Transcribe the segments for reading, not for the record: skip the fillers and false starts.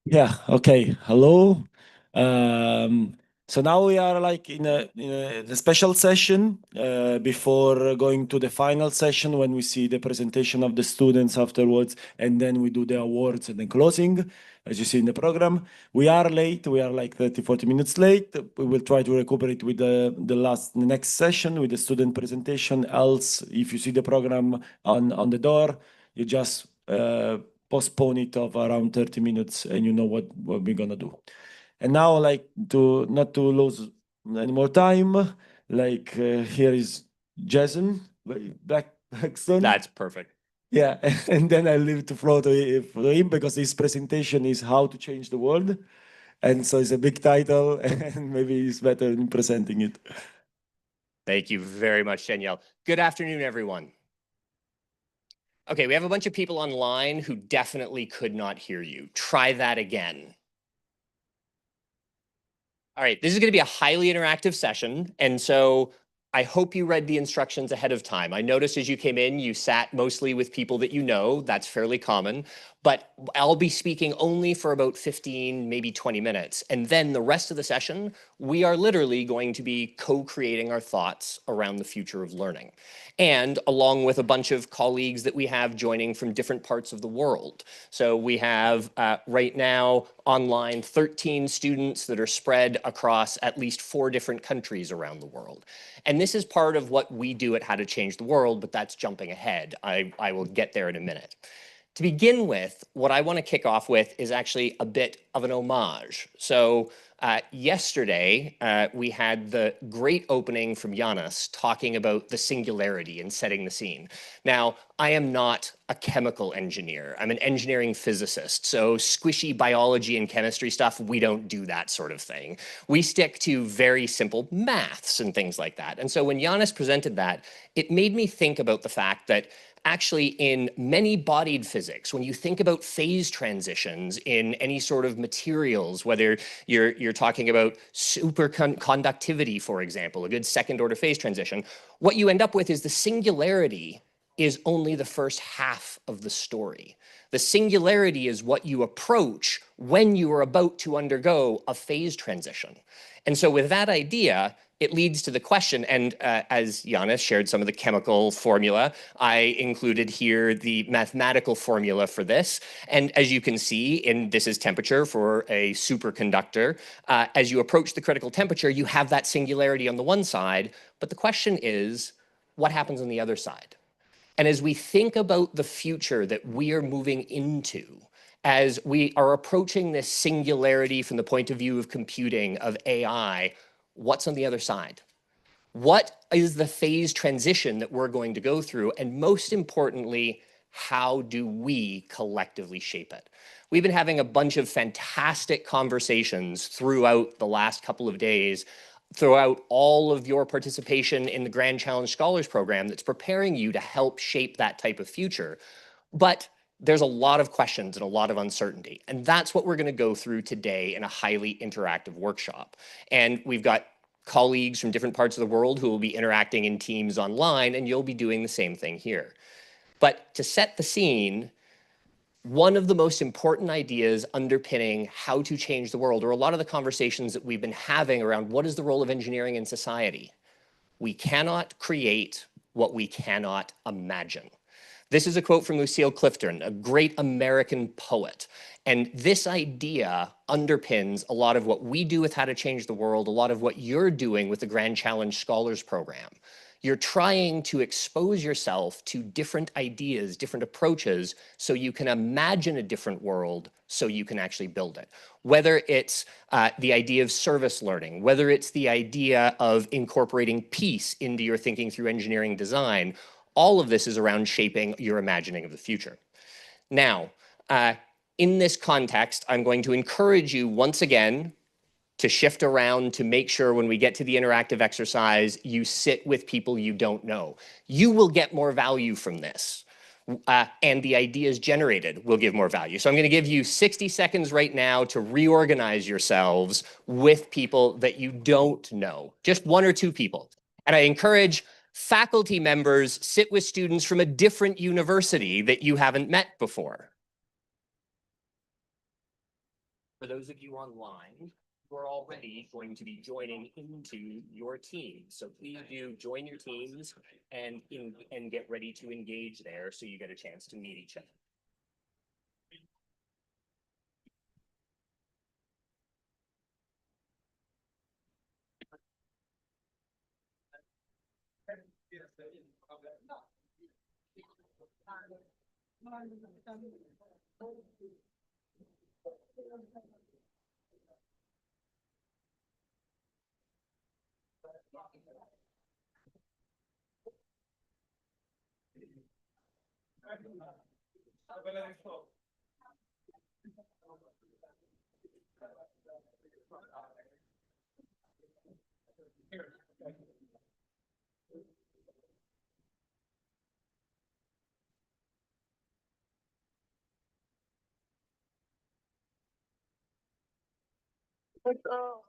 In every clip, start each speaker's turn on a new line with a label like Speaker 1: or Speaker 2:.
Speaker 1: Yeah, okay. Hello. Um, so now we are like in a special session before going to the final session when we see the presentation of the students afterwards, and then we do the awards and the closing, as you see in the program. We are late. We are like 30, 40 minutes late. We will try to recuperate with the next session with the student presentation. Else, if you see the program on the door, you just postpone it of around 30 minutes and you know what we're gonna do. And now, like, to not to lose any more time, like here is Jason back Blackstone.
Speaker 2: That's perfect.
Speaker 1: Yeah, and then I leave the floor to him because his presentation is how to change the world. And so it's a big title, and maybe he's better in presenting it.
Speaker 2: Thank you very much, Danielle. Good afternoon, everyone. Okay, we have a bunch of people online who definitely could not hear you. Try that again. All right, this is going to be a highly interactive session, and so I hope you read the instructions ahead of time. I noticed as you came in, you sat mostly with people that you know. That's fairly common, but I'll be speaking only for about 15, maybe 20 minutes. And then the rest of the session, we are literally going to be co-creating our thoughts around the future of learning. And along with a bunch of colleagues that we have joining from different parts of the world. So we have right now online 13 students that are spread across at least 4 different countries around the world. And this is part of what we do at How to Change the World, but that's jumping ahead. I will get there in a minute. To begin with, what I want to kick off with is actually a bit of an homage. So yesterday, we had the great opening from Giannis talking about the singularity and setting the scene. Now, I am not a chemical engineer. I'm an engineering physicist. So squishy biology and chemistry stuff, we don't do that sort of thing. We stick to very simple maths and things like that. And so when Giannis presented that, it made me think about the fact that actually in many bodied physics, when you think about phase transitions in any sort of materials, whether you're talking about superconductivity, for example, a good second order phase transition, what you end up with is the singularity is only the first half of the story. The singularity is what you approach when you are about to undergo a phase transition. And so with that idea, it leads to the question, and as Giannis shared some of the chemical formula, I included here the mathematical formula for this. And as you can see, this is temperature for a superconductor. As you approach the critical temperature, you have that singularity on the one side, but the question is, what happens on the other side? And as we think about the future that we are moving into, as we are approaching this singularity from the point of view of computing, of AI, what's on the other side? What is the phase transition that we're going to go through? And most importantly, how do we collectively shape it? We've been having a bunch of fantastic conversations throughout the last couple of days, throughout all of your participation in the Grand Challenge Scholars Program that's preparing you to help shape that type of future. But there's a lot of questions and a lot of uncertainty. And that's what we're going to go through today in a highly interactive workshop. And we've got colleagues from different parts of the world who will be interacting in teams online, and you'll be doing the same thing here. But to set the scene, one of the most important ideas underpinning how to change the world, or a lot of the conversations that we've been having around what is the role of engineering in society, we cannot create what we cannot imagine. This is a quote from Lucille Clifton, a great American poet. And this idea underpins a lot of what we do with How to Change the World, a lot of what you're doing with the Grand Challenge Scholars Program. You're trying to expose yourself to different ideas, different approaches, so you can imagine a different world, so you can actually build it. Whether it's the idea of service learning, whether it's the idea of incorporating peace into your thinking through engineering design, all of this is around shaping your imagining of the future. Now, in this context, I'm going to encourage you once again to shift around to make sure when we get to the interactive exercise, you sit with people you don't know. You will get more value from this. And the ideas generated will give more value. So I'm going to give you 60 seconds right now to reorganize yourselves with people that you don't know, just 1 or 2 people. And I encourage faculty members sit with students from a different university that you haven't met before. For those of you online, you're already going to be joining into your team. So please do join your teams and get ready to engage there so you get a chance to meet each other.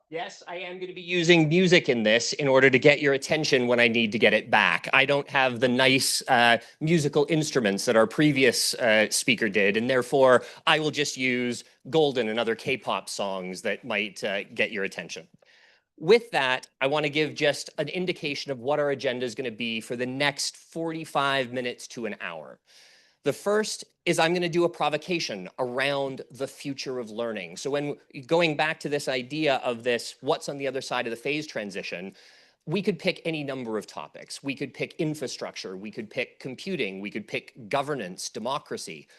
Speaker 2: Yes, I am going to be using music in this in order to get your attention when I need to get it back. I don't have the nice musical instruments that our previous speaker did, and therefore I will just use Golden and other K-pop songs that might get your attention. With that, I want to give just an indication of what our agenda is going to be for the next 45 minutes to an hour. The first is I'm going to do a provocation around the future of learning. So when going back to this idea of this, what's on the other side of the phase transition, we could pick any number of topics. We could pick infrastructure, we could pick computing, we could pick governance, democracy.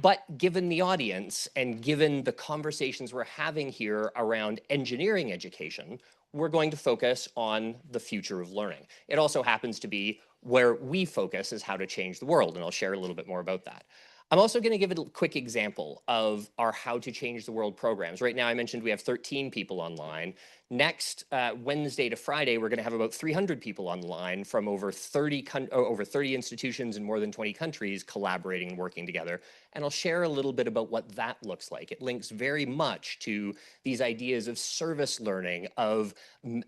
Speaker 2: But given the audience and given the conversations we're having here around engineering education, we're going to focus on the future of learning. It also happens to be where we focus is how to change the world, and I'll share a little bit more about that. I'm also going to give a quick example of our How to Change the World programs. Right now, I mentioned we have 13 people online. Next Wednesday to Friday, we're going to have about 300 people online from over 30 institutions in more than 20 countries collaborating and working together. And I'll share a little bit about what that looks like. It links very much to these ideas of service learning, of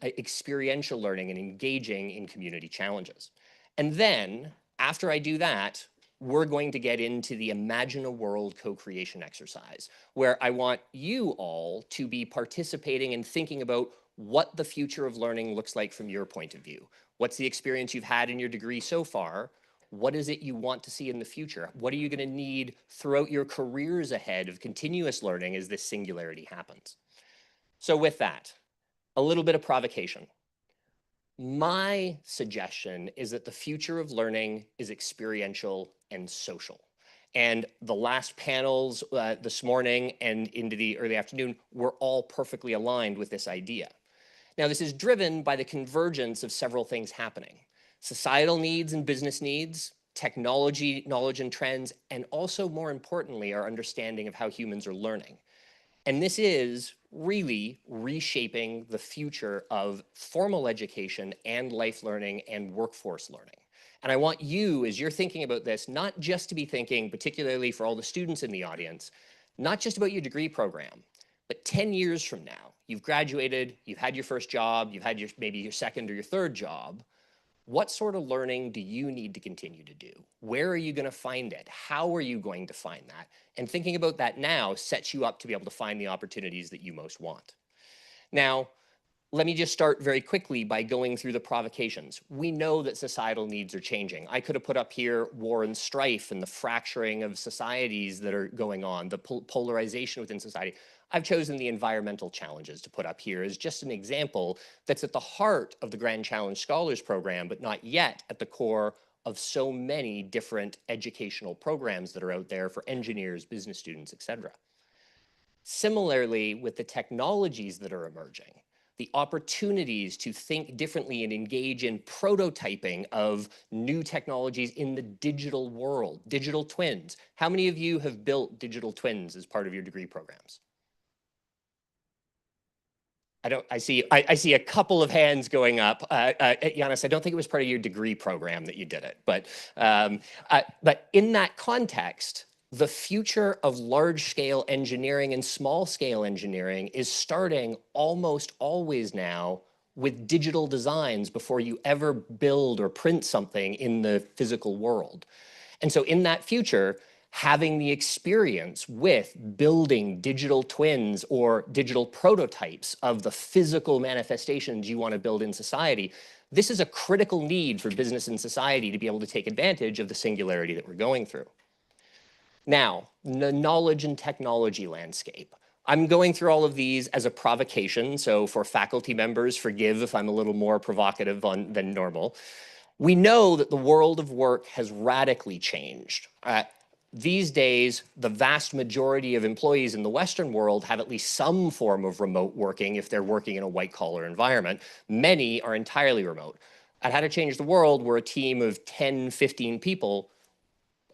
Speaker 2: experiential learning, and engaging in community challenges. And then after I do that, we're going to get into the Imagine a World co-creation exercise, where I want you all to be participating and thinking about what the future of learning looks like from your point of view. What's the experience you've had in your degree so far? What is it you want to see in the future? What are you going to need throughout your careers ahead of continuous learning as this singularity happens? So with that, a little bit of provocation. My suggestion is that the future of learning is experiential and social. And the last panels this morning and into the early afternoon were all perfectly aligned with this idea. Now, this is driven by the convergence of several things happening: societal needs and business needs, technology, knowledge and trends, and also, more importantly, our understanding of how humans are learning. And this is really reshaping the future of formal education and life learning and workforce learning. And I want you, as you're thinking about this, not just to be thinking, particularly for all the students in the audience, not just about your degree program, but 10 years from now, you've graduated, you've had your first job, you've had maybe your second or your third job. What sort of learning do you need to continue to do? Where are you going to find it? How are you going to find that? And thinking about that now sets you up to be able to find the opportunities that you most want. Now, let me just start very quickly by going through the provocations. We know that societal needs are changing. I could have put up here war and strife and the fracturing of societies that are going on, the polarization within society. I've chosen the environmental challenges to put up here as just an example that's at the heart of the Grand Challenge Scholars Program, but not yet at the core of so many different educational programs that are out there for engineers, business students, et cetera. Similarly, with the technologies that are emerging, the opportunities to think differently and engage in prototyping of new technologies in the digital world, digital twins. How many of you have built digital twins as part of your degree programs? I see a couple of hands going up. Giannis, I don't think it was part of your degree program that you did it, but in that context, the future of large-scale engineering and small-scale engineering is starting almost always now with digital designs before you ever build or print something in the physical world. And so in that future, having the experience with building digital twins or digital prototypes of the physical manifestations you want to build in society. This is a critical need for business and society to be able to take advantage of the singularity that we're going through. Now, the knowledge and technology landscape. I'm going through all of these as a provocation, so for faculty members, forgive if I'm a little more provocative than normal. We know that the world of work has radically changed. These days, the vast majority of employees in the Western world have at least some form of remote working if they're working in a white-collar environment. Many are entirely remote. At How to Change the World, we're a team of 10, 15 people.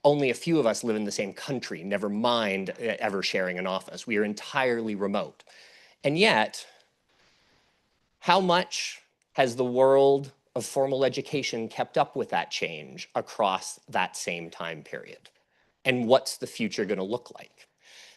Speaker 2: Only a few of us live in the same country, never mind ever sharing an office. We are entirely remote. And yet, how much has the world of formal education kept up with that change across that same time period? And what's the future going to look like?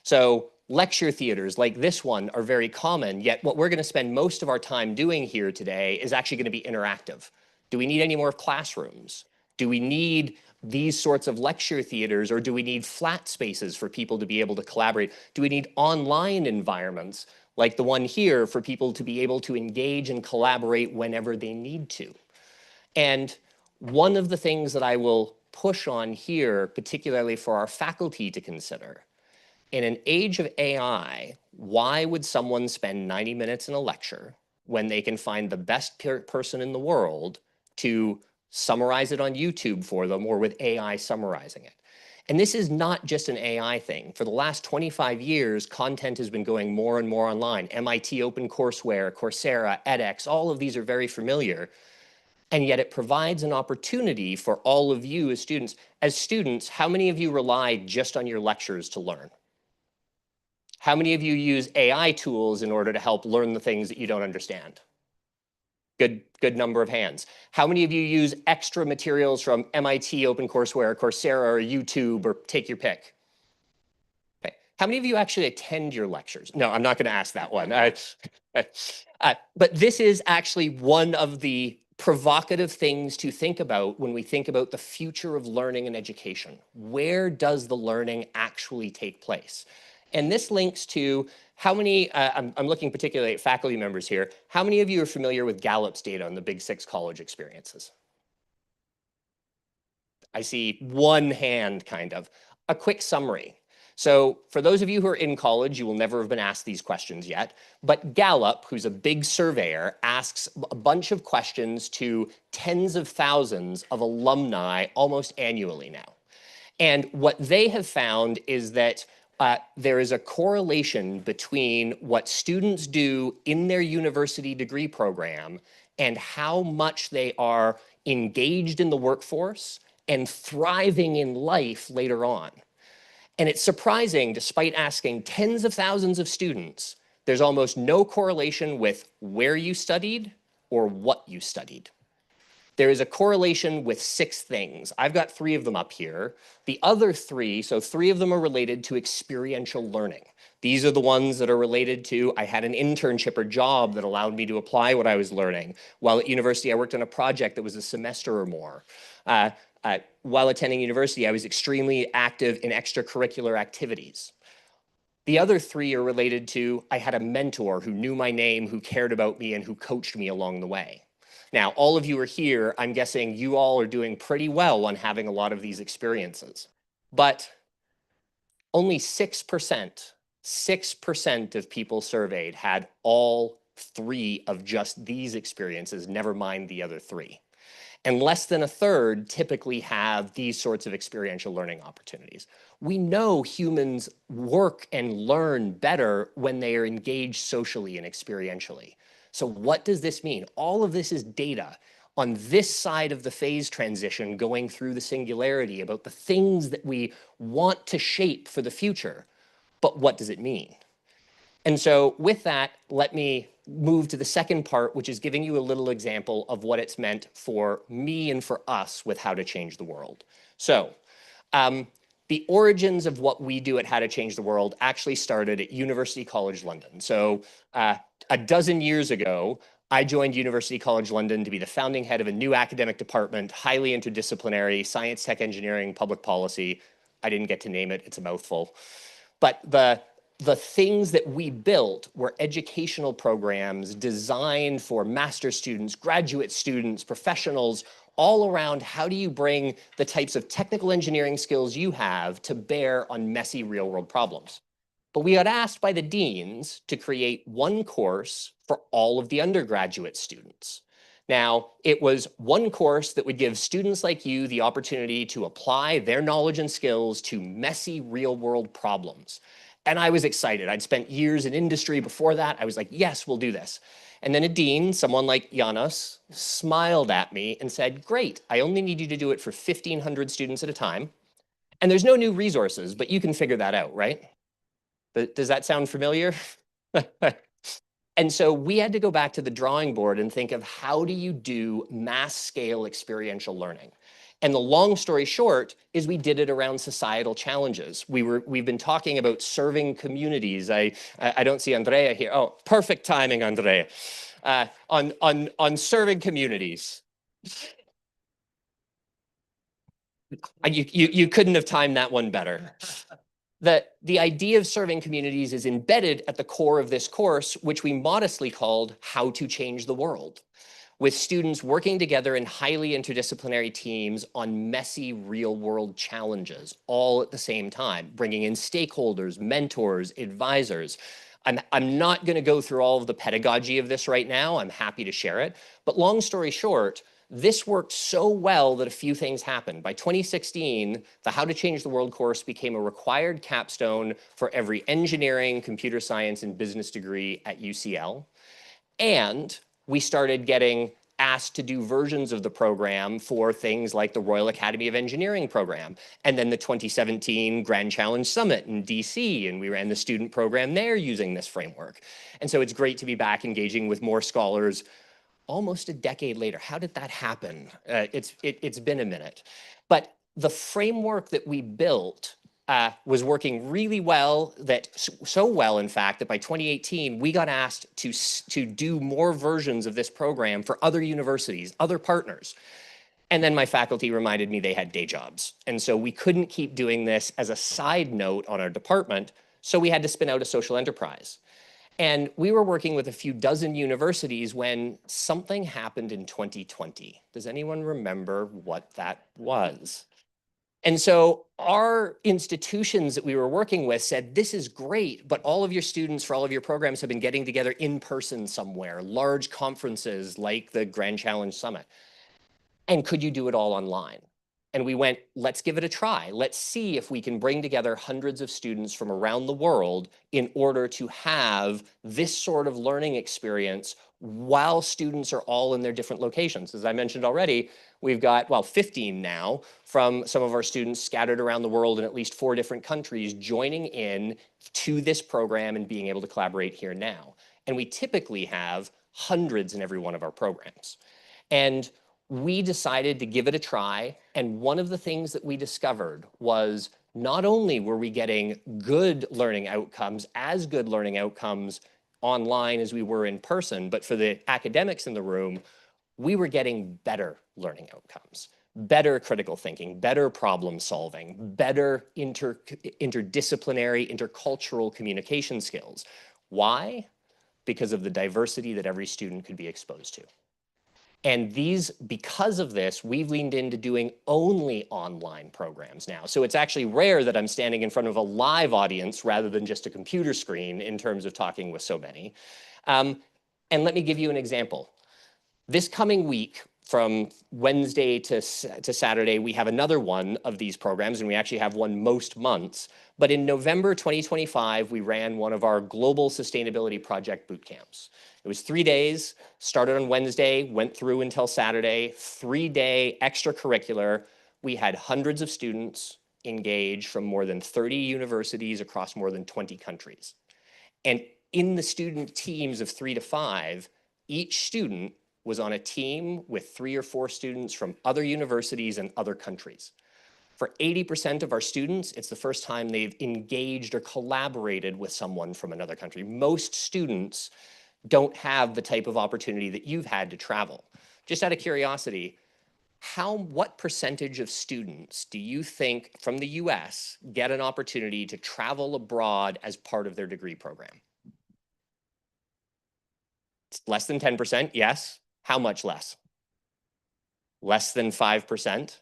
Speaker 2: So lecture theaters like this one are very common, yet what we're going to spend most of our time doing here today is actually going to be interactive. Do we need any more classrooms? Do we need these sorts of lecture theaters, or do we need flat spaces for people to be able to collaborate? Do we need online environments like the one here for people to be able to engage and collaborate whenever they need to? And one of the things that I will push on here, particularly for our faculty to consider, in an age of AI, why would someone spend 90 minutes in a lecture when they can find the best person in the world to summarize it on YouTube for them, or with AI summarizing it? And this is not just an AI thing. For the last 25 years, content has been going more and more online. MIT OpenCourseWare, Coursera, edX, all of these are very familiar. And yet it provides an opportunity for all of you as students. As students, how many of you rely just on your lectures to learn? How many of you use AI tools in order to help learn the things that you don't understand? Good number of hands. How many of you use extra materials from MIT OpenCourseWare, Coursera, or YouTube, or take your pick? Okay. How many of you actually attend your lectures? No, I'm not going to ask that one. But this is actually one of the provocative things to think about when we think about the future of learning and education. Where does the learning actually take place? And this links to how many, I'm looking particularly at faculty members here, how many of you are familiar with Gallup's data on the Big Six college experiences? I see one hand, kind of. A quick summary. So for those of you who are in college, you will never have been asked these questions yet, but Gallup, who's a big surveyor, asks a bunch of questions to tens of thousands of alumni almost annually now. And what they have found is that there is a correlation between what students do in their university degree program and how much they are engaged in the workforce and thriving in life later on. And it's surprising, despite asking tens of thousands of students, there's almost no correlation with where you studied or what you studied. There is a correlation with 6 things. I've got 3 of them up here. The other 3, so 3 of them are related to experiential learning. These are the ones that are related to, I had an internship or job that allowed me to apply what I was learning. While at university, I worked on a project that was a semester or more. While attending university, I was extremely active in extracurricular activities. The other 3 are related to, I had a mentor who knew my name, who cared about me, and who coached me along the way. Now, all of you are here. I'm guessing you all are doing pretty well on having a lot of these experiences. But only 6% of people surveyed had all 3 of just these experiences, never mind the other 3. And less than a third typically have these sorts of experiential learning opportunities. We know humans work and learn better when they are engaged socially and experientially. So what does this mean? All of this is data on this side of the phase transition going through the singularity about the things that we want to shape for the future. But what does it mean? And so with that, let me move to the second part, which is giving you a little example of what it's meant for me and for us with How to Change the World. So the origins of what we do at How to Change the World actually started at University College London. So a dozen years ago, I joined University College London to be the founding head of a new academic department, highly interdisciplinary, science, tech, engineering, public policy. I didn't get to name it. It's a mouthful. But the things that we built were educational programs designed for master students, graduate students, professionals, all around how do you bring the types of technical engineering skills you have to bear on messy real world problems. But we got asked by the deans to create one course for all of the undergraduate students. Now, it was one course that would give students like you the opportunity to apply their knowledge and skills to messy real world problems. And I was excited. I'd spent years in industry before that. I was like, yes, we'll do this. And then a dean, someone like Janos, smiled at me and said, great, I only need you to do it for 1,500 students at a time. And there's no new resources, but you can figure that out, right? Does that sound familiar? And so we had to go back to the drawing board and think of how do you do mass scale experiential learning? And the long story short is we did it around societal challenges. We've been talking about serving communities. I don't see Andrea here. Oh, perfect timing, Andrea. On serving communities. You couldn't have timed that one better. The idea of serving communities is embedded at the core of this course, which we modestly called How to Change the World, with students working together in highly interdisciplinary teams on messy real-world challenges, all at the same time, bringing in stakeholders, mentors, advisors. I'm not going to go through all of the pedagogy of this right now. I'm happy to share it. But long story short, this worked so well that a few things happened. By 2016, the How to Change the World course became a required capstone for every engineering, computer science, and business degree at UCL. And we started getting asked to do versions of the program for things like the Royal Academy of Engineering program, and then the 2017 Grand Challenge Summit in DC, and we ran the student program there using this framework. And so it's great to be back engaging with more scholars almost a decade later. How did that happen? It's been a minute. But the framework that we built was working really well, so well, in fact, that by 2018, we got asked to do more versions of this program for other universities, other partners. And then my faculty reminded me they had day jobs. And so we couldn't keep doing this as a side note on our department. So we had to spin out a social enterprise. And we were working with a few dozen universities when something happened in 2020. Does anyone remember what that was? And so our institutions that we were working with said, this is great, but all of your students for all of your programs have been getting together in person somewhere, large conferences like the Grand Challenge Summit. And could you do it all online? And we went, let's give it a try. Let's see if we can bring together hundreds of students from around the world in order to have this sort of learning experience while students are all in their different locations. As I mentioned already, we've got, 15 now from some of our students scattered around the world in at least 4 different countries joining in to this program and being able to collaborate here now. And we typically have hundreds in every one of our programs. And we decided to give it a try. And one of the things that we discovered was not only were we getting good learning outcomes, as good learning outcomes online as we were in person, but for the academics in the room, we were getting better learning outcomes, better critical thinking, better problem solving, better interdisciplinary, intercultural communication skills. Why? Because of the diversity that every student could be exposed to. And because of this, we've leaned into doing only online programs now. So it's actually rare that I'm standing in front of a live audience rather than just a computer screen in terms of talking with so many. And let me give you an example. This coming week, from Wednesday to Saturday, we have another one of these programs, and we actually have one most months. But in November 2025, we ran one of our global sustainability project boot camps. It was 3 days, started on Wednesday, went through until Saturday, 3-day extracurricular. We had hundreds of students engaged from more than 30 universities across more than 20 countries. And in the student teams of 3 to 5, each student was on a team with 3 or 4 students from other universities and other countries. For 80% of our students, it's the first time they've engaged or collaborated with someone from another country. Most students don't have the type of opportunity that you've had to travel. Just out of curiosity, what percentage of students do you think from the US get an opportunity to travel abroad as part of their degree program? It's less than 10%, yes. How much less? Less than 5%?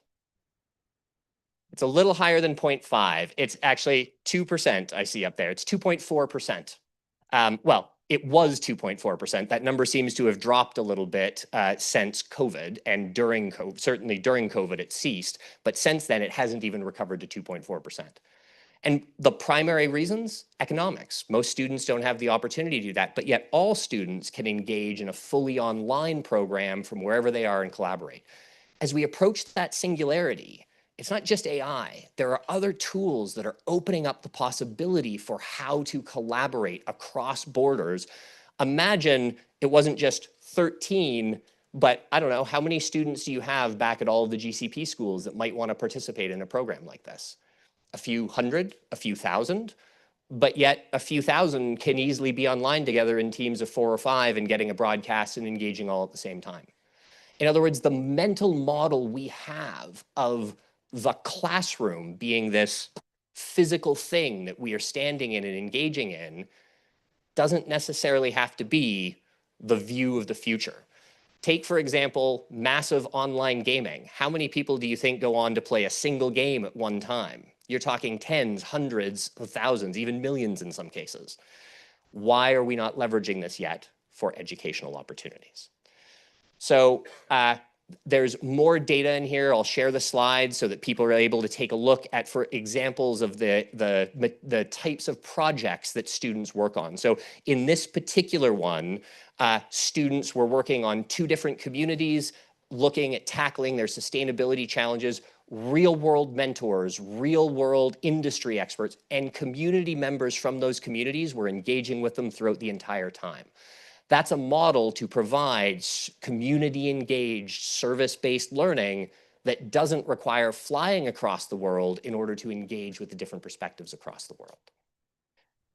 Speaker 2: It's a little higher than 0.5. It's actually 2% I see up there. It's 2.4%. Well, it was 2.4%. That number seems to have dropped a little bit since COVID, and during COVID, certainly during COVID, it ceased. But since then, it hasn't even recovered to 2.4%. And the primary reasons, economics. Most students don't have the opportunity to do that, but yet all students can engage in a fully online program from wherever they are and collaborate. As we approach that singularity, it's not just AI. There are other tools that are opening up the possibility for how to collaborate across borders. Imagine it wasn't just 13, but I don't know, how many students do you have back at all of the GCP schools that might want to participate in a program like this? A few hundred, a few thousand, but yet a few thousand can easily be online together in teams of 4 or 5 and getting a broadcast and engaging all at the same time. In other words, the mental model we have of the classroom being this physical thing that we are standing in and engaging in doesn't necessarily have to be the view of the future. Take, for example, massive online gaming. How many people do you think go on to play a single game at one time? You're talking tens, hundreds of thousands, even millions in some cases. Why are we not leveraging this yet for educational opportunities? So there's more data in here. I'll share the slides so that people are able to take a look at, for examples of the types of projects that students work on. So in this particular one, students were working on 2 different communities, looking at tackling their sustainability challenges, real world mentors, real world industry experts, and community members from those communities were engaging with them throughout the entire time. That's a model to provide community engaged, service-based learning that doesn't require flying across the world in order to engage with the different perspectives across the world.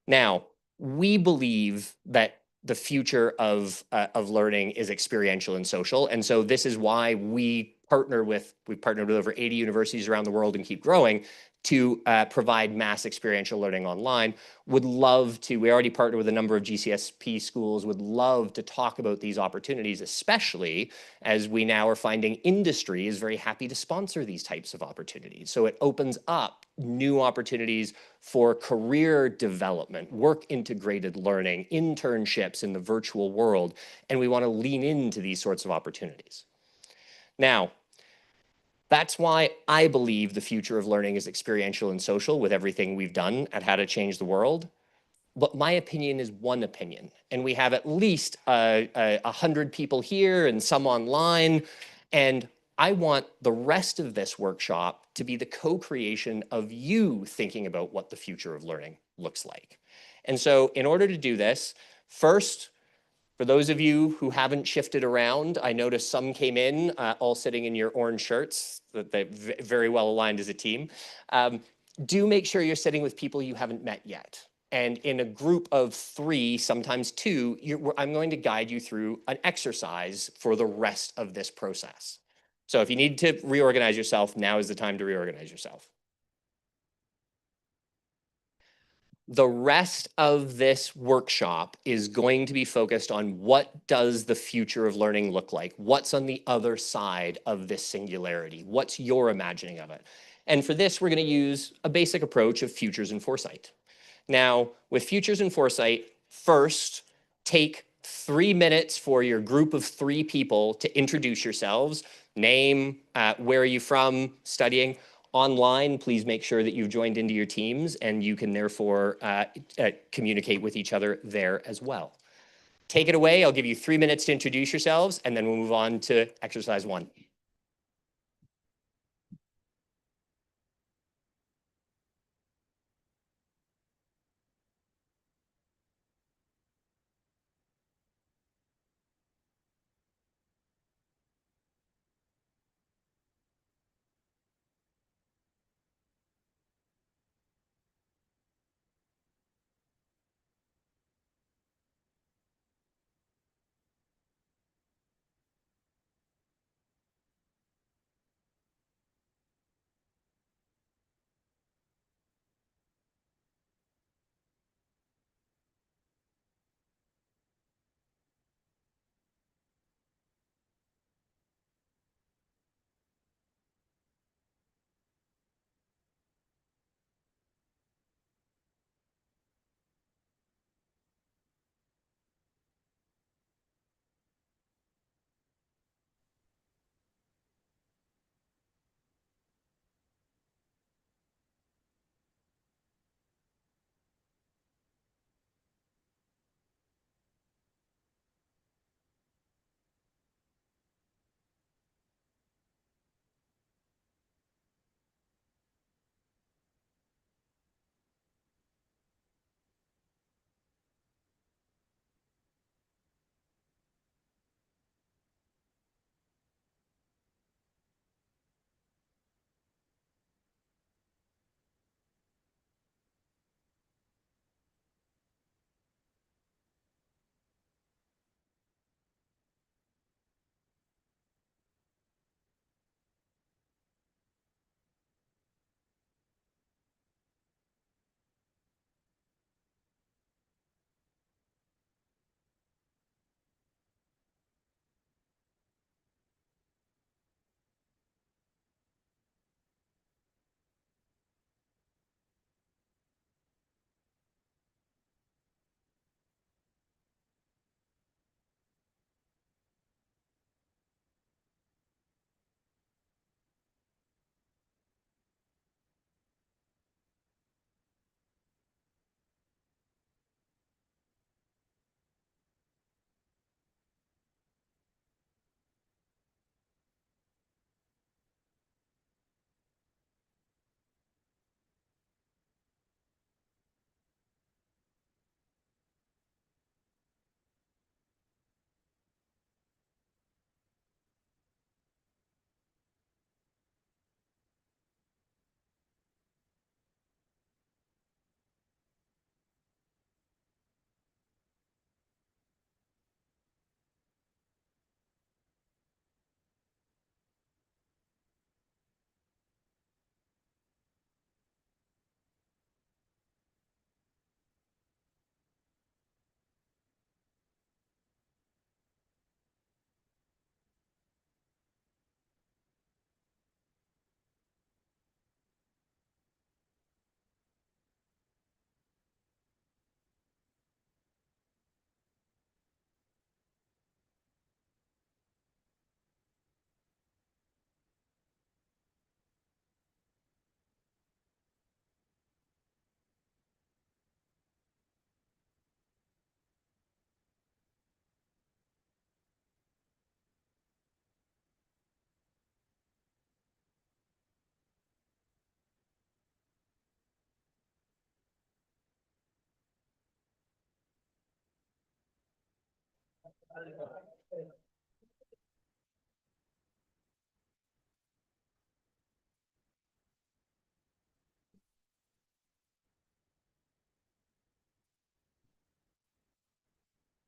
Speaker 2: Now, we believe that the future of learning is experiential and social. And so this is why we've partnered with over 80 universities around the world and keep growing to provide mass experiential learning online. Would love to, we already partner with a number of GCSP schools, would love to talk about these opportunities, especially as we now are finding industry is very happy to sponsor these types of opportunities. So it opens up new opportunities for career development, work integrated learning, internships in the virtual world, and we want to lean into these sorts of opportunities. Now, that's why I believe the future of learning is experiential and social with everything we've done at How to Change the World. But my opinion is one opinion, and we have at least 100 people here and some online, and I want the rest of this workshop to be the co-creation of you thinking about what the future of learning looks like. And so in order to do this, first, for those of you who haven't shifted around, I noticed some came in all sitting in your orange shirts, that they're very well aligned as a team. Do make sure you're sitting with people you haven't met yet. And in a group of 3, sometimes 2, I'm going to guide you through an exercise for the rest of this process. So if you need to reorganize yourself, now is the time to reorganize yourself. The rest of this workshop is going to be focused on what does the future of learning look like? What's on the other side of this singularity? What's your imagining of it? And for this, we're going to use a basic approach of futures and foresight. Now, with futures and foresight, first, take 3 minutes for your group of 3 people to introduce yourselves, name, where are you from, studying. Online, please make sure that you've joined into your teams and you can therefore communicate with each other there as well. Take it away. I'll give you 3 minutes to introduce yourselves, and then we'll move on to exercise 1.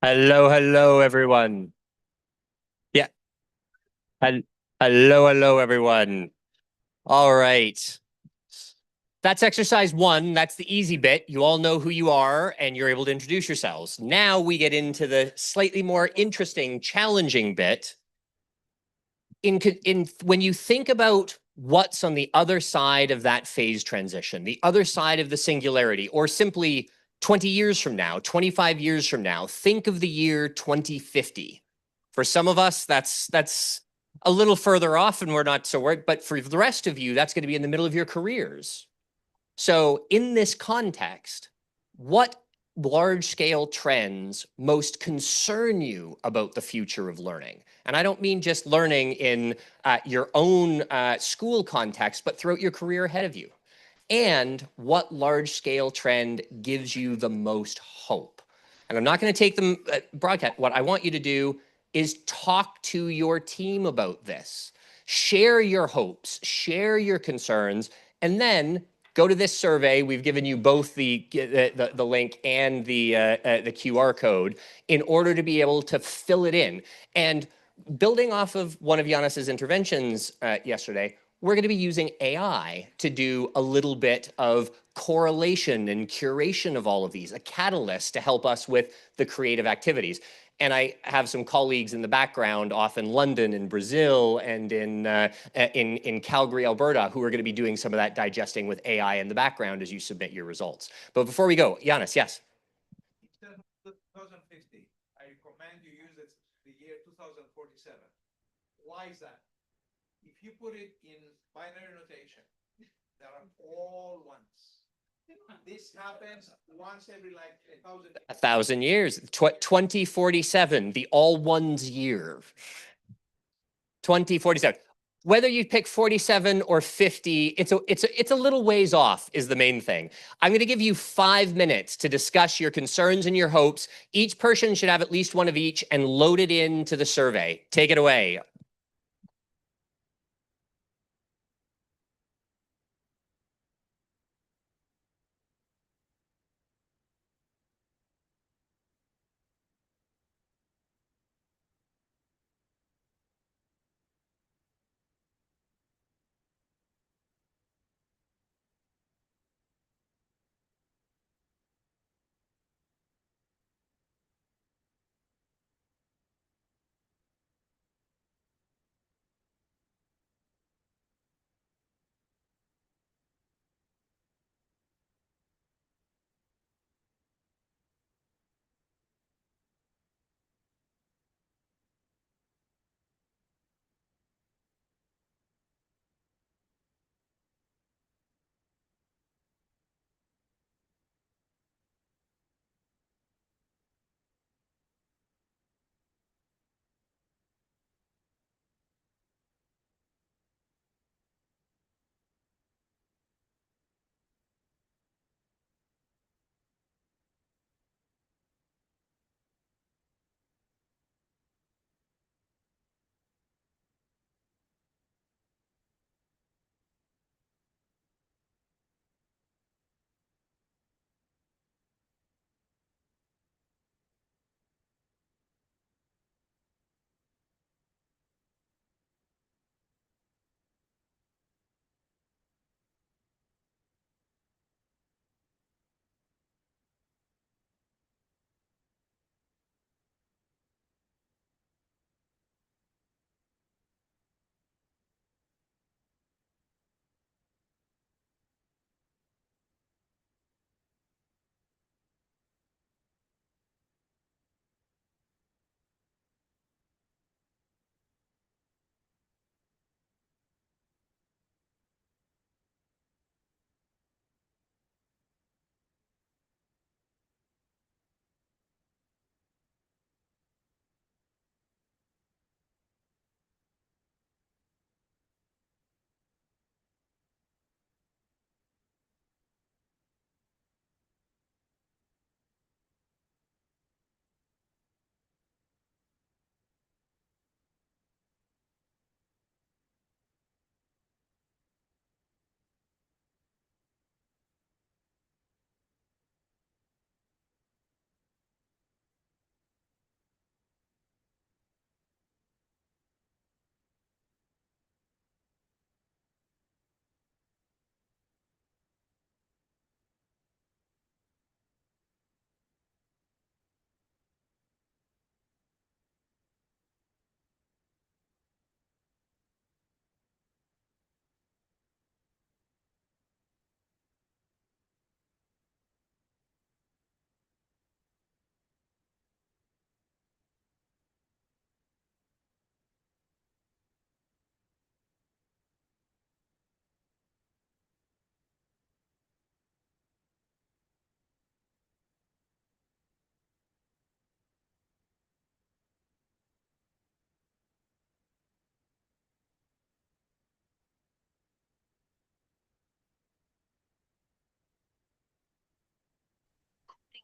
Speaker 2: Hello, hello, everyone. Yeah. hel- Hello, hello, everyone. All right. That's exercise one. That's the easy bit. You all know who you are and you're able to introduce yourselves. Now we get into the slightly more interesting, challenging bit. In when you think about what's on the other side of that phase transition, the other side of the singularity, or simply 20 years from now, 25 years from now, think of the year 2050. For some of us, that's a little further off and we're not so worried, but for the rest of you, that's going to be in the middle of your careers. So, in this context, what large scale trends most concern you about the future of learning? And I don't mean just learning in your own school context, but throughout your career ahead of you. And what large scale trend gives you the most hope? And I'm not going to take them broadcast. What I want you to do is talk to your team about this. Share your hopes, share your concerns, and then go to this survey. We've given you both the link and the QR code in order to be able to fill it in. And building off of one of Yannis's interventions yesterday, we're going to be using AI to do a little bit of correlation and curation of all of these, a catalyst to help us with the creative activities. And I have some colleagues in the background, off in London, in Brazil, and in Calgary, Alberta, who are going to be doing some of that digesting with AI in the background as you submit your results. But before we go, Yannis, yes.
Speaker 3: 2050, I recommend you use it the year 2047. Why is that? If you put it in binary notation, there are all ones. This happens once every like
Speaker 2: 1,000 years. 2047, the all ones year. 2047. Whether you pick 47 or 50, it's a little ways off is the main thing. I'm going to give you 5 minutes to discuss your concerns and your hopes. Each person should have at least one of each and load it into the survey. Take it away.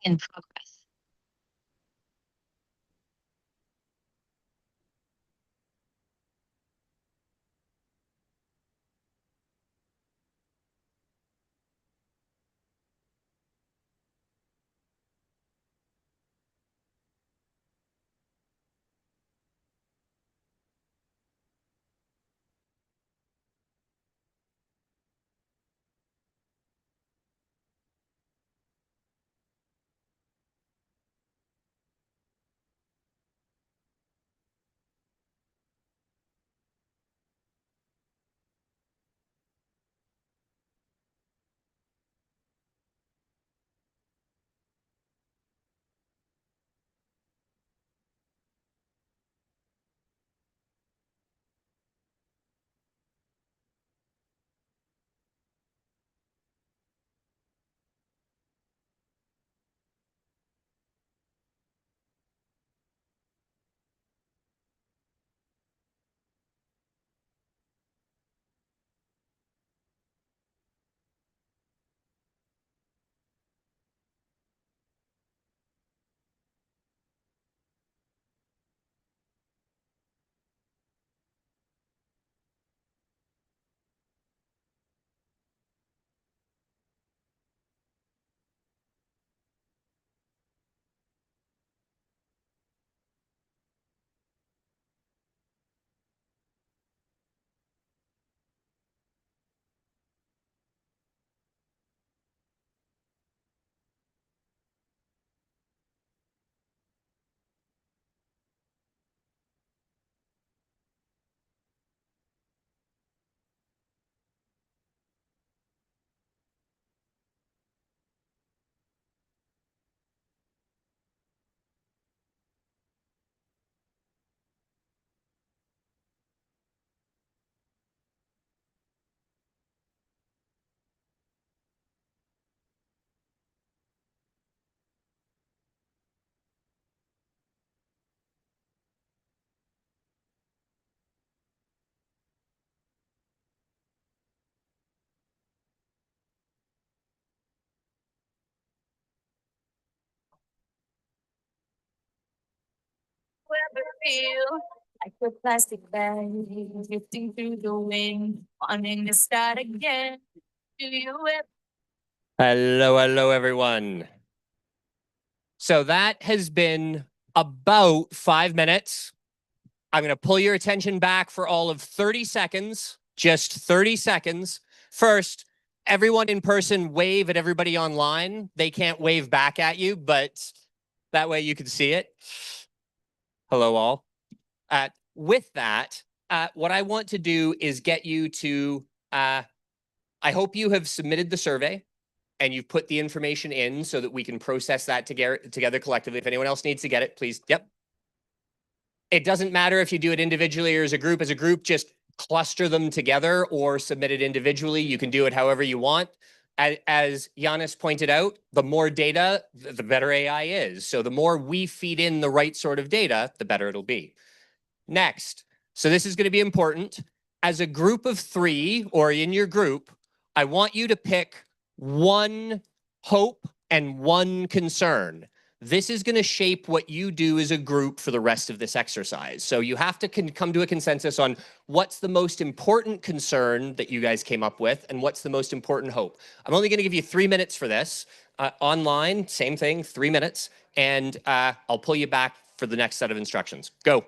Speaker 4: in progress. Ever feel like a plastic bag drifting through the wind, wanting to start again? Do you ever?
Speaker 2: Hello, everyone. So that has been about 5 minutes. I'm going to pull your attention back for all of 30 seconds, just 30 seconds. First, everyone in person wave at everybody online. They can't wave back at you, but that way you can see it. Hello, all. With that, what I want to do is get you to, I hope you have submitted the survey and you've put the information in so that we can process that together collectively. If anyone else needs to get it, please. Yep. It doesn't matter if you do it individually or as a group. As a group, just cluster them together or submit it individually. You can do it however you want. As Giannis pointed out, the more data, the better AI is. So the more we feed in the right sort of data, the better it'll be. Next, so this is going to be important. As a group of 3 or in your group, I want you to pick one hope and one concern. This is going to shape what you do as a group for the rest of this exercise. So you have to come to a consensus on what's the most important concern that you guys came up with and what's the most important hope. I'm only going to give you 3 minutes for this. Online, same thing, 3 minutes. And I'll pull you back for the next set of instructions. Go.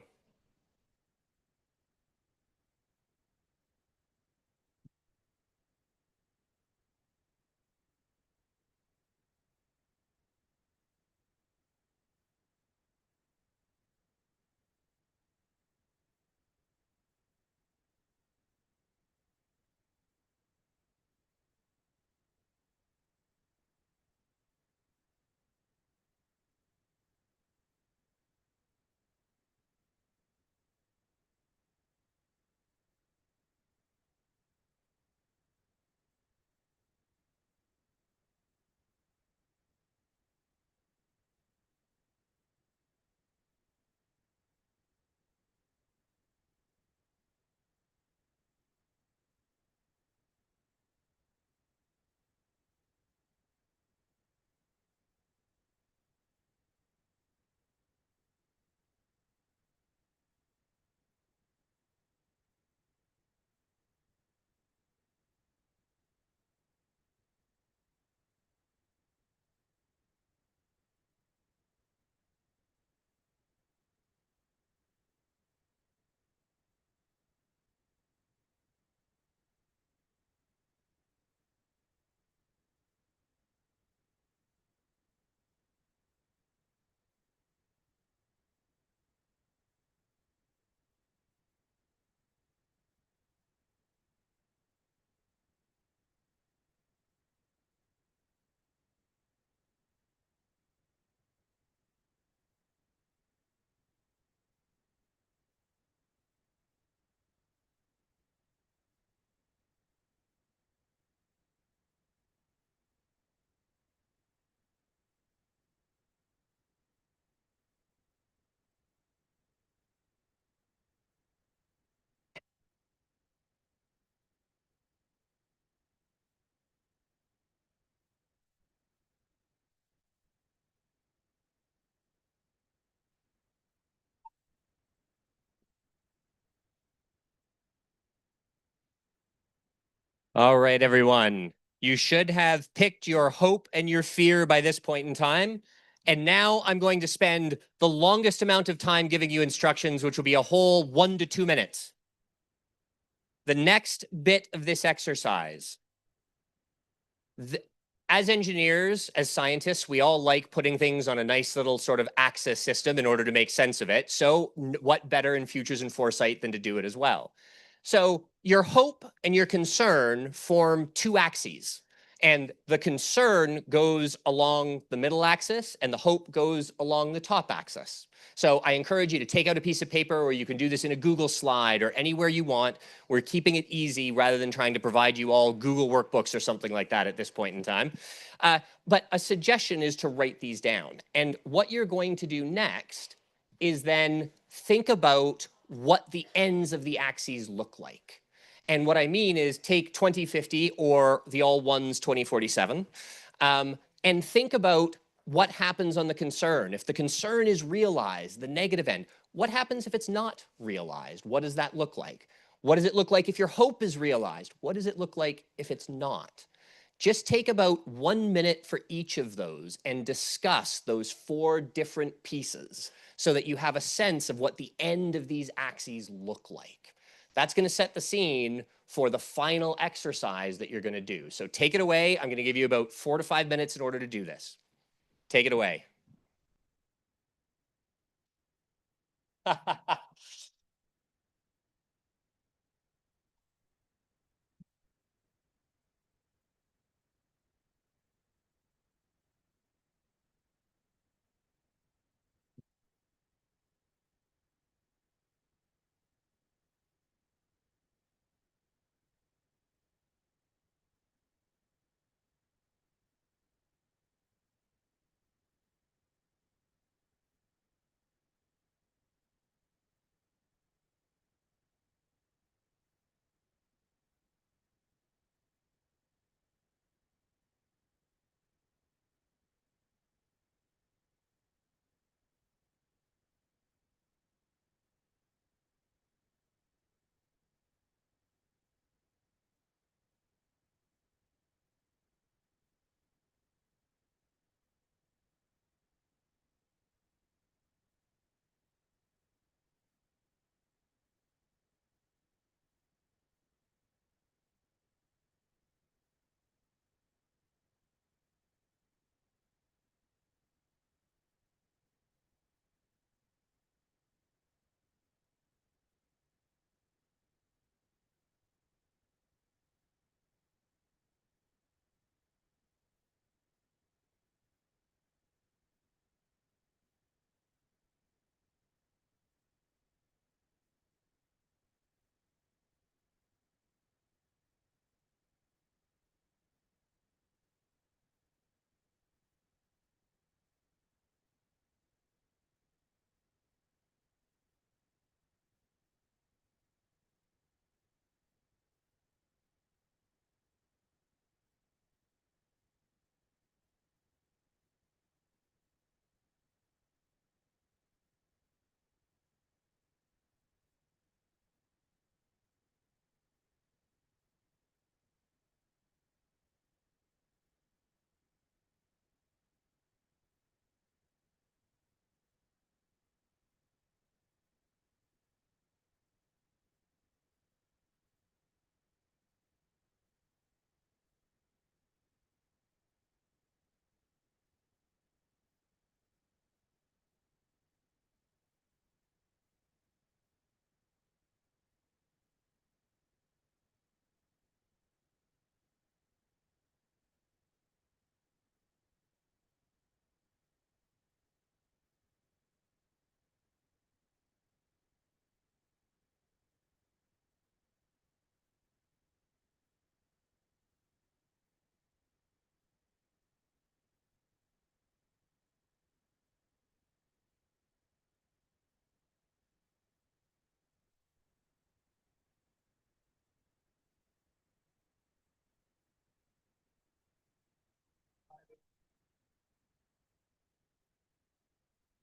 Speaker 2: All right, everyone. You should have picked your hope and your fear by this point in time. And now I'm going to spend the longest amount of time giving you instructions, which will be a whole 1 to 2 minutes. The next bit of this exercise, as engineers, as scientists, we all like putting things on a nice little sort of axis system in order to make sense of it. So what better in Futures and Foresight than to do it as well? So your hope and your concern form two axes. And the concern goes along the middle axis and the hope goes along the top axis. So I encourage you to take out a piece of paper, or you can do this in a Google slide or anywhere you want. We're keeping it easy rather than trying to provide you all Google workbooks or something like that at this point in time. But a suggestion is to write these down. And what you're going to do next is then think about what the ends of the axes look like. And what I mean is take 2050 or the all ones 2047 and think about what happens on the concern. If the concern is realized, the negative end, what happens if it's not realized? What does that look like? What does it look like if your hope is realized? What does it look like if it's not? Just take about 1 minute for each of those and discuss those 4 different pieces so that you have a sense of what the end of these axes look like. That's going to set the scene for the final exercise that you're going to do. So take it away. I'm going to give you about 4 to 5 minutes in order to do this. Take it away.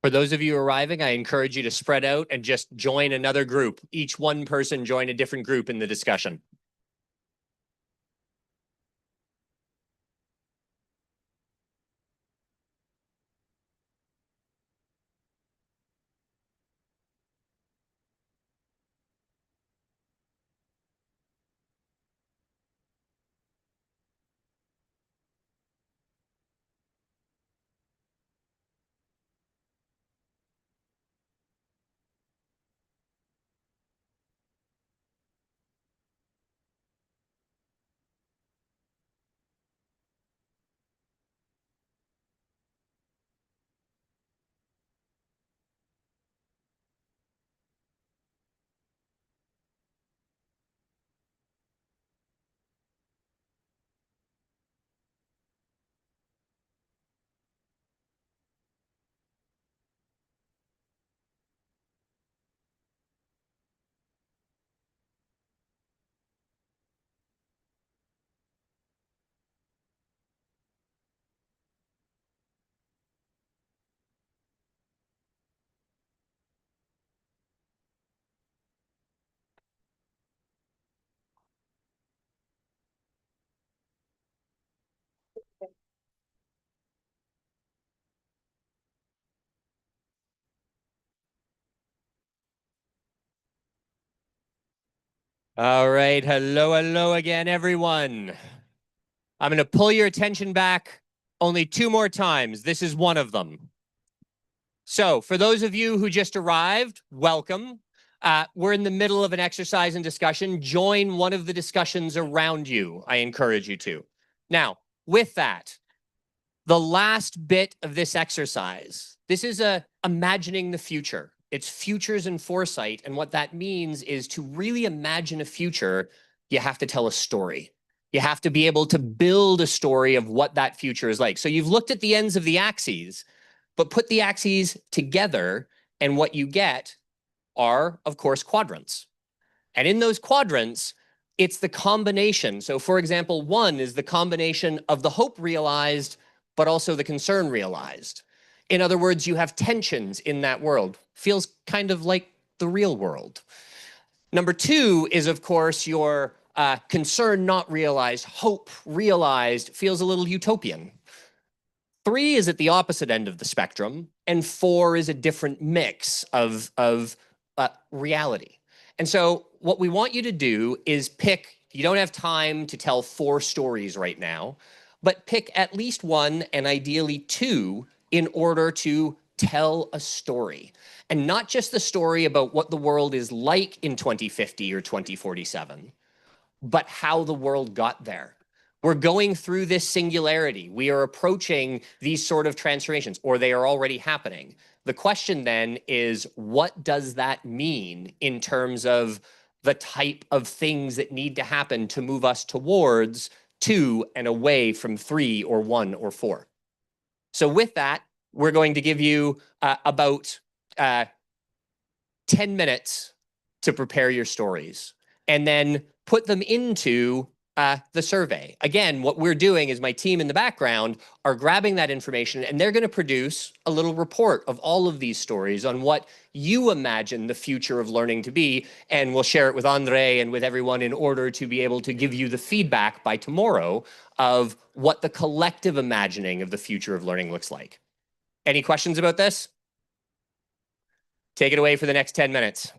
Speaker 2: For those of you arriving, I encourage you to spread out and just join another group. Each one person join a different group in the discussion. All right. Hello, hello again, everyone. I'm going to pull your attention back only 2 more times. This is one of them. So, for those of you who just arrived, welcome. We're in the middle of an exercise and discussion. Join one of the discussions around you. I encourage you to. Now, with that, the last bit of this exercise, this is imagining the future. It's futures and foresight. And what that means is to really imagine a future, you have to tell a story. You have to be able to build a story of what that future is like. So you've looked at the ends of the axes, but put the axes together, and what you get are, of course, quadrants. And in those quadrants, it's the combination. So, for example, 1 is the combination of the hope realized, but also the concern realized. In other words, you have tensions in that world. Feels kind of like the real world. Number 2 is, of course, your concern not realized, hope realized, feels a little utopian. 3 is at the opposite end of the spectrum, and 4 is a different mix of reality. And so what we want you to do is pick, you don't have time to tell 4 stories right now, but pick at least 1 and ideally 2 in order to tell a story. And not just the story about what the world is like in 2050 or 2047, but how the world got there. We're going through this singularity. We are approaching these sort of transformations, or they are already happening. The question then is, what does that mean in terms of the type of things that need to happen to move us towards 2 and away from 3 or 1 or 4? So with that, we're going to give you about 10 minutes to prepare your stories and then put them into the survey. Again, what we're doing is my team in the background are grabbing that information and they're going to produce a little report of all of these stories on what you imagine the future of learning to be. And we'll share it with Andre and with everyone in order to be able to give you the feedback by tomorrow of what the collective imagining of the future of learning looks like. Any questions about this? Take it away for the next 10 minutes.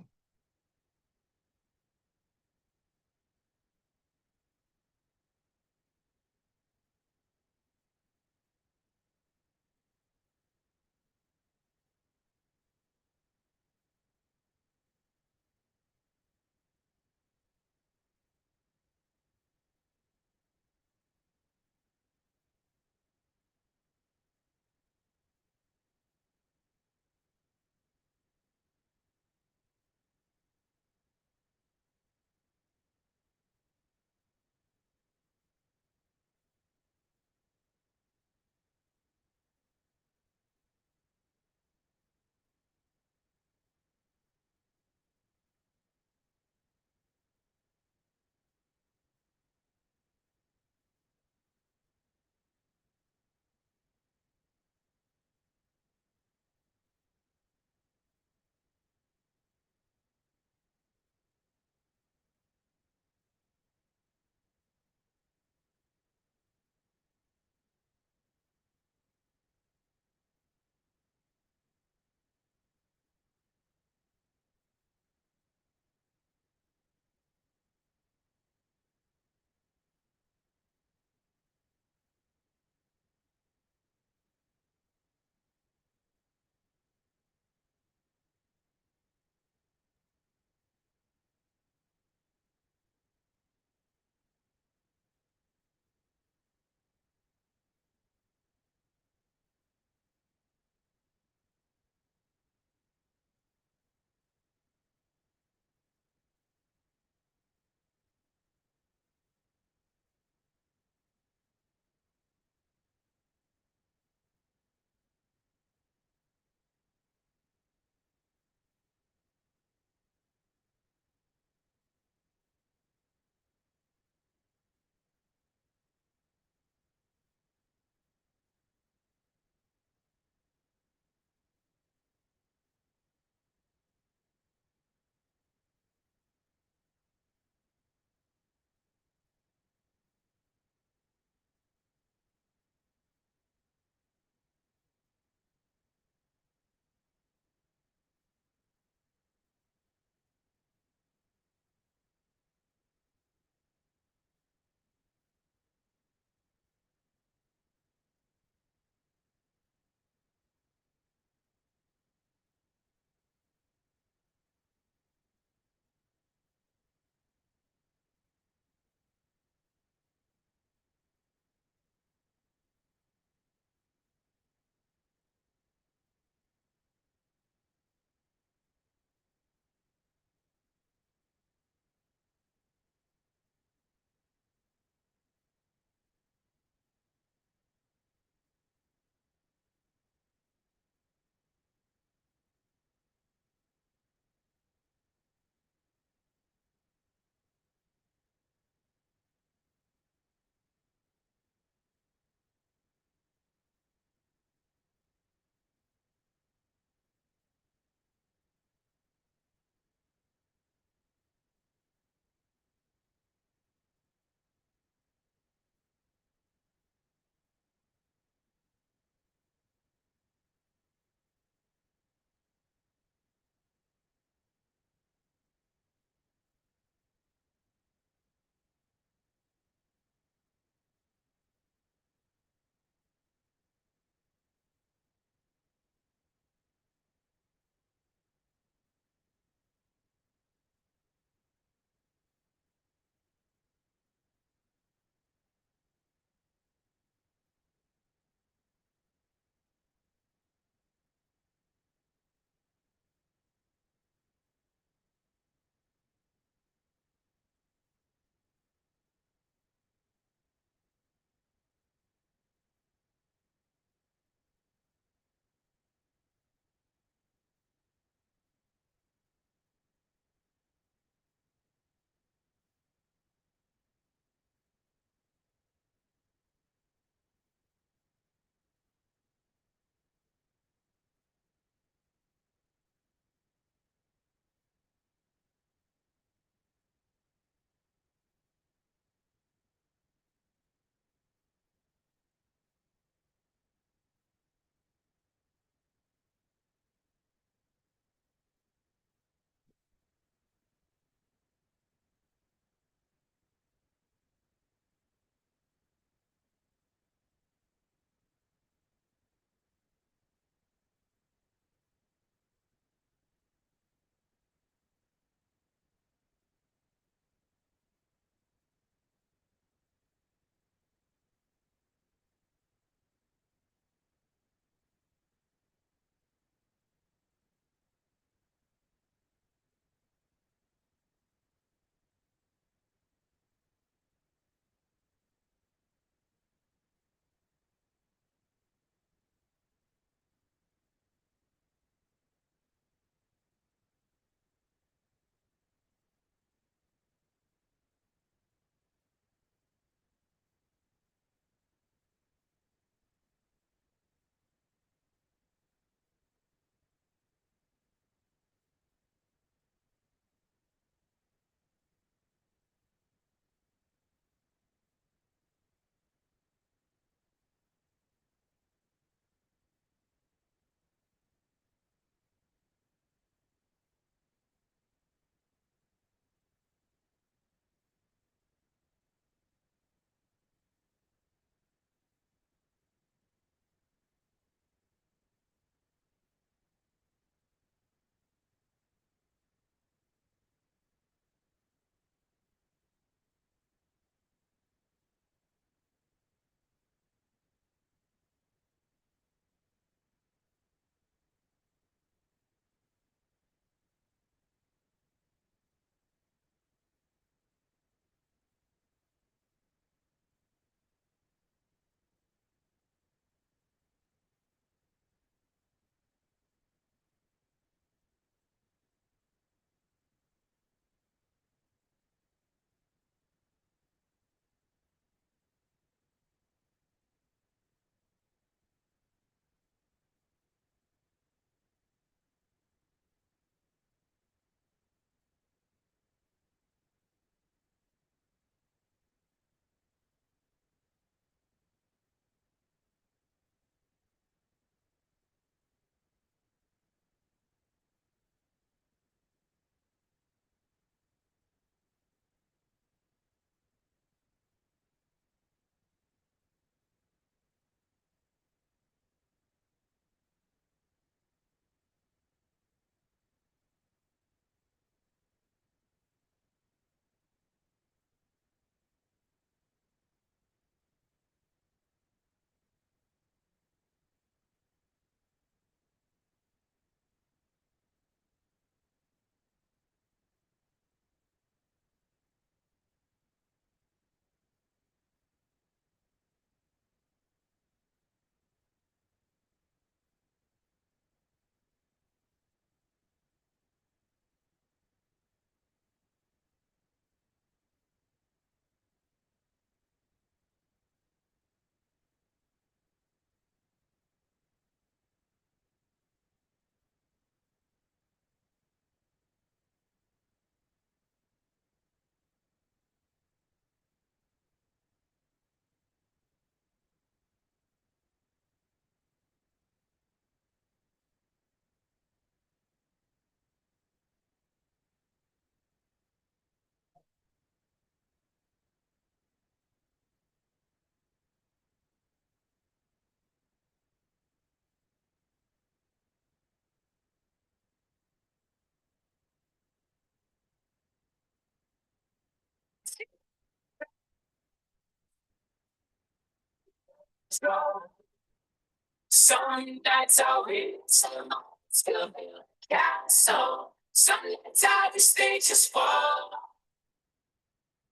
Speaker 4: Some nights I win, some still build a castle. Some nights I just they just fall.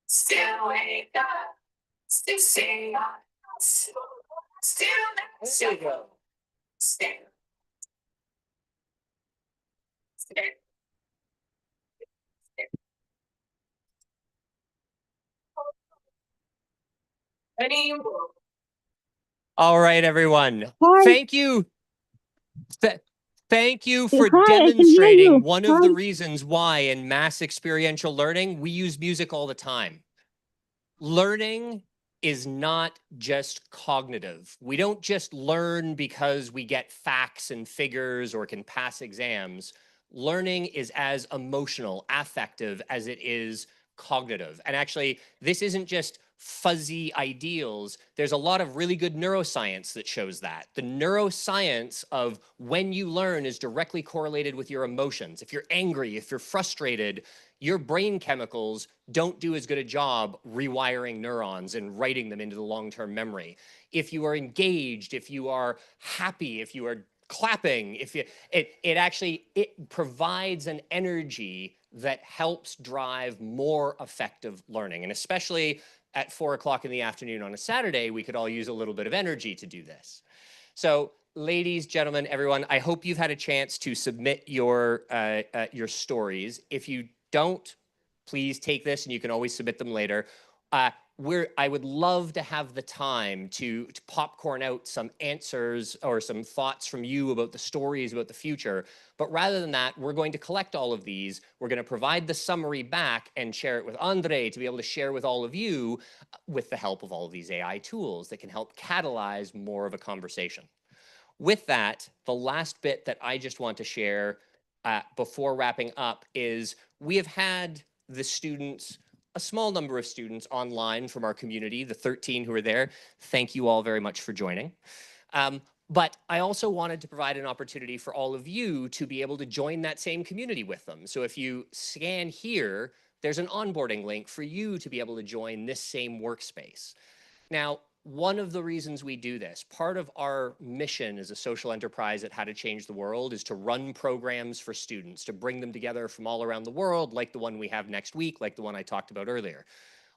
Speaker 4: Still wake up, still sing, still let you go. Still, still. Anymore.
Speaker 2: All right, everyone.
Speaker 5: Hi.
Speaker 2: Thank you. Thank you for
Speaker 5: Hi, I can hear
Speaker 2: demonstrating
Speaker 5: you.
Speaker 2: one of
Speaker 5: Hi.
Speaker 2: the reasons why in mass experiential learning, we use music all the time. Learning is not just cognitive. We don't just learn because we get facts and figures or can pass exams. Learning is as emotional, affective as it is cognitive. And actually, this isn't just fuzzy ideals. There's a lot of really good neuroscience that shows that. The neuroscience of when you learn is directly correlated with your emotions. If you're angry, if you're frustrated, your brain chemicals don't do as good a job rewiring neurons and writing them into the long-term memory. If you are engaged, if you are happy, if you are clapping, if you, it provides an energy that helps drive more effective learning. And especially at 4 o'clock in the afternoon on a Saturday, we could all use a little bit of energy to do this. So ladies, gentlemen, everyone, I hope you've had a chance to submit your stories. If you don't, please take this and you can always submit them later. I would love to have the time to popcorn out some answers or some thoughts from you about the stories about the future. But rather than that, we're going to collect all of these. We're going to provide the summary back and share it with Andre to be able to share with all of you with the help of all of these AI tools that can help catalyze more of a conversation. With that, the last bit that I just want to share before wrapping up is we have had the students, a small number of students online from our community, the 13 who are there. Thank you all very much for joining. But I also wanted to provide an opportunity for all of you to be able to join that same community with them. So if you scan here, there's an onboarding link for you to be able to join this same workspace. Now, one of the reasons we do this, part of our mission as a social enterprise at How to Change the World is to run programs for students, to bring them together from all around the world, like the one we have next week, like the one I talked about earlier.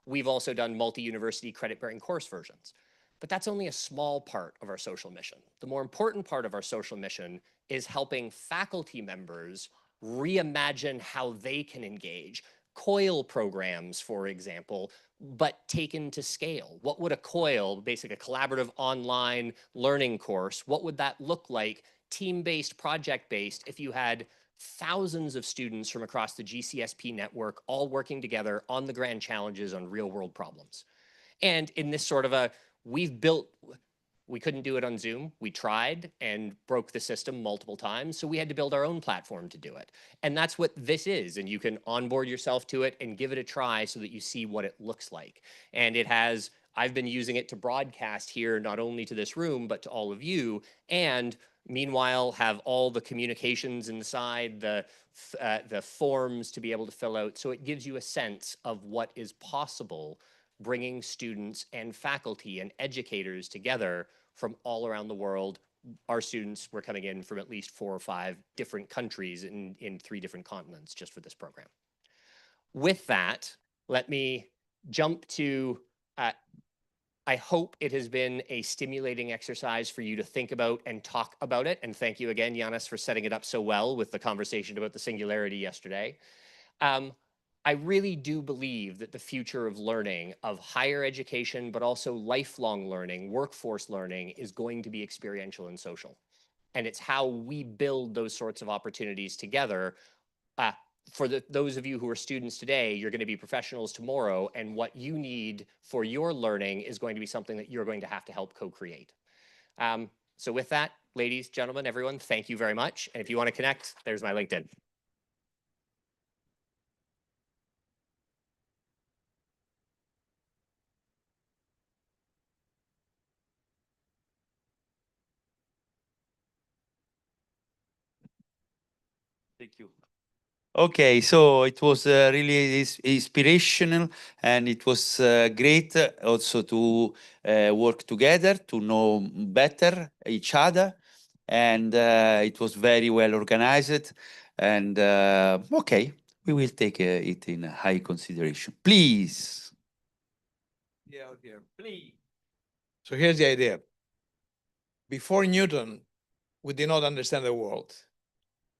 Speaker 2: We've also done multi-university credit-bearing course versions. But that's only a small part of our social mission. The more important part of our social mission is helping faculty members reimagine how they can engage. COIL programs, for example, but taken to scale. What would a COIL, basically a collaborative online learning course, what would that look like, team-based, project-based, if you had thousands of students from across the GCSP network all working together on the grand challenges on real-world problems? And in this sort of a, we couldn't do it on Zoom. We tried and broke the system multiple times. So we had to build our own platform to do it. And that's what this is. And you can onboard yourself to it and give it a try so that you see what it looks like. And it has, I've been using it to broadcast here, not only to this room, but to all of you. And meanwhile, have all the communications inside, the forms to be able to fill out. So it gives you a sense of what is possible bringing students and faculty and educators together from all around the world. Our students were coming in from at least 4 or 5 different countries in 3 different continents just for this program. With that, let me jump to, I hope it has been a stimulating exercise for you to think about and talk about it. And thank you again, Giannis, for setting it up so well with the conversation about the singularity yesterday. I really do believe that the future of learning, of higher education, but also lifelong learning, workforce learning, is going to be experiential and social. And it's how we build those sorts of opportunities together. For those of you who are students today, you're going to be professionals tomorrow, and what you need for your learning is going to be something that you're going to have to help co-create. So with that, ladies, gentlemen, everyone, thank you very much. And if you want to connect, there's my LinkedIn.
Speaker 1: Thank you.
Speaker 5: Okay, so it was really inspirational, and it was great also to work together, to know better each other, and it was very well organized. And okay, we will take it in high consideration. Please.
Speaker 3: Yeah, here, please. So here's the idea. Before Newton, we did not understand the world.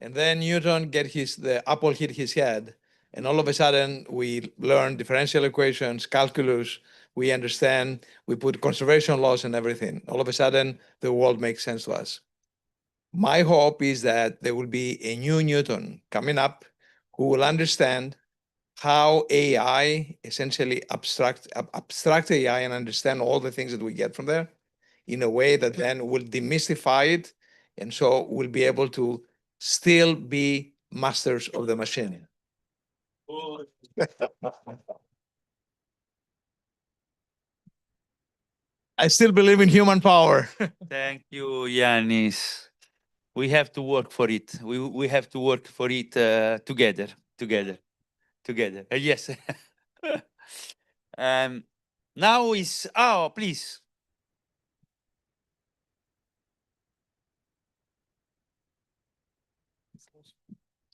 Speaker 3: And then Newton the apple hit his head, and all of a sudden we learn differential equations, calculus, we understand, we put conservation laws and everything. All of a sudden, the world makes sense to us. My hope is that there will be a new Newton coming up who will understand how AI essentially abstract AI and understand all the things that we get from there in a way that then will demystify it, and so we'll be able to still be masters of the machine. I still believe in human power.
Speaker 5: Thank you, Yanis. We have to work for it. We have to work for it together. Yes. Now is please.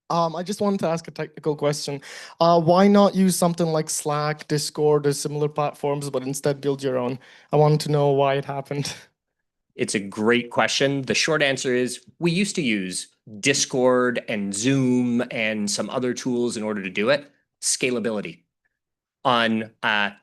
Speaker 6: I just wanted to ask a technical question. Why not use something like Slack, Discord, or similar platforms, but instead build your own? I wanted to know why it happened.
Speaker 2: It's a great question. The short answer is we used to use Discord and Zoom and some other tools in order to do it. Scalability. On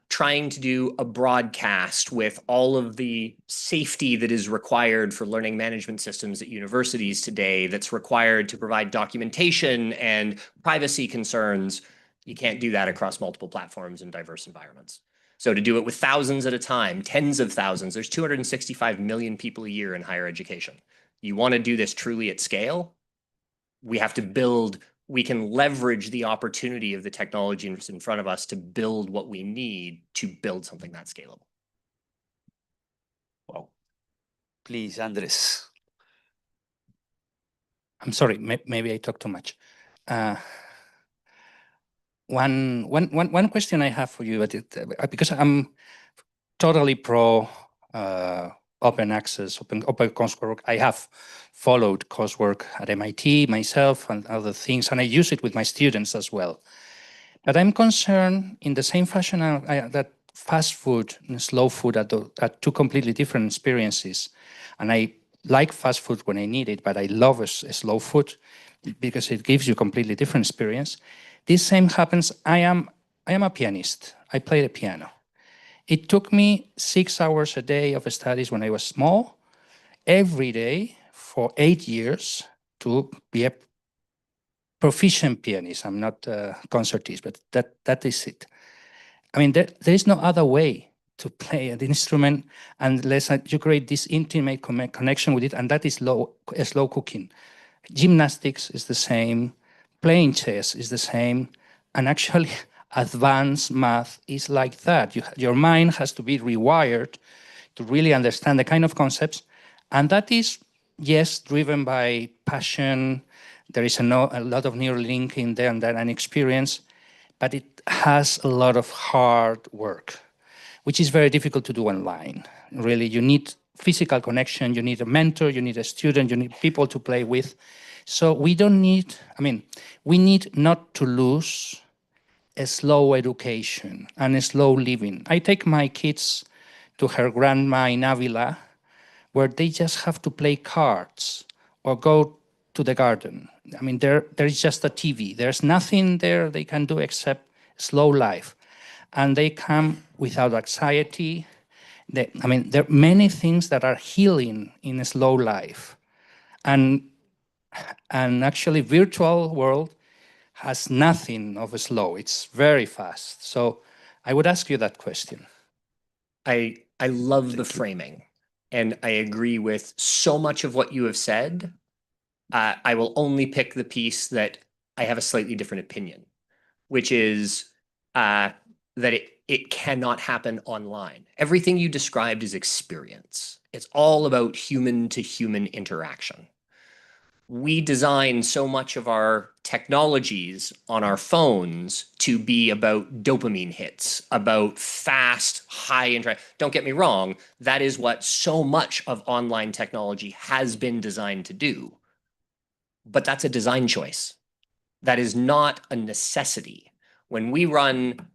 Speaker 2: trying to do a broadcast with all of the safety that is required for learning management systems at universities today, that's required to provide documentation and privacy concerns. You can't do that across multiple platforms and diverse environments. So to do it with thousands at a time, tens of thousands, there's 265 million people a year in higher education. You want to do this truly at scale, we have to build, we can leverage the opportunity of the technology in front of us to build what we need to build something that's scalable.
Speaker 5: Wow. Please, Andres.
Speaker 7: I'm sorry, maybe I talk too much. One question I have for you, because I'm totally pro open access, open coursework. I have followed coursework at MIT myself and other things, and I use it with my students as well. But I'm concerned in the same fashion that fast food and slow food are two completely different experiences. And I like fast food when I need it, but I love a slow food because it gives you a completely different experience. This same happens. I am a pianist. I play the piano. It took me 6 hours a day of studies when I was small, every day for 8 years to be a proficient pianist. I'm not a concertist, but that is it. I mean, there is no other way to play an instrument unless you create this intimate connection with it, and that is slow cooking. Gymnastics is the same, playing chess is the same, and actually advanced math is like that. Your mind has to be rewired to really understand the kind of concepts, and that is, yes, driven by passion. There is a lot of Neuralink in there and experience, but it has a lot of hard work, which is very difficult to do online. Really, you need physical connection, you need a mentor, you need a student, you need people to play with. So we don't need, we need not to lose a slow education and a slow living. I take my kids to her grandma in Avila, where they just have to play cards or go to the garden. I mean, there is just a TV. There's nothing there they can do except slow life. And they come without anxiety. There are many things that are healing in a slow life. And actually, virtual world has nothing of a slow. It's very fast. So I would ask you that question.
Speaker 2: I love the framing, and I agree with so much of what you have said. I will only pick the piece that I have a slightly different opinion, which is that it cannot happen online. Everything you described is experience. It's all about human to human interaction. we design so much of our technologies on our phones to be about dopamine hits, about fast, high interest. Don't get me wrong, that is what so much of online technology has been designed to do. But that's a design choice. That is not a necessity. When we run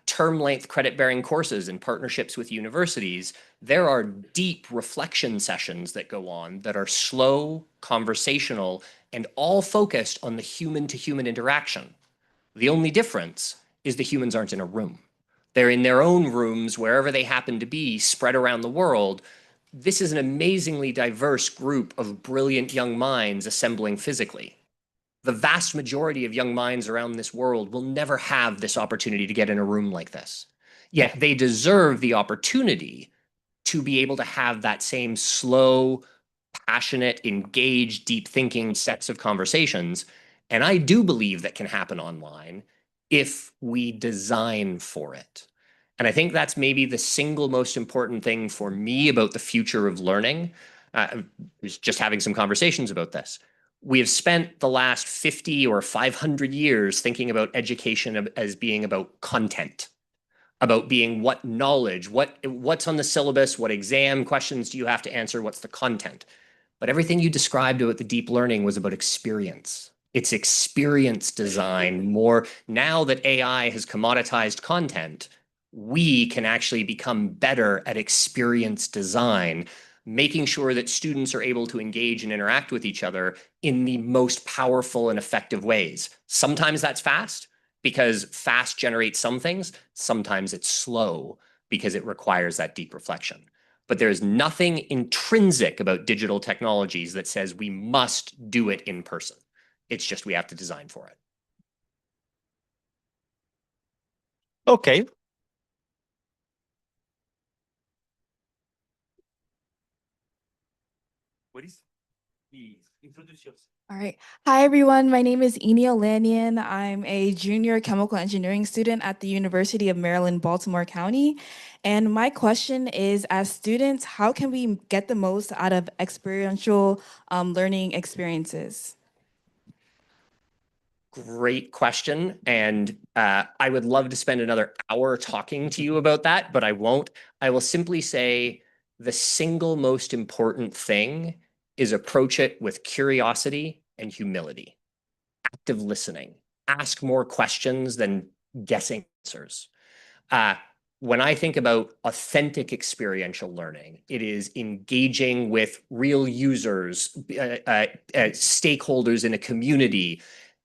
Speaker 2: term length credit bearing courses in partnerships with universities, there are deep reflection sessions that go on that are slow, conversational, and all focused on the human to human interaction. The only difference is the humans aren't in a room. They're in their own rooms, wherever they happen to be, spread around the world. This is an amazingly diverse group of brilliant young minds assembling physically. The vast majority of young minds around this world will never have this opportunity to get in a room like this. Yet they deserve the opportunity to be able to have that same slow, passionate, engaged, deep thinking sets of conversations. And I do believe that can happen online if we design for it. And I think that's maybe the single most important thing for me about the future of learning. I was just having some conversations about this. We have spent the last 50 or 500 years thinking about education as being about content, about being what knowledge, what's on the syllabus, what exam questions do you have to answer, what's the content. But everything you described about the deep learning was about experience. It's experience design more. Now that AI has commoditized content, we can actually become better at experience design, making sure that students are able to engage and interact with each other in the most powerful and effective ways. Sometimes that's fast because fast generates some things. Sometimes it's slow because it requires that deep reflection. But there's nothing intrinsic about digital technologies that says we must do it in person. It's just we have to design for it.
Speaker 5: Okay. Please introduce yourself.
Speaker 8: All right. Hi, everyone. My name is Enio Lanyan. I'm a junior chemical engineering student at the University of Maryland, Baltimore County. And my question is, as students, how can we get the most out of experiential learning experiences?
Speaker 2: Great question. And I would love to spend another hour talking to you about that, but I won't. I will simply say the single most important thing is approach it with curiosity and humility, active listening. Ask more questions than guessing answers. When I think about authentic experiential learning, it is engaging with real users, stakeholders in a community.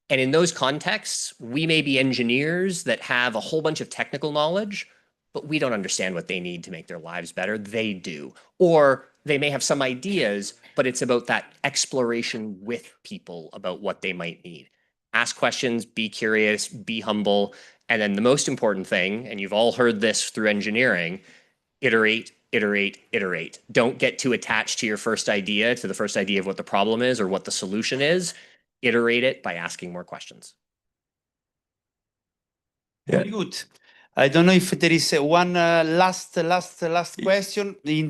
Speaker 2: And in those contexts, we may be engineers that have a whole bunch of technical knowledge, but we don't understand what they need to make their lives better. They do. Or they may have some ideas, but it's about that exploration with people about what they might need. Ask questions, be curious, be humble. And then the most important thing, and you've all heard this through engineering, iterate, iterate, iterate. Don't get too attached to your first idea, to the first idea of what the problem is or what the solution is. Iterate it by asking more questions.
Speaker 5: Very good. I don't know if there is one last question. In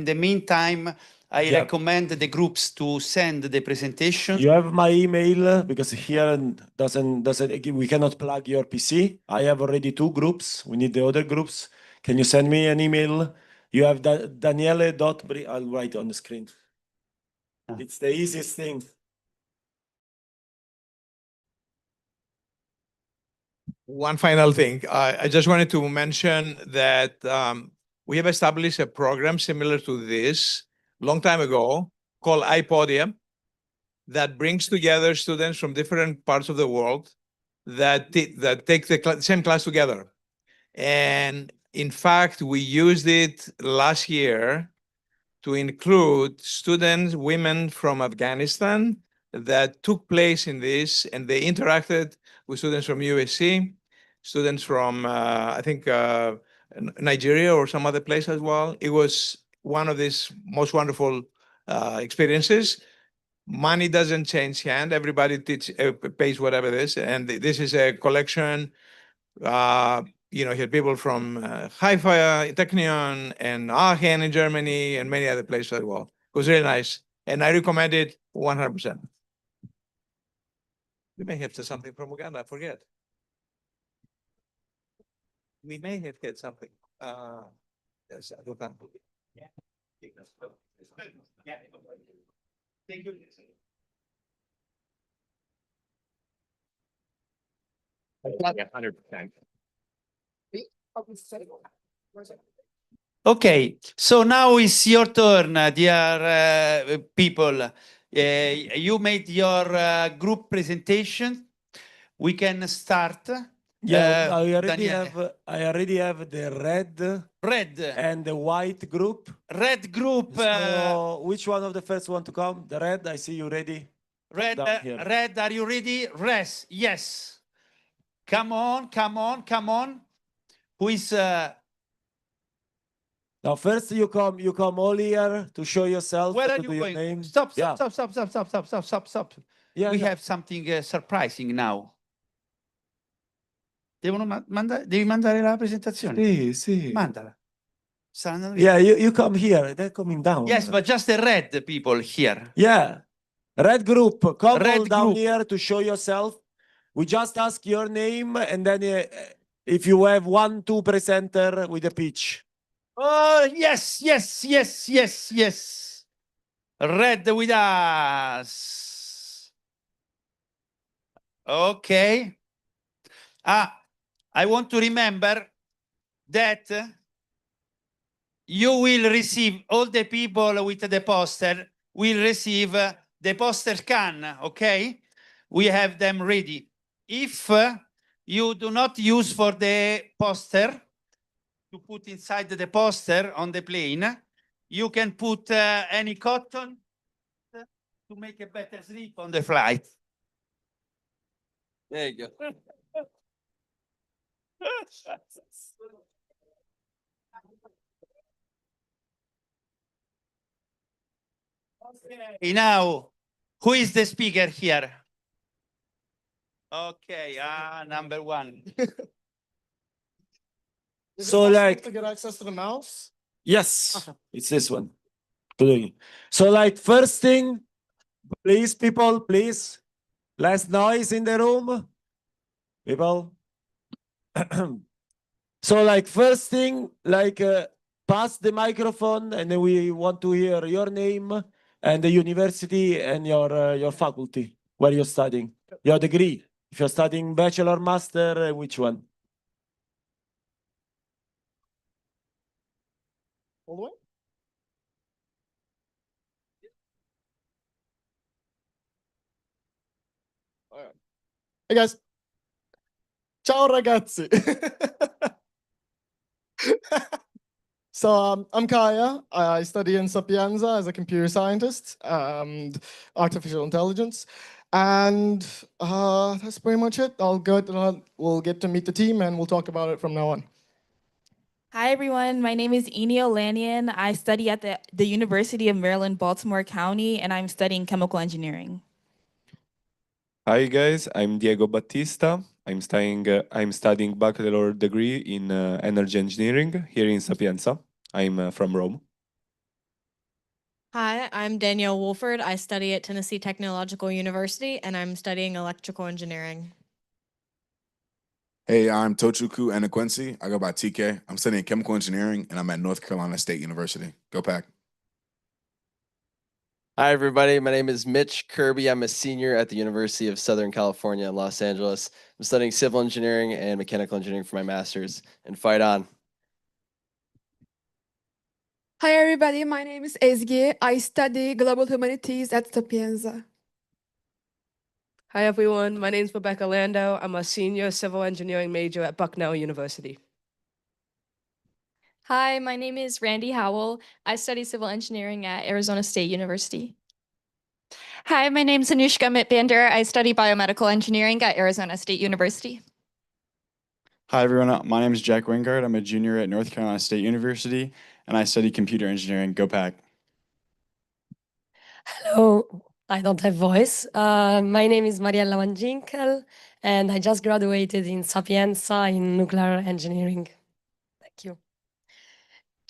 Speaker 5: the meantime, I recommend the groups to send the presentation.
Speaker 1: You have my email because here doesn't we cannot plug your PC. I have already 2 groups. We need the other groups. Can you send me an email? You have Daniele. I'll write on the screen. It's the easiest thing.
Speaker 3: One final thing. I just wanted to mention that we have established a program similar to this long time ago called iPodium that brings together students from different parts of the world that take the same class together. And in fact, we used it last year to include students, women from Afghanistan that took place in this, and they interacted with students from USC, students from, I think, Nigeria or some other place as well. It was one of these most wonderful experiences. Money doesn't change hand. Everybody pays whatever it is. And this is a collection. You had people from Haifa, Technion, and Aachen in Germany, and many other places as well. It was really nice. And I recommend it 100%. We may have something from Uganda, I forget. We may have had something. Yes, I don't know.
Speaker 2: Yeah. Thank you. Yeah, 100%.
Speaker 5: Okay, so now it's your turn, dear people. You made your group presentation. We can start.
Speaker 1: Yeah, I already
Speaker 5: Daniele.
Speaker 1: have the
Speaker 5: Red
Speaker 1: and the white group.
Speaker 5: red group.
Speaker 1: So which one of the first one to come? The red, I see you ready.
Speaker 5: Red,
Speaker 1: Down here.
Speaker 5: red, are you ready? Rest, yes. Come on, come on, come on. Who is
Speaker 1: Now first you come all here to show yourself,
Speaker 5: where are
Speaker 1: to
Speaker 5: you
Speaker 1: do your
Speaker 5: going?
Speaker 1: name.
Speaker 5: Stop,
Speaker 1: Yeah.
Speaker 5: stop, stop, stop, stop, stop, stop, stop, stop.
Speaker 1: Yeah,
Speaker 5: We
Speaker 1: yeah.
Speaker 5: have something surprising now. Devi mandare la presentazione.
Speaker 1: Sì, sì.
Speaker 5: Mandala. Stanno andando via.
Speaker 1: Yeah, you come here. They're coming down.
Speaker 5: Yes, but just the red people here.
Speaker 1: Yeah. Red group, come
Speaker 5: Red
Speaker 1: all down
Speaker 5: group.
Speaker 1: here to show yourself. We just ask your name and then if you have 1, 2 presenter with a pitch.
Speaker 5: Oh, yes, yes, yes, yes, yes. Red with us. Okay. I want to remember that you will receive, all the people with the poster will receive the poster can, okay? We have them ready. If you do not use for the poster, to put inside the poster on the plane, you can put any cotton to make a better sleep on the flight. There you go. Okay, now, who is the speaker here? Okay, number one.
Speaker 6: Is
Speaker 1: So,
Speaker 6: it possible
Speaker 1: like-
Speaker 6: to get access to the mouse?
Speaker 1: Yes, it's this one. So like first thing, please people, please, less noise in the room. People. So like first thing, like pass the microphone and then we want to hear your name and the university and your faculty where you're studying, your degree. If you're studying bachelor, master, which one?
Speaker 6: All the way? All right. Hey guys. Ciao ragazzi. So I'm Kaya. I study in Sapienza as a computer scientist and artificial intelligence. And that's pretty much it. We'll get to meet the team and we'll talk about it from now on.
Speaker 8: Hi, everyone. My name is Enio Lanyon. I study at the University of Maryland, Baltimore County, and I'm studying chemical engineering.
Speaker 9: Hi guys, I'm Diego Battista. I'm studying bachelor degree in energy engineering here in Sapienza. I'm from Rome.
Speaker 10: Hi, I'm Danielle Wolford. I study at Tennessee Technological University and I'm studying electrical engineering.
Speaker 11: Hey, I'm Tochukwu Enequensi. I go by TK. I'm studying chemical engineering and I'm at North Carolina State University. Go Pack.
Speaker 12: Hi, everybody. My name is Mitch Kirby. I'm a senior at the University of Southern California in Los Angeles. I'm studying civil engineering and mechanical engineering for my master's. And fight on.
Speaker 13: Hi everybody, my name is Ezgi. I study global humanities at Sapienza.
Speaker 14: Hi everyone, my name is Rebecca Lando. I'm a senior civil engineering major at Bucknell University.
Speaker 15: Hi, my name is Randy Howell. I study civil engineering at Arizona State University.
Speaker 16: Hi, my name is Anushka Mitbander. I study biomedical engineering at Arizona State University.
Speaker 17: Hi, everyone. My name is Jack Wingard. I'm a junior at North Carolina State University, and I study computer engineering. Go Pack.
Speaker 18: Hello, I don't have voice. My name is Mariella Manginkel, and I just graduated in Sapienza in nuclear engineering. Thank you.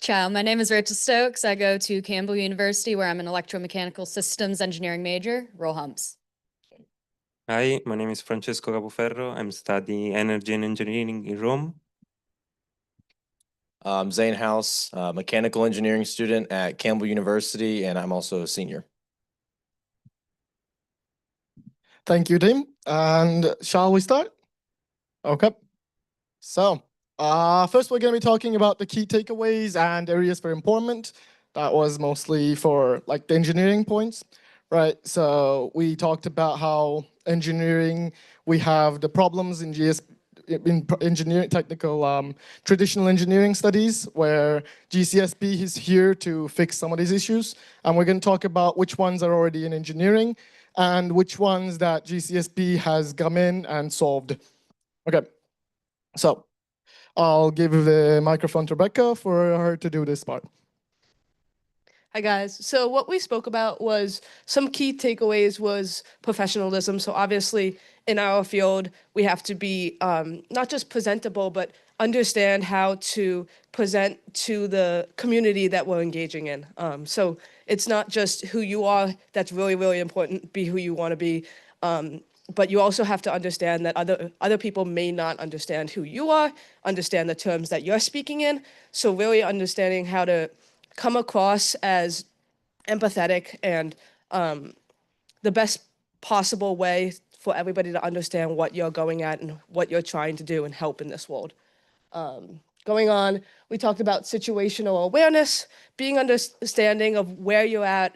Speaker 19: Ciao, my name is Rachel Stokes. I go to Campbell University where I'm an electromechanical systems engineering major. Roll humps.
Speaker 20: Hi, my name is Francesco Capoferro. I'm studying energy and engineering in Rome.
Speaker 12: I'm Zane House, mechanical engineering student at Campbell University, and I'm also a senior.
Speaker 6: Thank you, Tim. And shall we start? Okay. So, first we're going to be talking about the key takeaways and areas for improvement. That was mostly for like the engineering points, right? So we talked about how engineering, we have the problems in engineering, technical, traditional engineering studies, where GCSP is here to fix some of these issues. And we're going to talk about which ones are already in engineering and which ones that GCSP has come in and solved. Okay, so I'll give the microphone to Rebecca for her to do this part.
Speaker 14: Hi guys. So what we spoke about was some key takeaways was professionalism. So obviously in our field, we have to be not just presentable, but understand how to present to the community that we're engaging in. So it's not just who you are that's really, really important, be who you want to be. But you also have to understand that other people may not understand who you are, understand the terms that you're speaking in. So really understanding how to come across as empathetic and the best possible way for everybody to understand what you're going at and what you're trying to do and help in this world. Going on, we talked about situational awareness, being understanding of where you're at,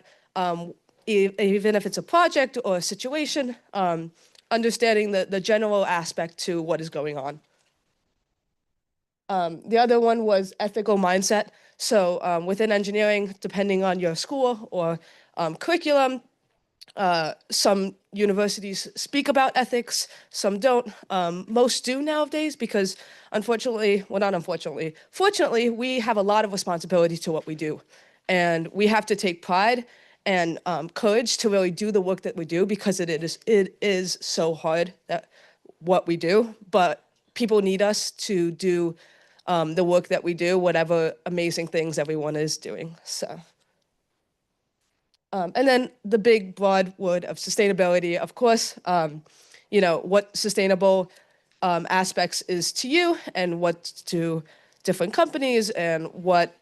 Speaker 14: even if it's a project or a situation, understanding the general aspect to what is going on. The other one was ethical mindset. So within engineering, depending on your school or curriculum, some universities speak about ethics, some don't. Most do nowadays because unfortunately, well, not unfortunately, fortunately, we have a lot of responsibility to what we do. And we have to take pride and courage to really do the work that we do because it is so hard that what we do, but people need us to do the work that we do, whatever amazing things everyone is doing. So. And then the big broad word of sustainability, of course, you know, what sustainable aspects is to you and what to different companies and what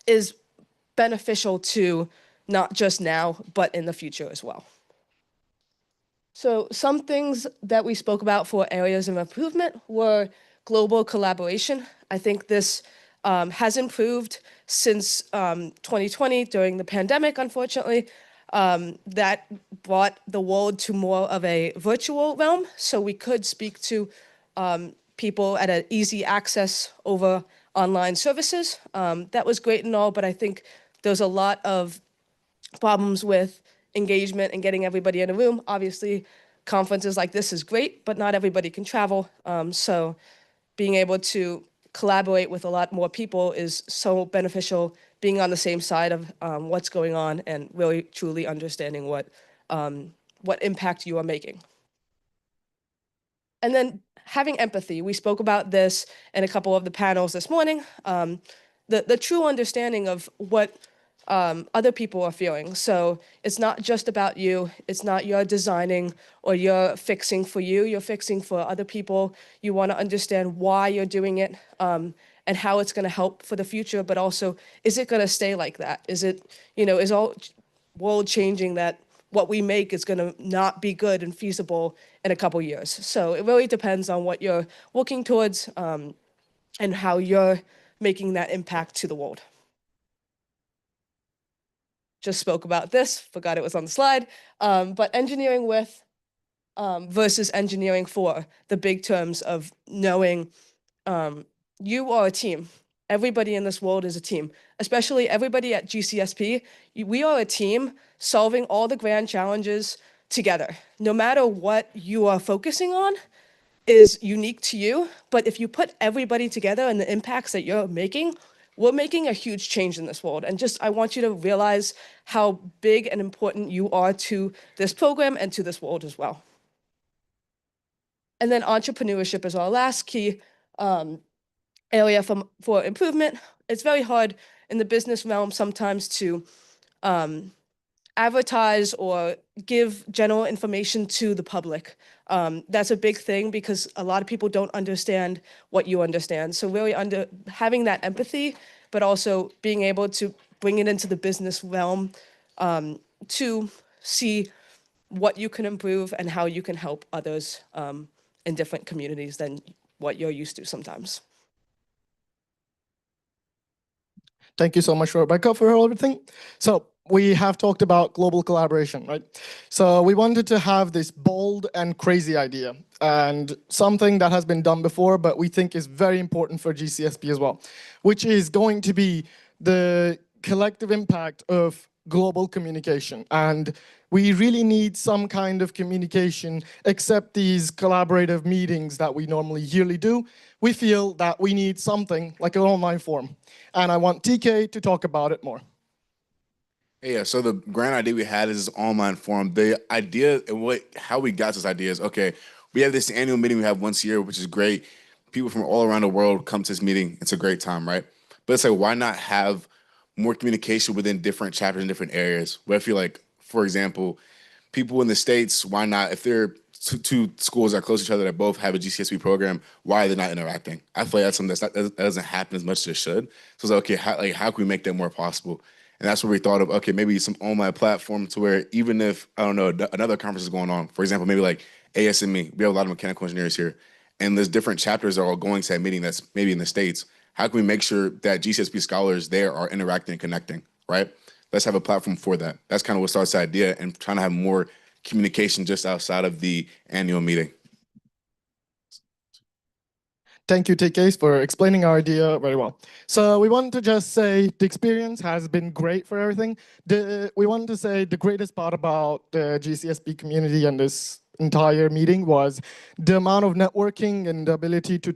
Speaker 14: is beneficial to not just now, but in the future as well. So some things that we spoke about for areas of improvement were global collaboration. I think this has improved since 2020 during the pandemic, unfortunately. That brought the world to more of a virtual realm, so we could speak to people at an easy access over online services. That was great and all, but I think there's a lot of problems with engagement and getting everybody in a room. Obviously, conferences like this is great, but not everybody can travel. So being able to collaborate with a lot more people is so beneficial, being on the same side of what's going on and really truly understanding what impact you are making. And then having empathy. We spoke about this in a couple of the panels this morning. The true understanding of what other people are feeling. So it's not just about you. It's not you're designing or you're fixing for you. You're fixing for other people. You want to understand why you're doing it and how it's going to help for the future. But also, is it going to stay like that? Is it, you know, is all world changing that what we make is going to not be good and feasible in a couple years? So it really depends on what you're working towards and how you're making that impact to the world. Just spoke about this, forgot it was on the slide, but engineering with versus engineering for, the big terms of knowing you are a team. Everybody in this world is a team, especially everybody at GCSP. We are a team solving all the grand challenges together. No matter what you are focusing on is unique to you, but if you put everybody together and the impacts that you're making, we're making a huge change in this world. And just, I want you to realize how big and important you are to this program and to this world as well. And then entrepreneurship is our last key area for improvement. It's very hard in the business realm sometimes to advertise or give general information to the public. That's a big thing because a lot of people don't understand what you understand. So really having that empathy, but also being able to bring it into the business realm to see what you can improve and how you can help others in different communities than what you're used to sometimes.
Speaker 6: Thank you so much, Rebecca, for everything. So we have talked about global collaboration, right? So we wanted to have this bold and crazy idea and something that has been done before, but we think is very important for GCSP as well, which is going to be the collective impact of global communication. And we really need some kind of communication except these collaborative meetings that we normally yearly do. We feel that we need something like an online forum. And I want TK to talk about it more.
Speaker 11: Yeah, so the grand idea we had is this online forum. The idea and how we got this idea is, okay, we have this annual meeting we have once a year, which is great. People from all around the world come to this meeting. It's a great time, right? But it's like, why not have more communication within different chapters in different areas? Where I feel like, for example, people in the States, why not, if they're two schools that are close to each other that both have a GCSP program, why are they not interacting? I feel like that's something that doesn't happen as much as it should. So it's like, okay, how can we make that more possible? And that's where we thought of, okay, maybe some online platform to where even if, I don't know, another conference is going on, for example, maybe like ASME, we have a lot of mechanical engineers here, and there's different chapters that are all going to that meeting that's maybe in the States. How can we make sure that GCSP scholars there are interacting and connecting, right? Let's have a platform for that. That's kind of what starts the idea and trying to have more communication just outside of the annual meeting.
Speaker 6: Thank you, TK, for explaining our idea very well. So we want to just say the experience has been great for everything. We want to say the greatest part about the GCSP community and this entire meeting was the amount of networking and the ability to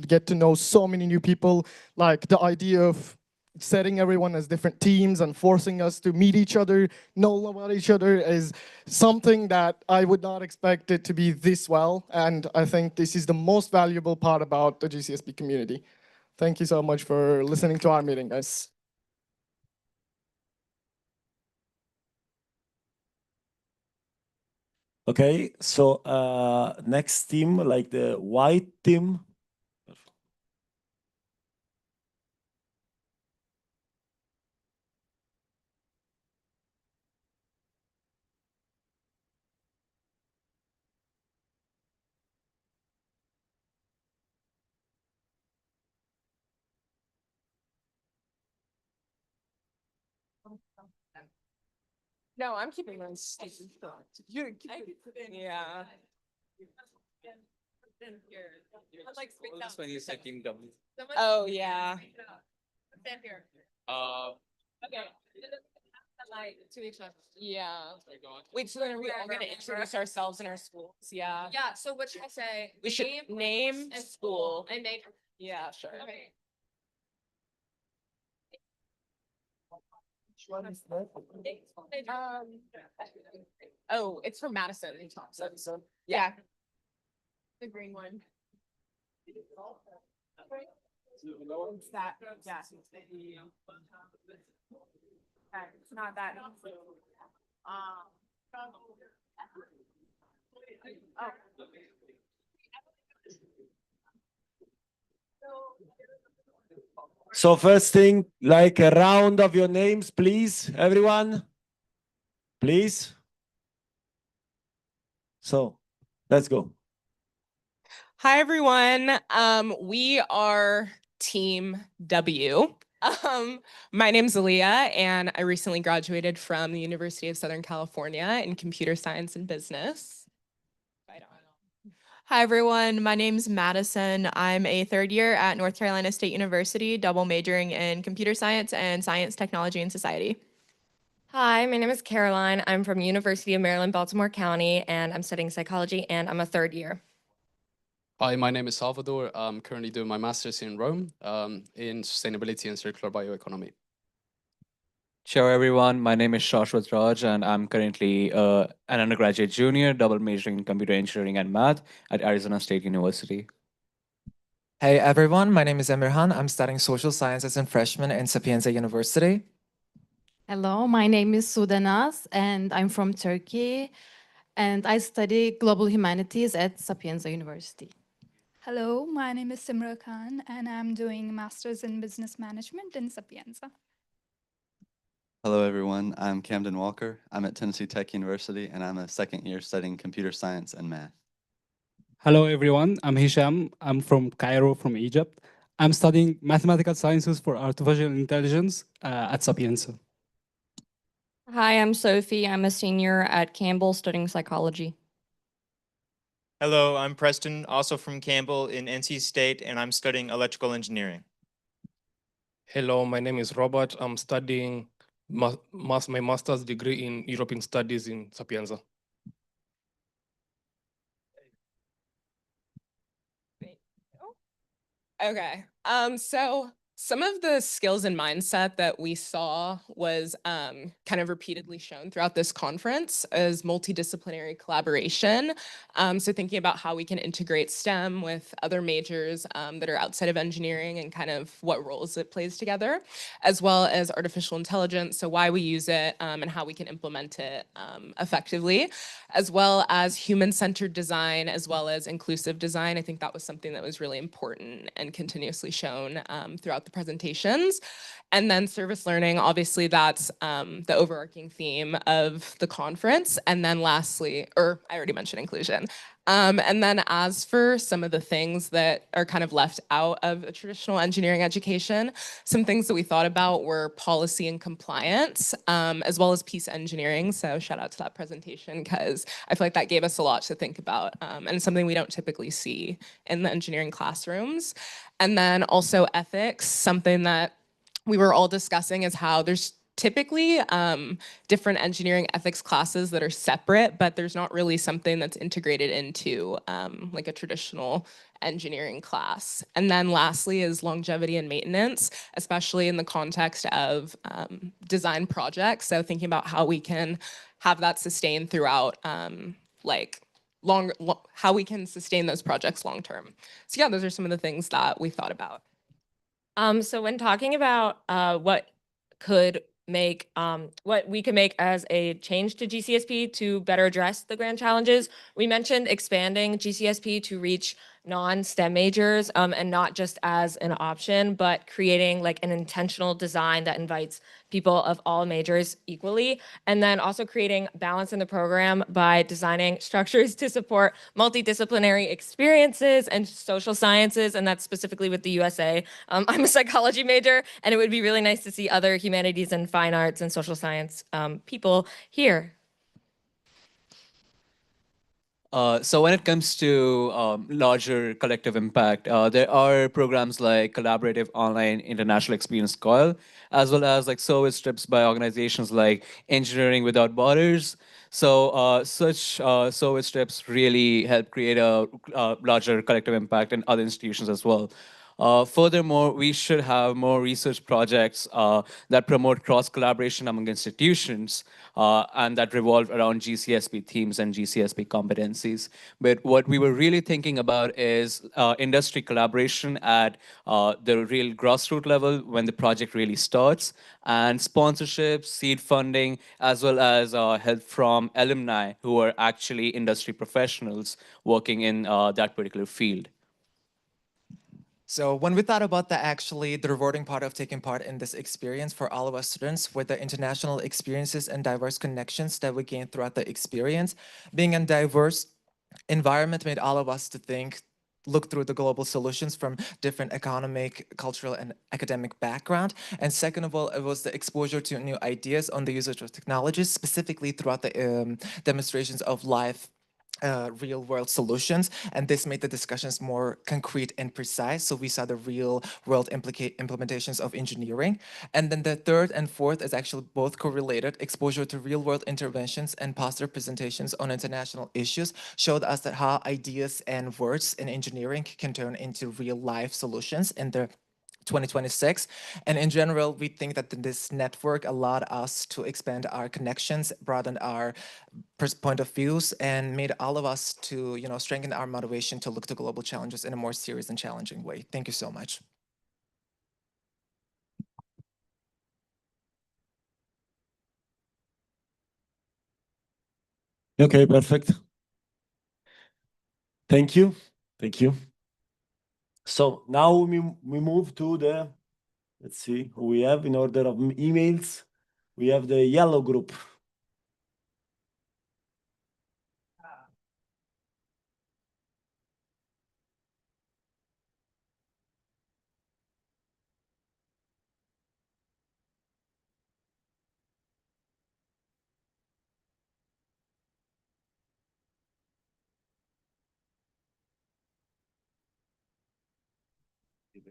Speaker 6: get to know so many new people, like the idea of setting everyone as different teams and forcing us to meet each other, know about each other is something that I would not expect it to be this well. And I think this is the most valuable part about the GCSP community. Thank you so much for listening to our meeting, guys.
Speaker 1: Okay, so next team, like the white team.
Speaker 21: No, I'm keeping mine. You keep it. Yeah.
Speaker 20: This one is like Team W.
Speaker 21: Oh, yeah.
Speaker 20: Okay.
Speaker 21: To each other. Yeah. Wait, so then are we all gonna introduce ourselves in our schools? Yeah.
Speaker 15: Yeah, so what should I say?
Speaker 21: We should name
Speaker 15: and
Speaker 21: school.
Speaker 15: and major.
Speaker 21: Yeah, sure.
Speaker 15: Okay.
Speaker 21: Oh, it's from Madison and Thompson. So yeah.
Speaker 15: The green one.
Speaker 21: It's that. Yeah.
Speaker 15: Okay, it's not that.
Speaker 1: So first thing, like a round of your names, please, everyone. Please. So let's go.
Speaker 21: Hi, everyone. We are Team W. My name's Aaliyah, and I recently graduated from the University of Southern California in computer science and business.
Speaker 8: Hi, everyone. My name's Madison. I'm a third year at North Carolina State University, double majoring in computer science and science, technology, and society.
Speaker 19: Hi, my name is Caroline. I'm from University of Maryland, Baltimore County, and I'm studying psychology, and I'm a third year.
Speaker 22: Hi, my name is Salvador. I'm currently doing my master's in Rome in sustainability and circular bioeconomy.
Speaker 23: Ciao everyone, my name is Shashwat Raj and I'm currently an undergraduate junior, double majoring in computer engineering and math at Arizona State University.
Speaker 24: Hey everyone, my name is Emirhan. I'm studying social sciences and freshman in Sapienza University.
Speaker 2: Hello, my name is Sudanaz and I'm from Turkey and I study global humanities at Sapienza University.
Speaker 3: Hello, my name is Simra Khan and I'm doing Masters in Business Management in Sapienza.
Speaker 4: Hello, everyone. I'm Camden Walker. I'm at Tennessee Tech University, and I'm a second year studying computer science and math.
Speaker 7: Hello, everyone. I'm Hisham. I'm from Cairo, from Egypt. I'm studying mathematical sciences for artificial intelligence at Sapienza.
Speaker 15: Hi, I'm Sophie. I'm a senior at Campbell studying psychology.
Speaker 25: Hello, I'm Preston, also from Campbell in NC State, and I'm studying electrical engineering.
Speaker 26: Hello, my name is Robert. I'm studying my master's degree in European Studies in Sapienza.
Speaker 21: Okay. So some of the skills and mindset that we saw was kind of repeatedly shown throughout this conference as multidisciplinary collaboration. So thinking about how we can integrate STEM with other majors that are outside of engineering and kind of what roles it plays together, as well as artificial intelligence, so why we use it and how we can implement it effectively, as well as human-centered design, as well as inclusive design. I think that was something that was really important and continuously shown throughout the presentations. And then service learning, obviously that's the overarching theme of the conference. And then lastly, or I already mentioned inclusion. And then as for some of the things that are kind of left out of a traditional engineering education, some things that we thought about were policy and compliance, as well as peace engineering. So shout out to that presentation because I feel like that gave us a lot to think about and it's something we don't typically see in the engineering classrooms. And then also ethics, something that we were all discussing is how there's typically different engineering ethics classes that are separate, but there's not really something that's integrated into like a traditional engineering class. And then lastly is longevity and maintenance, especially in the context of design projects. So thinking about how we can have that sustained throughout how we can sustain those projects long term. So yeah, those are some of the things that we thought about.
Speaker 19: So when talking about what we could make as a change to GCSP to better address the grand challenges, we mentioned expanding GCSP to reach non-STEM majors and not just as an option, but creating like an intentional design that invites people of all majors equally. And then also creating balance in the program by designing structures to support multidisciplinary experiences and social sciences, and that's specifically with the USA. I'm a psychology major, and it would be really nice to see other humanities and fine arts and social science people here.
Speaker 23: So when it comes to larger collective impact, there are programs like Collaborative Online International Experience COIL, as well as like service trips by organizations like Engineering Without Borders. So such service trips really help create a larger collective impact in other institutions as well. Furthermore, we should have more research projects that promote cross-collaboration among institutions and that revolve around GCSP themes and GCSP competencies. But what we were really thinking about is industry collaboration at the real grassroots level when the project really starts, and sponsorships, seed funding, as well as help from alumni who are actually industry professionals working in that particular field.
Speaker 27: So when we thought about the rewarding part of taking part in this experience for all of us students with the international experiences and diverse connections that we gained throughout the experience, being in diverse environment made all of us to look through the global solutions from different economic, cultural, and academic background. And second of all, it was the exposure to new ideas on the usage of technologies, specifically throughout the demonstrations of live real world solutions, and this made the discussions more concrete and precise, so we saw the real world implementations of engineering. And then the third and fourth is actually both correlated. Exposure to real world interventions and poster presentations on international issues showed us that how ideas and words in engineering can turn into real life solutions in the 2026. And in general, we think that this network allowed us to expand our connections, broaden our point of views, and made all of us to strengthen our motivation to look to global challenges in a more serious and challenging way. Thank you so much.
Speaker 1: Okay, perfect. Thank you. Thank you. So now we move to the, let's see who we have in order of emails. We have the yellow group.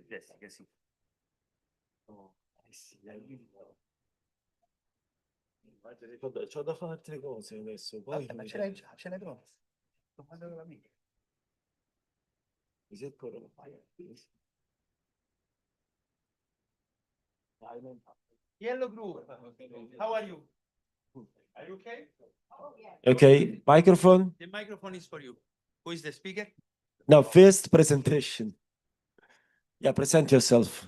Speaker 1: Yes, yes. Oh, I see. C'ho da fare altre cose adesso, poi ce l'hai pronta? Domanda all'amica. Is it corona? Yes.
Speaker 5: Yellow group, how are you? Are you okay?
Speaker 1: Okay, microphone.
Speaker 5: The microphone is for you. Who is the speaker?
Speaker 1: No, first presentation. Yeah, present yourself.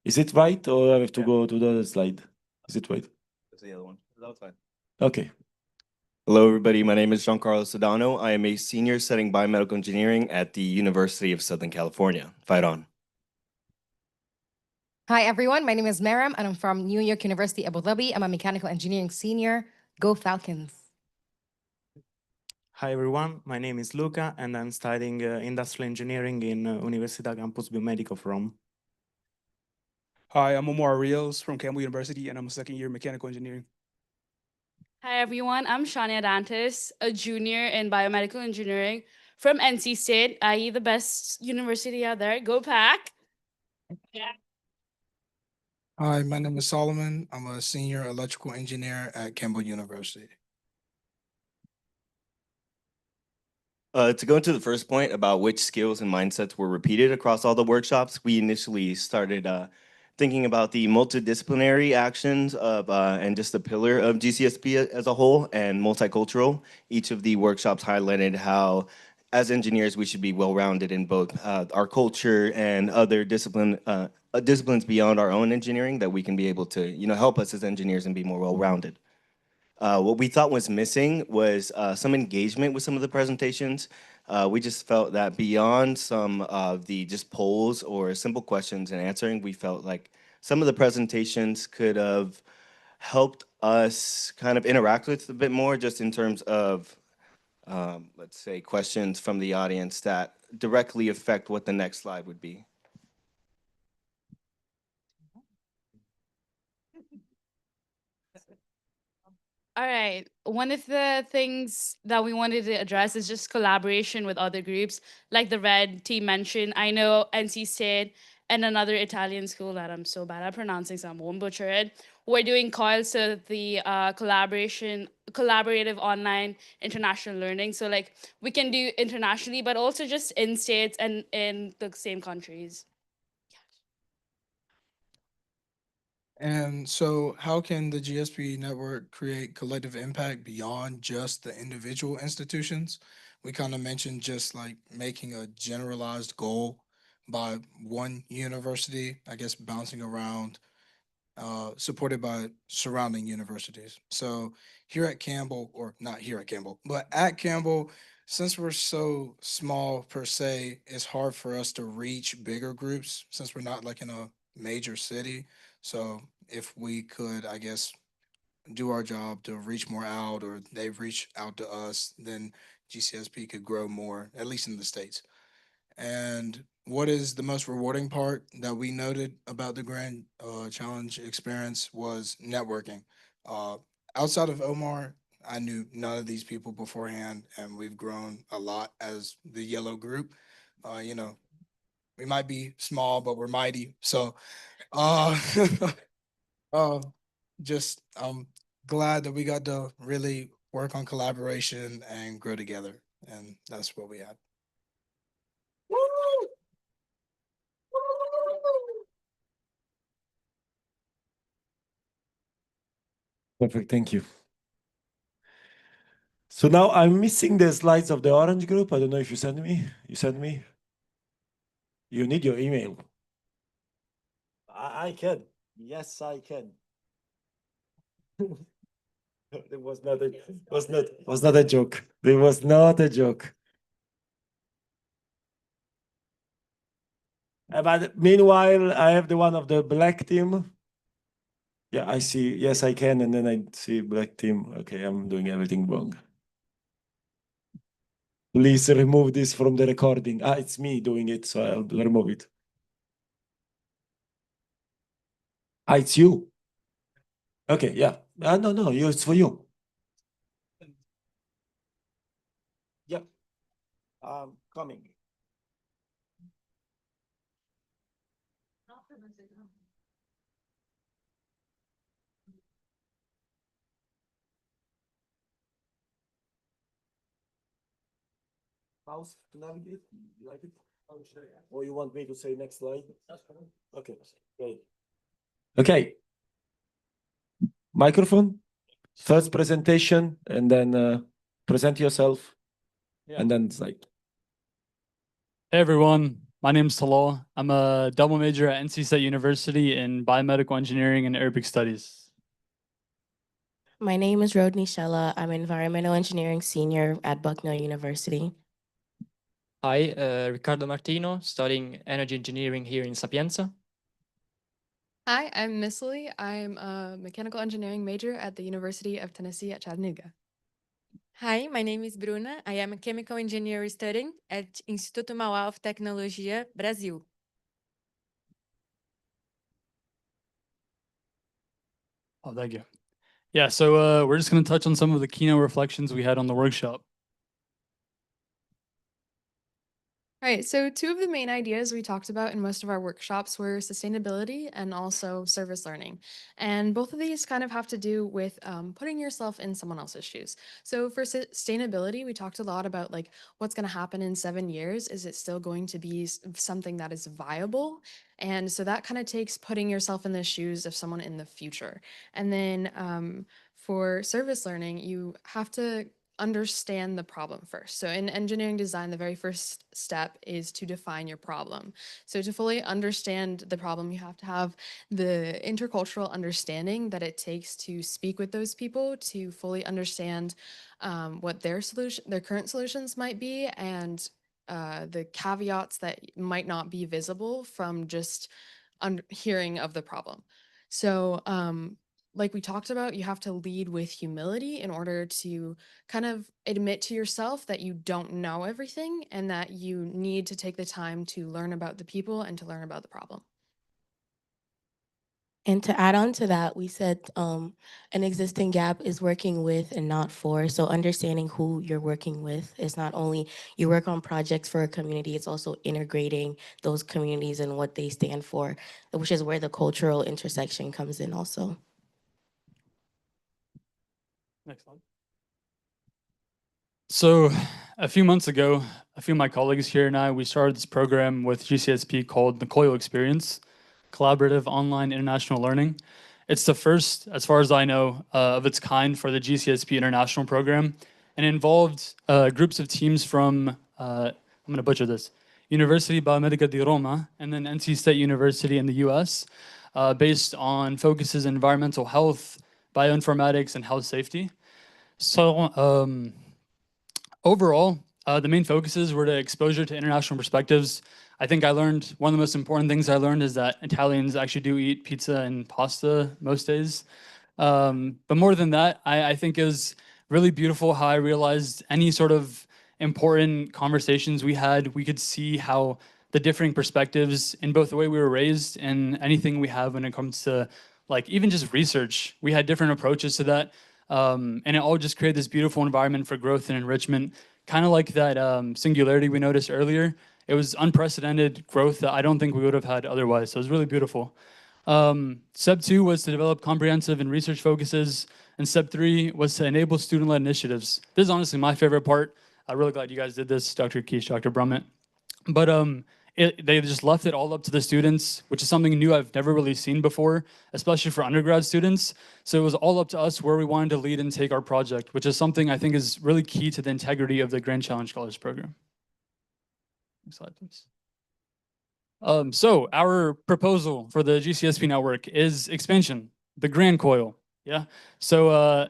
Speaker 1: Is it right or I have to go to the other slide? Is it right?
Speaker 9: That's the other one. That's fine.
Speaker 1: Okay.
Speaker 9: Hello, everybody. My name is Giancarlo Sedano. I am a senior studying biomedical engineering at the University of Southern California. Fight on.
Speaker 10: Hi, everyone. My name is Maram, and I'm from New York University, Abu Dhabi. I'm a mechanical engineering senior. Go Falcons.
Speaker 20: Hi everyone, my name is Luca and I'm studying industrial engineering in Università Campus Biomedico of Rome.
Speaker 13: Hi, I'm Omar Rios from Campbell University, and I'm a second year mechanical engineering.
Speaker 16: Hi, everyone. I'm Shania Dantis, a junior in biomedical engineering from NC State, i.e. the best university out there. Go Pack!
Speaker 13: Hi, my name is Solomon. I'm a senior electrical engineer at Campbell University.
Speaker 9: To go into the first point about which skills and mindsets were repeated across all the workshops, we initially started thinking about the multidisciplinary actions of and just the pillar of GCSP as a whole and multicultural. Each of the workshops highlighted how, as engineers, we should be well-rounded in both our culture and other disciplines beyond our own engineering that we can be able to, help us as engineers and be more well-rounded. What we thought was missing was some engagement with some of the presentations. We just felt that beyond some of the just polls or simple questions and answering, we felt like some of the presentations could have helped us kind of interact with a bit more just in terms of, let's say, questions from the audience that directly affect what the next slide would be.
Speaker 16: All right. One of the things that we wanted to address is just collaboration with other groups, like the Red Team mentioned. I know NC State and another Italian school that I'm so bad at pronouncing, so I won't butcher it. We're doing COIL, so the collaborative online international learning. So like we can do internationally, but also just in states and in the same countries.
Speaker 13: And so how can the GSP network create collective impact beyond just the individual institutions? We kind of mentioned just like making a generalized goal by one university, I guess bouncing around, supported by surrounding universities. So here at Campbell, or not here at Campbell, but at Campbell, since we're so small per se, it's hard for us to reach bigger groups since we're not like in a major city. So if we could, I guess, do our job to reach more out or they reach out to us, then GCSP could grow more, at least in the States. And what is the most rewarding part that we noted about the Grand Challenge experience was networking. Uh, Outside of Omar, I knew none of these people beforehand, and we've grown a lot as the yellow group. You know, we might be small, but we're mighty. So, uh, uh, just glad that we got to really work on collaboration and grow together, and that's what we had.
Speaker 1: Perfect, thank you. So now I'm missing the slides of the orange group. I don't know if you sent me. You sent me? You need your email. I can. Yes, I can. It was not a joke. It was not a joke. But meanwhile, I have the one of the black team. Yeah, I see. Yes, I can. And then I see black team. Okay, I'm doing everything wrong. Please remove this from the recording. Ah, it's me doing it, so I'll remove it. Ah, it's you. Okay, yeah. No, it's for you. Yep. Coming. Mouse to navigate? You like it? Or you want me to say next slide? Okay, great. Okay. Microphone, first presentation, and then present yourself, and then slide.
Speaker 6: Hey everyone, my name's Talal. I'm a double major at NC State University in biomedical engineering and Arabic studies.
Speaker 8: My name is Rodney Shella. I'm an environmental engineering senior at Bucknell University.
Speaker 11: Hi, Ricardo Martino, studying energy engineering here in Sapienza.
Speaker 12: Hi, I'm Miss Lee. I'm a mechanical engineering major at the University of Tennessee at Chattanooga.
Speaker 14: Hi, my name is Bruna. I am a chemical engineer studying at Instituto Mauá of Tecnologia, Brazil.
Speaker 6: Oh, thank you. Yeah, so we're just going to touch on some of the keynote reflections we had on the workshop.
Speaker 12: All right, so two of the main ideas we talked about in most of our workshops were sustainability and also service learning. And both of these kind of have to do with putting yourself in someone else's shoes. So for sustainability, we talked a lot about like what's going to happen in 7 years. Is it still going to be something that is viable? And so that kind of takes putting yourself in the shoes of someone in the future. And then for service learning, you have to understand the problem first. So in engineering design, the very first step is to define your problem. So to fully understand the problem, you have to have the intercultural understanding that it takes to speak with those people, to fully understand what their current solutions might be, and the caveats that might not be visible from just hearing of the problem. So like we talked about, you have to lead with humility in order to kind of admit to yourself that you don't know everything and that you need to take the time to learn about the people and to learn about the problem.
Speaker 8: And to add on to that, we said an existing gap is working with and not for. So understanding who you're working with is not only you work on projects for a community, it's also integrating those communities and what they stand for, which is where the cultural intersection comes in also.
Speaker 6: Next slide. So a few months ago, a few of my colleagues here and I, we started this program with GCSP called the COIL Experience, Collaborative Online International Learning. It's the first, as far as I know, of its kind for the GCSP International Program, and involved groups of teams from, I'm going to butcher this, University Biomedica di Roma, and then NC State University in the US, based on focuses in environmental health, bioinformatics, and health safety. So overall, the main focuses were the exposure to international perspectives. I think I learned, one of the most important things I learned is that Italians actually do eat pizza and pasta most days. But more than that, I think it was really beautiful how I realized any sort of important conversations we had, we could see how the differing perspectives in both the way we were raised and anything we have when it comes to like even just research, we had different approaches to that. And it all just created this beautiful environment for growth and enrichment, kind of like that singularity we noticed earlier. It was unprecedented growth that I don't think we would have had otherwise. So it was really beautiful. Step 2 was to develop comprehensive and research focuses. And step 3 was to enable student-led initiatives. This is honestly my favorite part. I'm really glad you guys did this, Dr. Keish, Dr. Brummett. But they just left it all up to the students, which is something new I've never really seen before, especially for undergrad students. So it was all up to us where we wanted to lead and take our project, which is something I think is really key to the integrity of the Grand Challenge Scholars Program. Next slide, please. So our proposal for the GCSP network is expansion, the Grand Coil. Yeah. So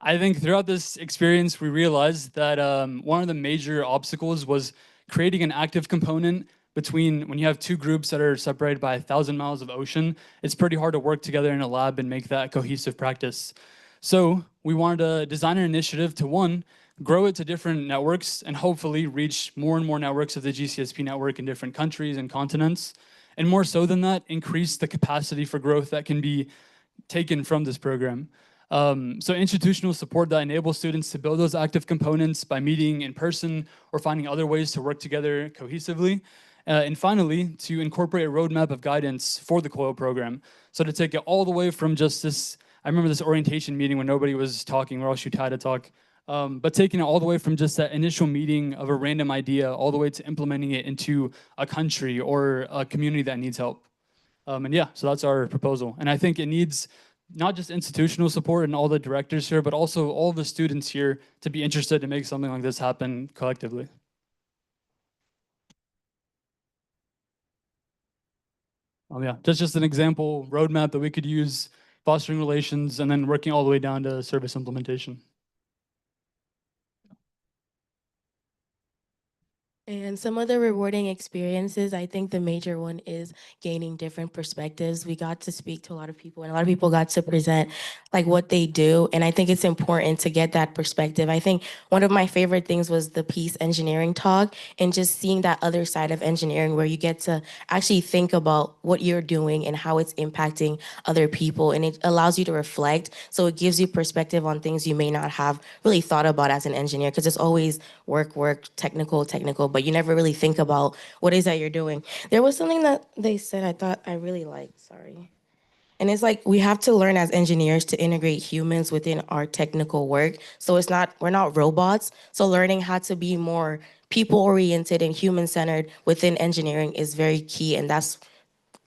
Speaker 6: I think throughout this experience, we realized that one of the major obstacles was creating an active component between when you have two groups that are separated by 1,000 miles of ocean. It's pretty hard to work together in a lab and make that cohesive practice. So we wanted to design an initiative to, one, grow it to different networks and hopefully reach more and more networks of the GCSP network in different countries and continents. And more so than that, increase the capacity for growth that can be taken from this program. So institutional support that enables students to build those active components by meeting in person or finding other ways to work together cohesively. And finally, to incorporate a roadmap of guidance for the COIL program. So to take it all the way from just this, I remember this orientation meeting when nobody was talking or else you tried to talk, but taking it all the way from just that initial meeting of a random idea all the way to implementing it into a country or a community that needs help. And yeah, so that's our proposal. And I think it needs not just institutional support and all the directors here, but also all the students here to be interested to make something like this happen collectively. Yeah, that's just an example roadmap that we could use, fostering relations, and then working all the way down to service implementation.
Speaker 8: And some of the rewarding experiences, I think the major one is gaining different perspectives. We got to speak to a lot of people, and a lot of people got to present like what they do. And I think it's important to get that perspective. I think one of my favorite things was the peace engineering talk and just seeing that other side of engineering where you get to actually think about what you're doing and how it's impacting other people. And it allows you to reflect. So it gives you perspective on things you may not have really thought about as an engineer, because it's always work, technical, but you never really think about what it is that you're doing. There was something that they said I thought I really liked, sorry. And it's like we have to learn as engineers to integrate humans within our technical work. So we're not robots. So learning how to be more people-oriented and human-centered within engineering is very key, and that's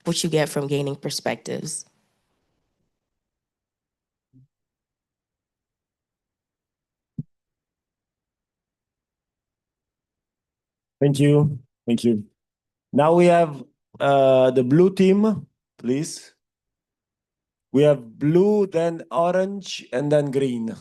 Speaker 8: what you get from gaining perspectives.
Speaker 1: Thank you. Thank you. Now we have the blue team, please. We have blue, then orange, and then green.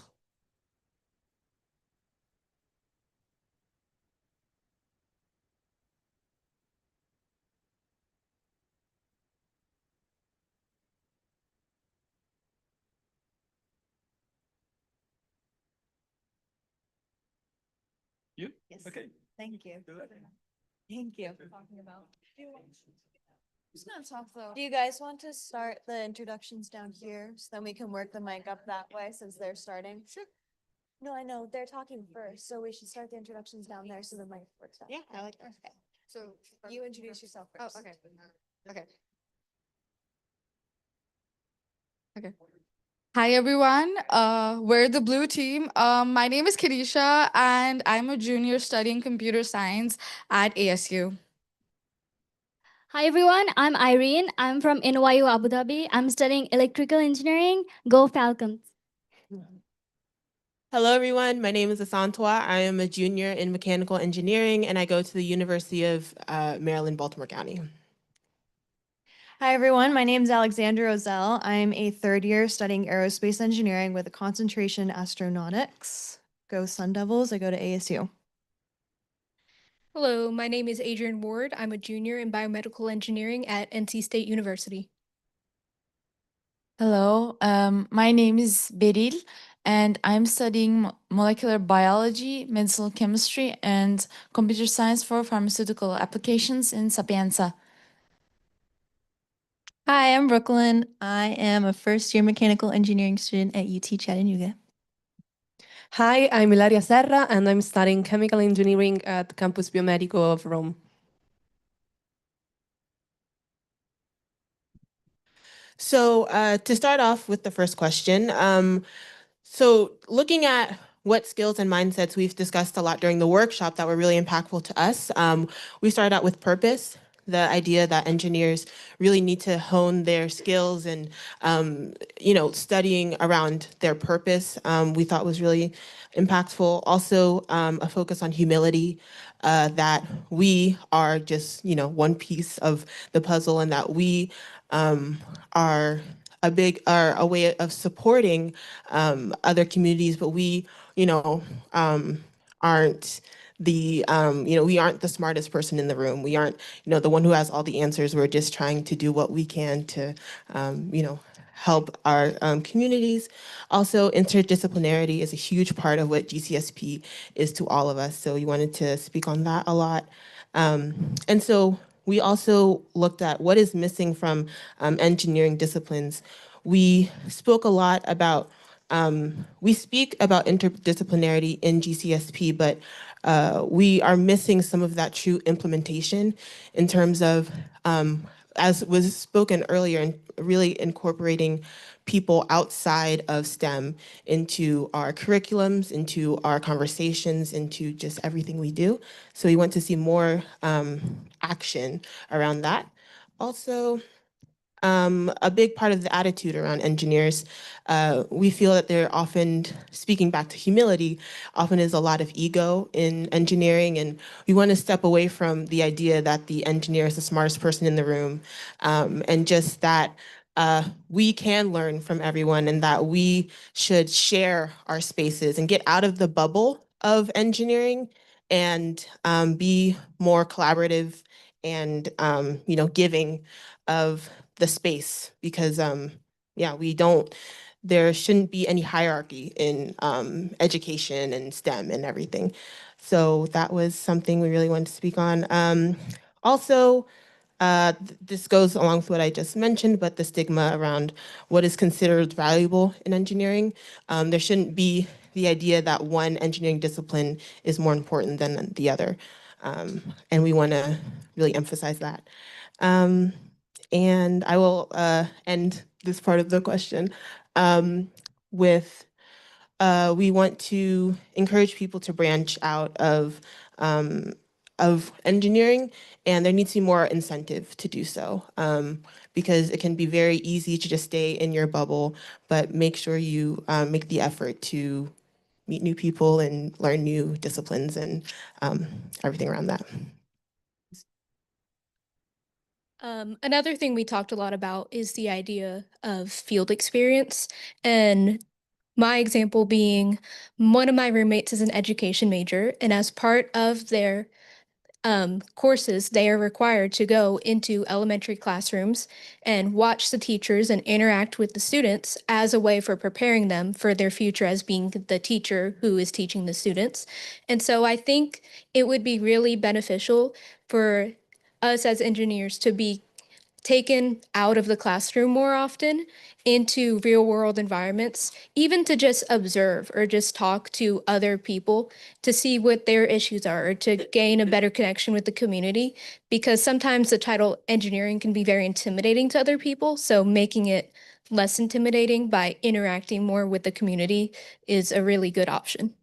Speaker 6: You?
Speaker 2: Yes.
Speaker 6: Okay.
Speaker 2: Thank you. Thank you. Talking about.
Speaker 12: Who's gonna talk though?
Speaker 2: Do you guys want to start the introductions down here so then we can work the mic up that way since they're starting? Sure. No, I know, they're talking first, so we should start the introductions down there so the mic works out.
Speaker 12: Yeah, I like that.
Speaker 2: Okay. So you introduce yourself first.
Speaker 12: Oh, okay. Okay. Okay. Hi everyone. We're the blue team. My name is Kadisha and I'm a junior studying computer science at ASU.
Speaker 3: Hi everyone, I'm Irene. I'm from NYU Abu Dhabi. I'm studying electrical engineering. Go Falcons.
Speaker 4: Hello, everyone. My name is Asantwa. I am a junior in mechanical engineering, and I go to the University of Maryland, Baltimore County.
Speaker 2: Hi everyone, my name is Alexandra Ozell. I'm a third year studying aerospace engineering with a concentration in astronautics. Go Sun Devils, I go to ASU.
Speaker 17: Hello, my name is Adrian Ward. I'm a junior in biomedical engineering at NC State University.
Speaker 18: Hello, my name is Beril, and I'm studying molecular biology, medicinal chemistry, and computer science for pharmaceutical applications in Sapienza.
Speaker 22: Hi, I'm Brooklyn. I am a first-year mechanical engineering student at UT Chattanooga.
Speaker 24: Hi, I'm Ilaria Serra, and I'm studying chemical engineering at Campus Biomedico of Rome.
Speaker 4: So to start off with the first question, so looking at what skills and mindsets we've discussed a lot during the workshop that were really impactful to us, we started out with purpose, the idea that engineers really need to hone their skills and, studying around their purpose, we thought was really impactful. Also, a focus on humility, that we are just, one piece of the puzzle and that we are a big or a way of supporting other communities, but we, aren't we aren't the smartest person in the room. We aren't, the one who has all the answers. We're just trying to do what we can to, help our communities. Also, interdisciplinarity is a huge part of what GCSP is to all of us. So we wanted to speak on that a lot. And so we also looked at what is missing from engineering disciplines. We spoke a lot about, we speak about interdisciplinarity in GCSP, but we are missing some of that true implementation in terms of, as was spoken earlier, and really incorporating people outside of STEM into our curriculums, into our conversations, into just everything we do. So we want to see more action around that. Also, a big part of the attitude around engineers, we feel that they're often, speaking back to humility, often is a lot of ego in engineering, and we want to step away from the idea that the engineer is the smartest person in the room, and just that we can learn from everyone and that we should share our spaces and get out of the bubble of engineering and be more collaborative and giving of the space, because there shouldn't be any hierarchy in education and STEM and everything. So that was something we really wanted to speak on. Also, this goes along with what I just mentioned, but the stigma around what is considered valuable in engineering. There shouldn't be the idea that one engineering discipline is more important than the other. And we want to really emphasize that. And I will end this part of the question with we want to encourage people to branch out of engineering, and there needs to be more incentive to do so, because it can be very easy to just stay in your bubble, but make sure you make the effort to meet new people and learn new disciplines and everything around that.
Speaker 17: Another thing we talked a lot about is the idea of field experience. And my example being one of my roommates is an education major, and as part of their courses, they are required to go into elementary classrooms and watch the teachers and interact with the students as a way for preparing them for their future as being the teacher who is teaching the students. And so I think it would be really beneficial for us as engineers to be taken out of the classroom more often into real world environments, even to just observe or just talk to other people to see what their issues are or to gain a better connection with the community. Because sometimes the title engineering can be very intimidating to other people. So making it less intimidating by interacting more with the community is a really good option.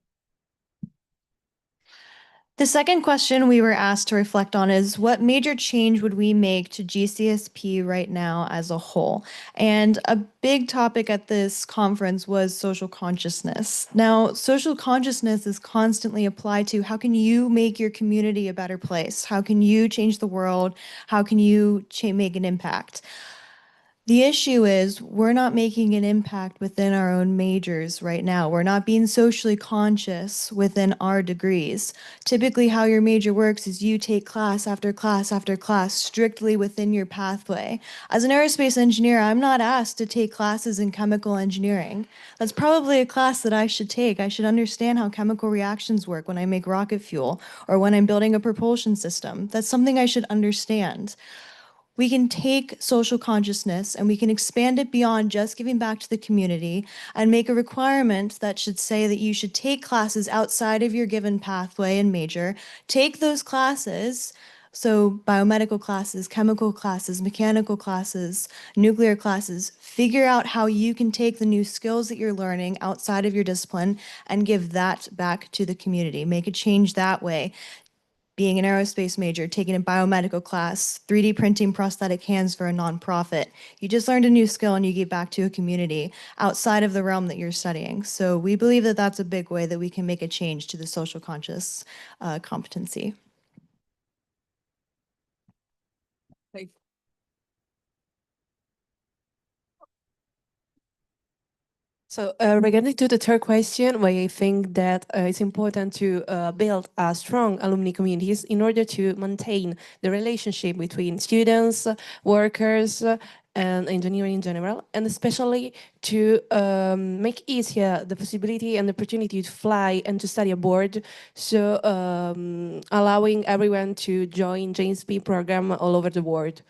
Speaker 2: The second question we were asked to reflect on is what major change would we make to GCSP right now as a whole? And a big topic at this conference was social consciousness. Now, social consciousness is constantly applied to how can you make your community a better place? How can you change the world? How can you make an impact? The issue is we're not making an impact within our own majors right now. We're not being socially conscious within our degrees. Typically, how your major works is you take class after class after class strictly within your pathway. As an aerospace engineer, I'm not asked to take classes in chemical engineering. That's probably a class that I should take. I should understand how chemical reactions work when I make rocket fuel or when I'm building a propulsion system. That's something I should understand. We can take social consciousness and we can expand it beyond just giving back to the community and make a requirement that should say that you should take classes outside of your given pathway and major, take those classes, so biomedical classes, chemical classes, mechanical classes, nuclear classes, figure out how you can take the new skills that you're learning outside of your discipline and give that back to the community. Make a change that way. Being an aerospace major, taking a biomedical class, 3D printing prosthetic hands for a nonprofit. You just learned a new skill and you give back to a community outside of the realm that you're studying. So we believe that that's a big way that we can make a change to the social conscious competency.
Speaker 24: So regarding to the third question, I think that it's important to build a strong alumni communities in order to maintain the relationship between students, workers, and engineering in general, and especially to make easier the possibility and the opportunity to fly and to study abroad, so allowing everyone to join JSP program all over the world.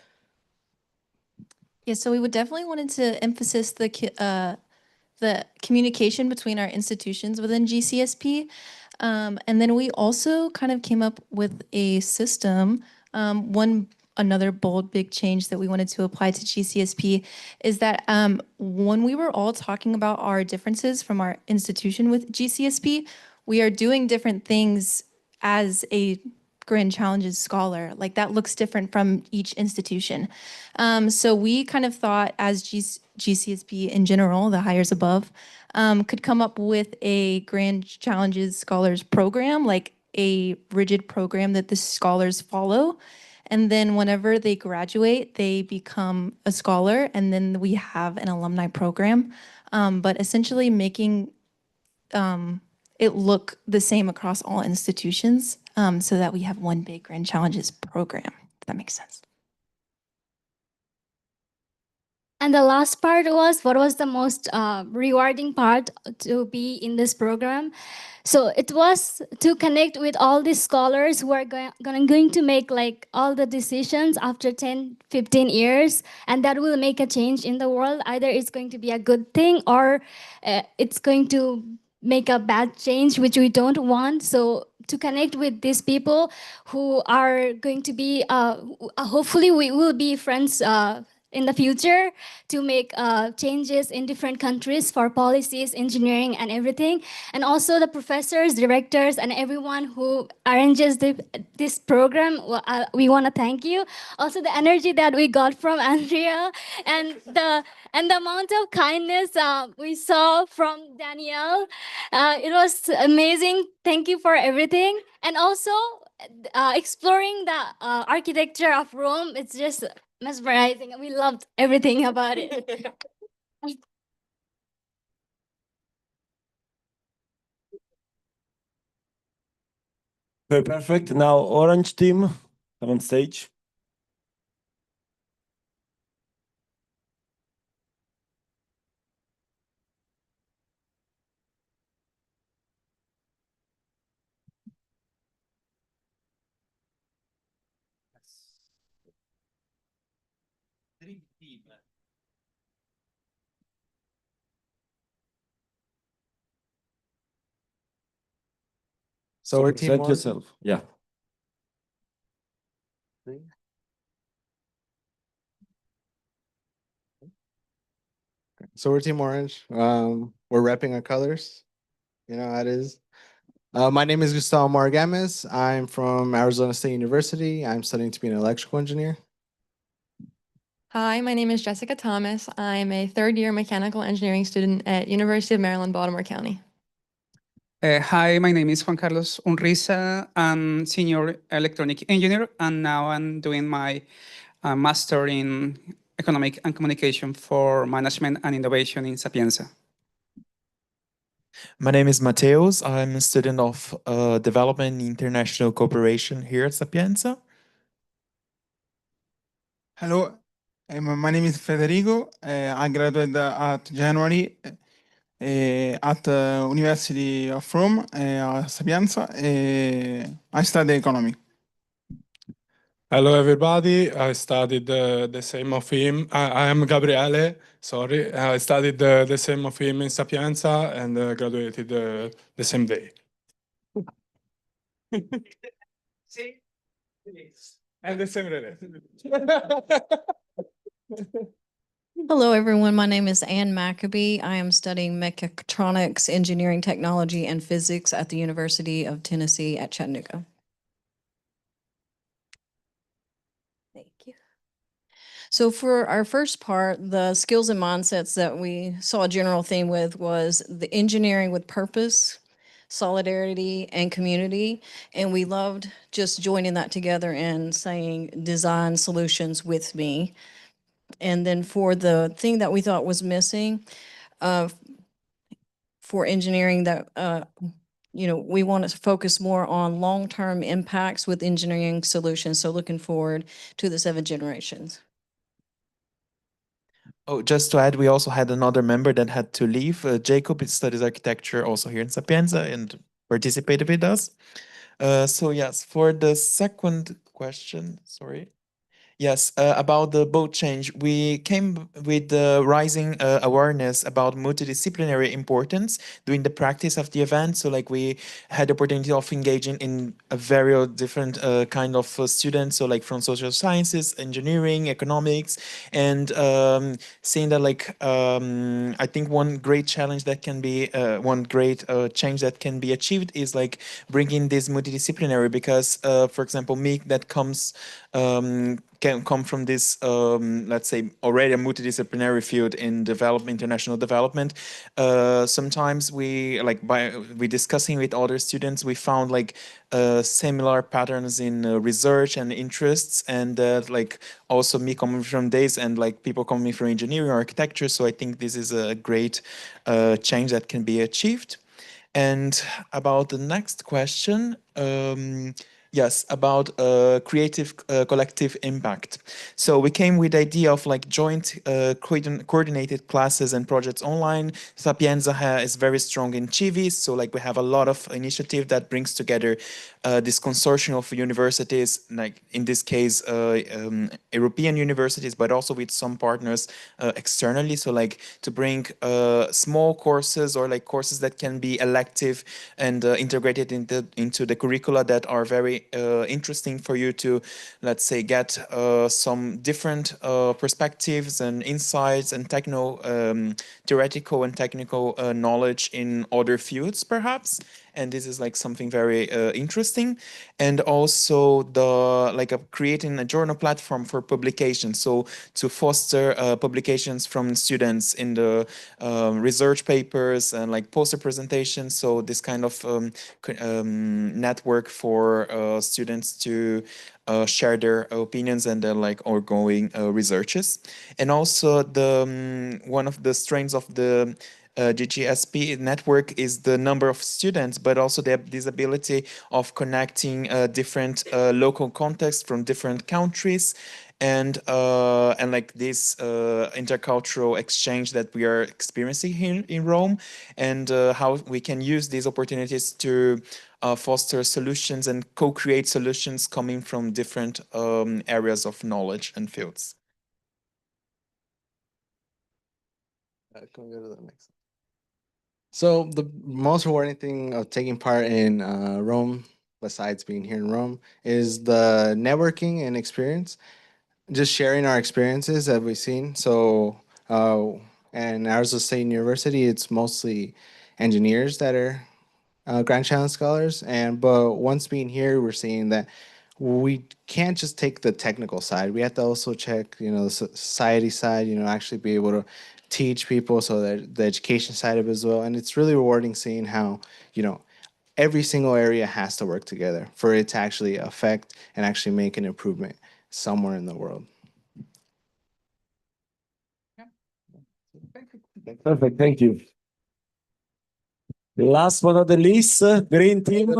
Speaker 2: Yeah, so we would definitely wanted to emphasize the communication between our institutions within GCSP. And then we also kind of came up with a system. Another bold big change that we wanted to apply to GCSP is that when we were all talking about our differences from our institution with GCSP, we are doing different things as a Grand Challenges scholar. Like that looks different from each institution. So we kind of thought as GCSP in general, the hires above, could come up with a Grand Challenges Scholars program, like a rigid program that the scholars follow. And then whenever they graduate, they become a scholar, and then we have an alumni program. But essentially making it look the same across all institutions, so that we have one big Grand Challenges program, if that makes sense.
Speaker 3: And the last part was, what was the most rewarding part to be in this program? So it was to connect with all these scholars who are going to make like all the decisions after 10, 15 years, and that will make a change in the world. Either it's going to be a good thing, or it's going to make a bad change, which we don't want. So to connect with these people who are going to be, hopefully we will be friends in the future, to make changes in different countries for policies, engineering, and everything. And also the professors, directors, and everyone who arranges this program, we want to thank you. Also the energy that we got from Andrea, and the amount of kindness we saw from Danielle, it was amazing. Thank you for everything. And also exploring the architecture of Rome, it's just mesmerizing. We loved everything about it.
Speaker 1: Okay, perfect. Now, orange team, come on stage.
Speaker 20: So we're Team
Speaker 1: present
Speaker 20: Orange.
Speaker 1: yourself. Yeah.
Speaker 20: So we're Team Orange. We're repping our colors. You know how it is. My name is Gustavo Margames. I'm from Arizona State University. I'm studying to be an electrical engineer.
Speaker 7: Hi, my name is Jessica Thomas. I'm a third-year mechanical engineering student at University of Maryland, Baltimore County.
Speaker 15: Hi, my name is Juan Carlos Unriza. I'm senior electronic engineer, and now I'm doing my master in economic and communication for management and innovation in Sapienza.
Speaker 19: My name is Mateus. I'm a student of Development and International Cooperation here at Sapienza.
Speaker 21: Hello, my name is Federico. I graduated at January at University of Rome, Sapienza. I study economy.
Speaker 23: Hello, everybody. I studied the same of him. I am Gabriele. Sorry, I studied the same of him in Sapienza and graduated the same day.
Speaker 21: And the same
Speaker 25: Hello, everyone. My name is Ann Maccabee. I am studying mechatronics, engineering technology, and physics at the University of Tennessee at Chattanooga. Thank you. So for our first part, the skills and mindsets that we saw a general theme with was the engineering with purpose, solidarity, and community. And we loved just joining that together and saying design solutions with me. And then for the thing that we thought was missing, for engineering that, we want to focus more on long-term impacts with engineering solutions. So looking forward to the 7 generations.
Speaker 19: Oh, just to add, we also had another member that had to leave. Jacob, he studies architecture also here in Sapienza and participated with us. So yes, for the second question, sorry. Yes, about the boat change, we came with the rising awareness about multidisciplinary importance during the practice of the event. So like we had the opportunity of engaging in a very different kind of students. So like from social sciences, engineering, economics, and seeing that like I think one great challenge that can be, one great change that can be achieved is like bringing this multidisciplinary because, for example, me that comes can come from this, let's say, already a multidisciplinary field in international development. Sometimes we discussing with other students, we found like similar patterns in research and interests, and like also me coming from this and like people coming from engineering or architecture. So I think this is a great change that can be achieved. And about the next question, yes, about creative collective impact. So we came with the idea of like joint coordinated classes and projects online. Sapienza is very strong in Civis, so like we have a lot of initiative that brings together this consortium of universities, like in this case, European universities, but also with some partners externally. So like to bring small courses or like courses that can be elective and integrated into the curricula that are very interesting for you to, let's say, get some different perspectives and insights and theoretical and technical knowledge in other fields, perhaps. And this is like something very interesting. And also creating a journal platform for publication. So to foster publications from students in the research papers and like poster presentations. So this kind of network for students to share their opinions and their like ongoing researches. And also the one of the strengths of the GCSP network is the number of students, but also they have this ability of connecting different local contexts from different countries, and like this intercultural exchange that we are experiencing here in Rome, and how we can use these opportunities to foster solutions and co-create solutions coming from different areas of knowledge and fields.
Speaker 20: Can we go to the next? So the most rewarding thing of taking part in Rome, besides being here in Rome, is the networking and experience. Just sharing our experiences that we've seen. So, and Arizona State University, it's mostly engineers that are Grand Challenge scholars. But once being here, we're seeing that we can't just take the technical side. We have to also check, the society side. Actually be able to teach people, so that the education side of it as well. And it's really rewarding seeing how every single area has to work together for it to actually affect and actually make an improvement somewhere in the world.
Speaker 1: Perfect, thank you. The last one on the list, green team.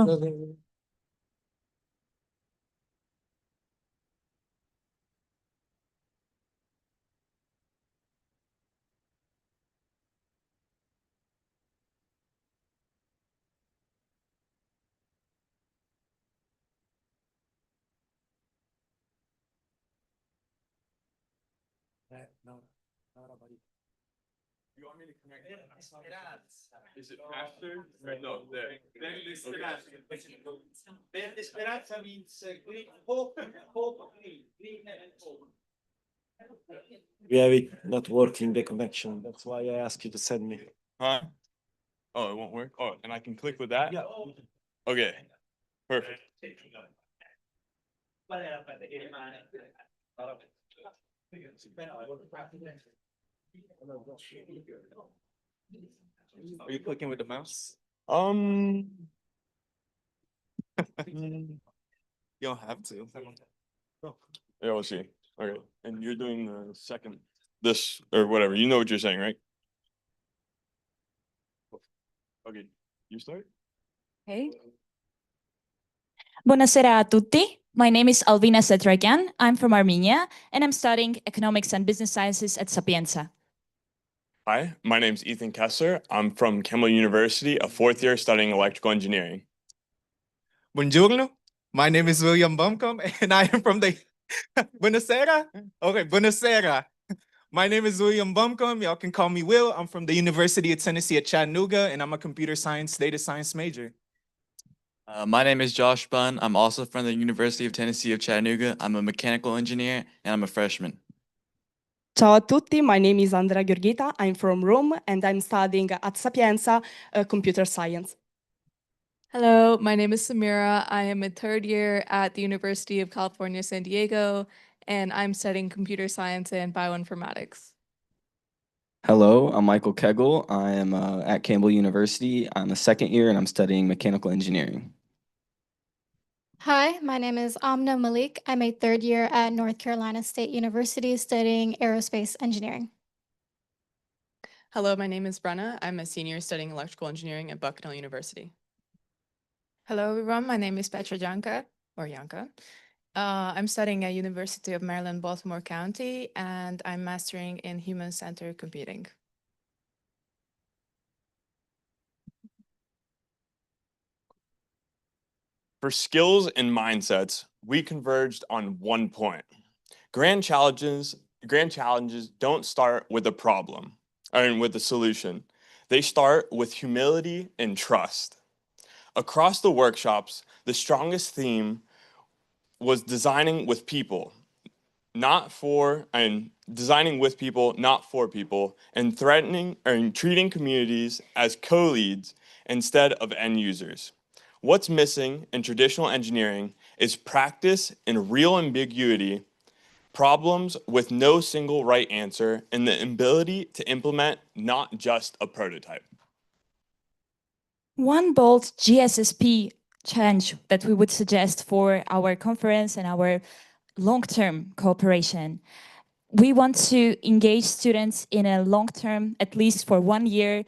Speaker 23: You want me to connect? Is it after? No, there.
Speaker 1: Speranza means hope, green and hope. We have it not working, the connection. That's why I asked you to send me.
Speaker 23: Huh? Oh, it won't work? Oh, and I can click with that?
Speaker 1: Yeah.
Speaker 23: Okay, perfect.
Speaker 19: Are you clicking with the mouse?
Speaker 23: You don't have to. Yeah, we'll see. Okay, and you're doing the this or whatever. You know what you're saying, right?
Speaker 5: Okay, you start.
Speaker 9: Okay. Buonasera a tutti. My name is Alvina Setrakian. I'm from Armenia, and I'm studying economics and business sciences at Sapienza.
Speaker 5: Hi, my name is Ethan Kessler. I'm from Campbell University, a fourth year studying electrical engineering.
Speaker 10: Buongiorno. My name is William Bumcom, and I am from the Buonasera. Okay, Buonasera. My name is William Bumcom. Y'all can call me Will. I'm from the University of Tennessee at Chattanooga, and I'm a computer science, data science major.
Speaker 13: My name is Josh Bunn. I'm also from the University of Tennessee of Chattanooga. I'm a mechanical engineer, and I'm a freshman.
Speaker 16: Ciao a tutti, my name is Andrea Gheorghita. I'm from Rome, and I'm studying at Sapienza computer science.
Speaker 26: Hello, my name is Samira. I am a third year at the University of California, San Diego, and I'm studying computer science and bioinformatics.
Speaker 27: Hello, I'm Michael Kegel. I am at Campbell University. I'm a second year and I'm studying mechanical engineering.
Speaker 3: Hi, my name is Amna Malik. I'm a third year at North Carolina State University studying aerospace engineering.
Speaker 26: Hello, my name is Brenna. I'm a senior studying electrical engineering at Bucknell University.
Speaker 28: Hello, everyone. My name is Petra Janka, or Janka. I'm studying at University of Maryland, Baltimore County, and I'm mastering in human-centered computing.
Speaker 5: For skills and mindsets, we converged on one point. Grand challenges don't start with a problem, or with a solution. They start with humility and trust. Across the workshops, the strongest theme was designing with people, not for people, and treating communities as co-leads instead of end users. What's missing in traditional engineering is practice in real ambiguity, problems with no single right answer, and the ability to implement not just a prototype.
Speaker 9: One bold GSSP change that we would suggest for our conference and our long-term cooperation. We want to engage students in a long-term, at least for 1 year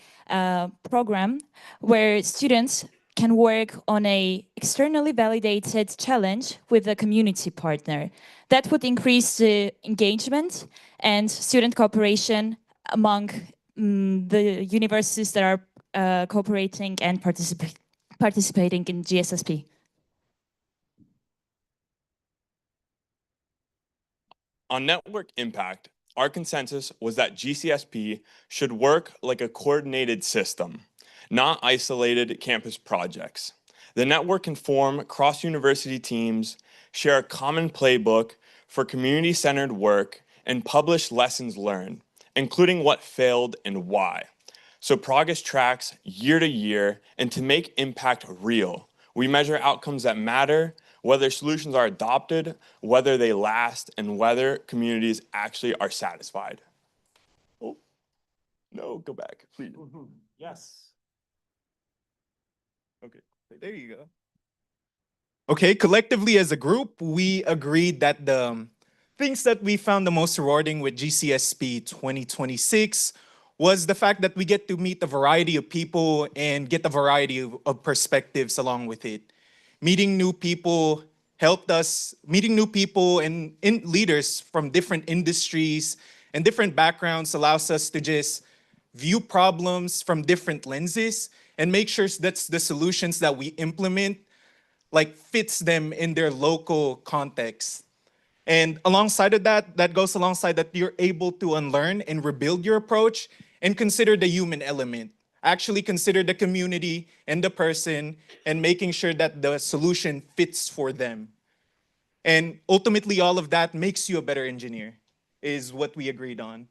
Speaker 9: program, where students can work on a externally validated challenge with a community partner. That would increase the engagement and student cooperation among the universities that are cooperating and participating in GSSP.
Speaker 5: On network impact, our consensus was that GCSP should work like a coordinated system, not isolated campus projects. The network can form cross-university teams, share a common playbook for community-centered work, and publish lessons learned, including what failed and why. So progress tracks year to year, and to make impact real, we measure outcomes that matter, whether solutions are adopted, whether they last, and whether communities actually are satisfied. Oh, no, go back, please.
Speaker 10: Yes. Okay, there you go. Okay, collectively as a group, we agreed that the things that we found the most rewarding with GCSP 2026 was the fact that we get to meet a variety of people and get a variety of perspectives along with it. Meeting new people helped us, meeting new people and leaders from different industries and different backgrounds allows us to just view problems from different lenses and make sure that the solutions that we implement fits them in their local context. And alongside of that, that goes alongside that you're able to unlearn and rebuild your approach and consider the human element. Actually consider the community and the person and making sure that the solution fits for them. And ultimately, all of that makes you a better engineer, is what we agreed on.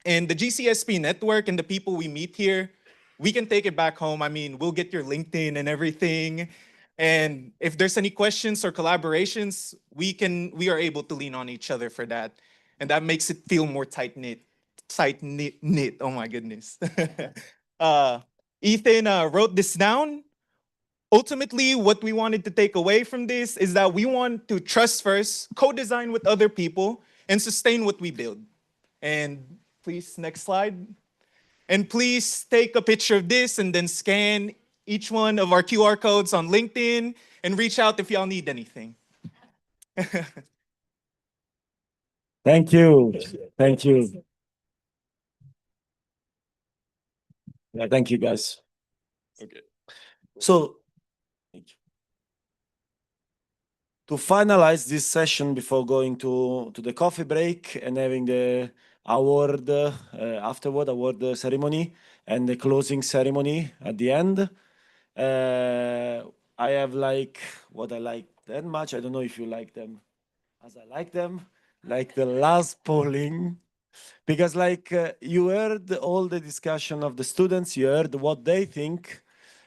Speaker 10: And the GCSP network and the people we meet here, we can take it back home. I mean, we'll get your LinkedIn and everything. And if there's any questions or collaborations, we are able to lean on each other for that. And that makes it feel more tight-knit. Tight-knit, oh my goodness. Ethan wrote this down. Ultimately, what we wanted to take away from this is that we want to trust first, co-design with other people, and sustain what we build. And please, next slide. And please take a picture of this and then scan each one of our QR codes on LinkedIn and reach out if y'all need anything.
Speaker 1: Thank you. Thank you. Yeah, thank you, guys.
Speaker 5: Okay.
Speaker 1: So, to finalize this session before going to the coffee break and having the award afterward, award ceremony and the closing ceremony at the end, I have like what I like that much. I don't know if you like them as I like them, like the last polling. Because like you heard all the discussion of the students, you heard what they think,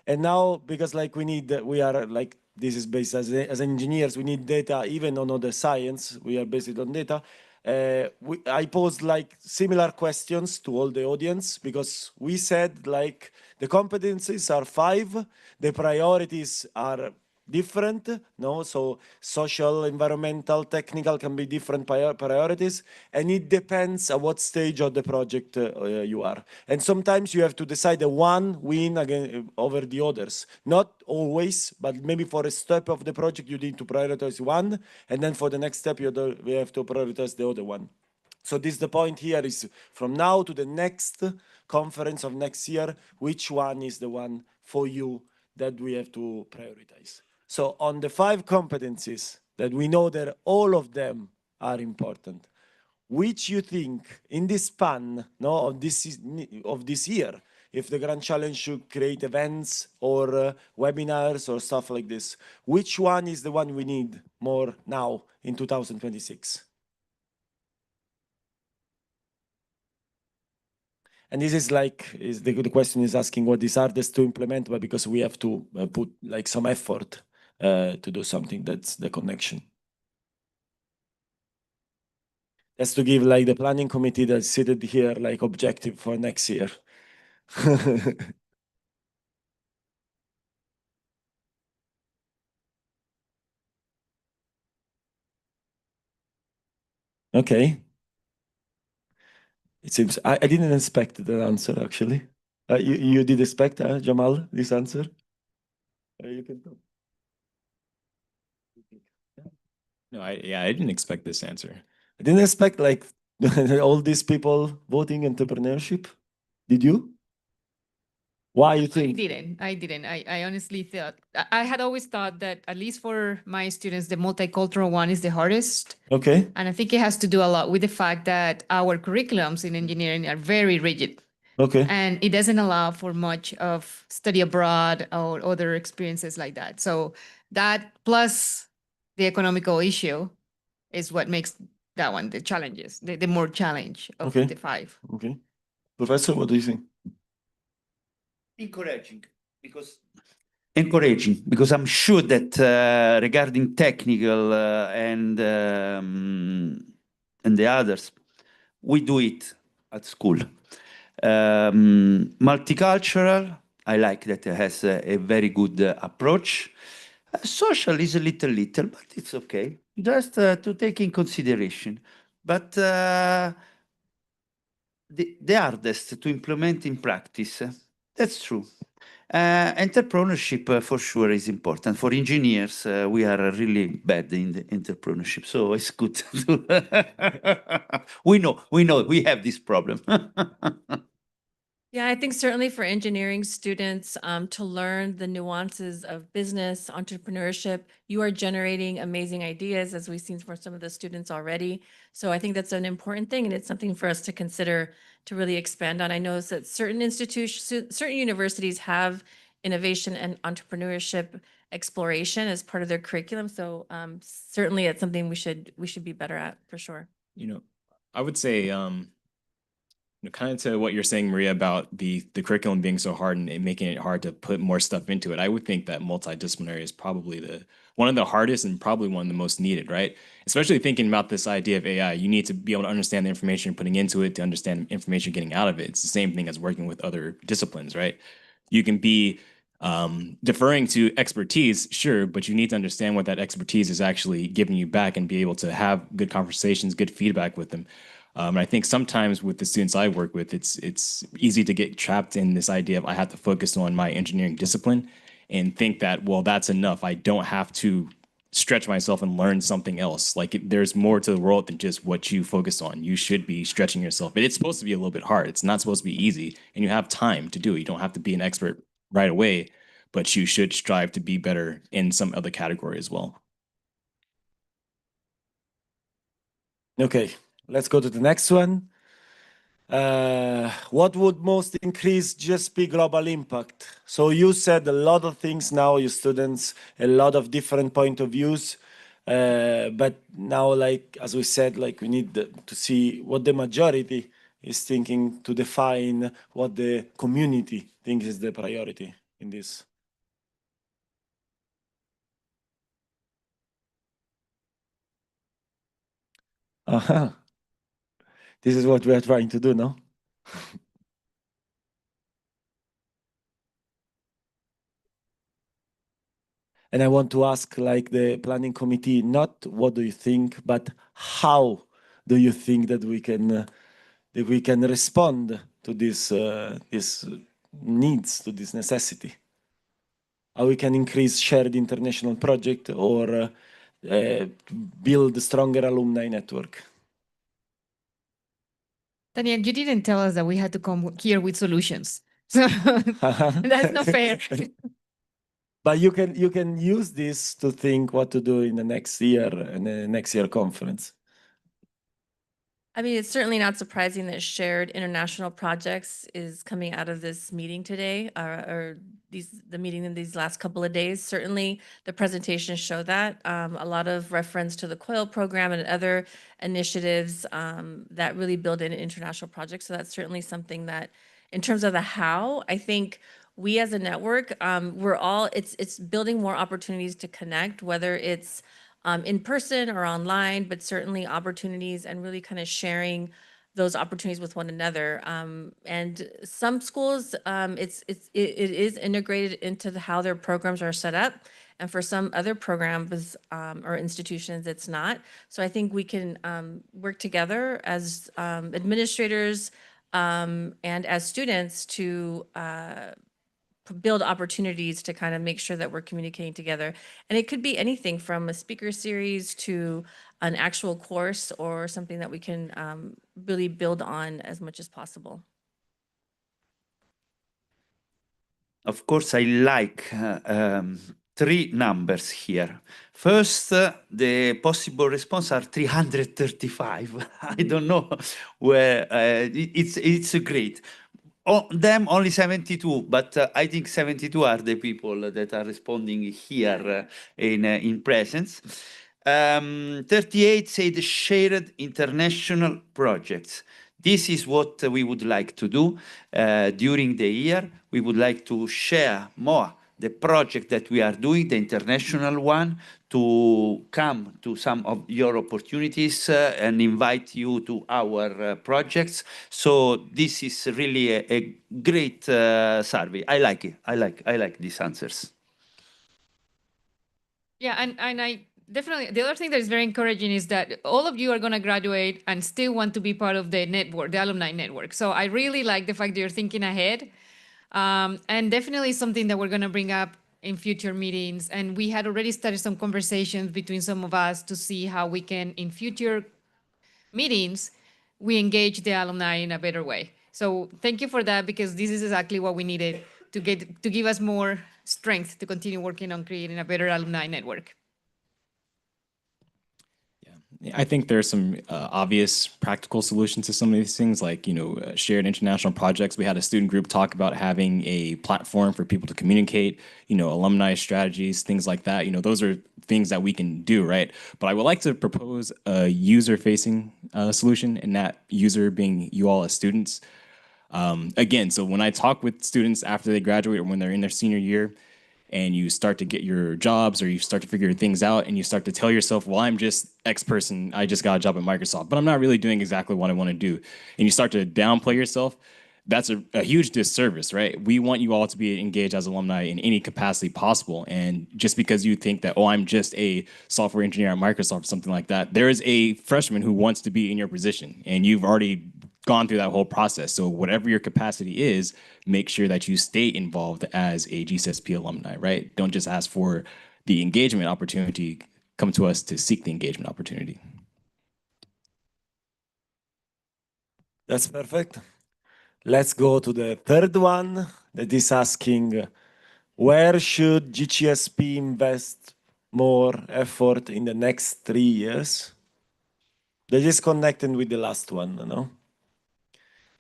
Speaker 1: and now because like we are like this is based as engineers, we need data even on other science. We are based on data. I posed like similar questions to all the audience because we said like the competencies are 5, the priorities are different, no? So social, environmental, technical can be different priorities, and it depends at what stage of the project you are. And sometimes you have to decide a one win again over the others. Not always, but maybe for a step of the project you need to prioritize one, and then for the next step we have to prioritize the other one. So this the point here is from now to the next conference of next year, which one is the one for you that we have to prioritize. So on the 5 competencies that we know that all of them are important, which you think in this span of this year, if the Grand Challenge should create events or webinars or stuff like this, which one is the one we need more now in 2026? And this is like, the question is asking what is hardest to implement, but because we have to put like some effort to do something, that's the connection. That's to give like the planning committee that's seated here like objective for next year. Okay. It seems I didn't expect that answer actually. You did expect, Jamal, this answer? You can talk.
Speaker 4: No, I didn't expect this answer.
Speaker 1: I didn't expect like all these people voting entrepreneurship. Did you? Why you think?
Speaker 6: I didn't. I honestly thought, I had always thought that at least for my students, the multicultural one is the hardest.
Speaker 1: Okay.
Speaker 6: And I think it has to do a lot with the fact that our curriculums in engineering are very rigid.
Speaker 1: Okay.
Speaker 6: And it doesn't allow for much of study abroad or other experiences like that. So that plus the economical issue is what makes that one the challenges, the more challenge of
Speaker 1: Okay.
Speaker 6: the 5.
Speaker 1: Okay. Professor, what do you think?
Speaker 8: Encouraging because I'm sure that regarding technical and the others, we do it at school. Multicultural, I like that it has a very good approach. Social is a little, but it's okay. Just to take in consideration. But the hardest to implement in practice, that's true. Entrepreneurship for sure is important. For engineers, we are really bad in the entrepreneurship, so it's good. We know, we have this problem.
Speaker 11: Yeah, I think certainly for engineering students to learn the nuances of business, entrepreneurship, you are generating amazing ideas, as we've seen for some of the students already. So I think that's an important thing, and it's something for us to consider to really expand on. I know that certain institutions, certain universities have innovation and entrepreneurship exploration as part of their curriculum. So certainly it's something we should be better at for sure.
Speaker 4: I would say, kind of to what you're saying, Maria, about the curriculum being so hard and making it hard to put more stuff into it. I would think that multidisciplinary is probably one of the hardest and probably one of the most needed, right? Especially thinking about this idea of AI, you need to be able to understand the information you're putting into it to understand the information you're getting out of it. It's the same thing as working with other disciplines, right? You can be deferring to expertise, sure, but you need to understand what that expertise is actually giving you back and be able to have good conversations, good feedback with them. And I think sometimes with the students I work with, it's easy to get trapped in this idea of I have to focus on my engineering discipline and think that, well, that's enough. I don't have to stretch myself and learn something else. Like there's more to the world than just what you focus on. You should be stretching yourself, but it's supposed to be a little bit hard. It's not supposed to be easy, and you have time to do it. You don't have to be an expert right away, but you should strive to be better in some other category as well.
Speaker 1: Okay, let's go to the next one. What would most increase GSP global impact? So you said a lot of things now, you students, a lot of different point of views. But now, like, as we said, like we need to see what the majority is thinking to define what the community thinks is the priority in this. Uh-huh. This is what we are trying to do, no? And I want to ask, like, the planning committee, not what do you think, but how do you think that we can respond to this needs, to this necessity? How we can increase shared international project or build a stronger alumni network?
Speaker 6: Daniel, you didn't tell us that we had to come here with solutions. So that's not fair.
Speaker 1: But you can use this to think what to do in the next year and the next year conference.
Speaker 11: I mean, it's certainly not surprising that shared international projects is coming out of this meeting today, or the meeting in these last couple of days. Certainly, the presentations show that. A lot of reference to the COIL program and other initiatives that really build in international projects. So that's certainly something that, in terms of the how, I think we as a network, it's building more opportunities to connect, whether it's in person or online, but certainly opportunities and really kind of sharing those opportunities with one another. And some schools, it is integrated into how their programs are set up. And for some other programs or institutions, it's not. So I think we can work together as administrators and as students to build opportunities to kind of make sure that we're communicating together. And it could be anything from a speaker series to an actual course or something that we can really build on as much as possible.
Speaker 8: Of course, I like three numbers here. First, the possible response are 335. I don't know where it's great. Them only 72, but I think 72 are the people that are responding here in presence. 38 said shared international projects. This is what we would like to do during the year. We would like to share more the project that we are doing, the international one, to come to some of your opportunities and invite you to our projects. So this is really a great survey. I like it. I like these answers.
Speaker 6: Yeah, and I definitely, the other thing that is very encouraging is that all of you are going to graduate and still want to be part of the network, the alumni network. So I really like the fact that you're thinking ahead. And definitely something that we're going to bring up in future meetings. And we had already started some conversations between some of us to see how we can, in future meetings, we engage the alumni in a better way. So thank you for that, because this is exactly what we needed to give us more strength to continue working on creating a better alumni network.
Speaker 4: I think there's some obvious practical solutions to some of these things, like, shared international projects. We had a student group talk about having a platform for people to communicate, alumni strategies, things like that. Those are things that we can do, right? But I would like to propose a user-facing solution, and that user being you all as students. Again, so when I talk with students after they graduate or when they're in their senior year, and you start to get your jobs or you start to figure things out and you start to tell yourself, well, I'm just X person, I just got a job at Microsoft, but I'm not really doing exactly what I want to do. And you start to downplay yourself. that's a huge disservice, right? We want you all to be engaged as alumni in any capacity possible. And just because you think that, oh, I'm just a software engineer at Microsoft or something like that, there is a freshman who wants to be in your position, and you've already gone through that whole process. So whatever your capacity is, make sure that you stay involved as a GCSP alumni, right? Don't just ask for the engagement opportunity. Come to us to seek the engagement opportunity.
Speaker 1: That's perfect. Let's go to the third one that is asking, where should GCSP invest more effort in the next 3 years? That is connected with the last one, you know?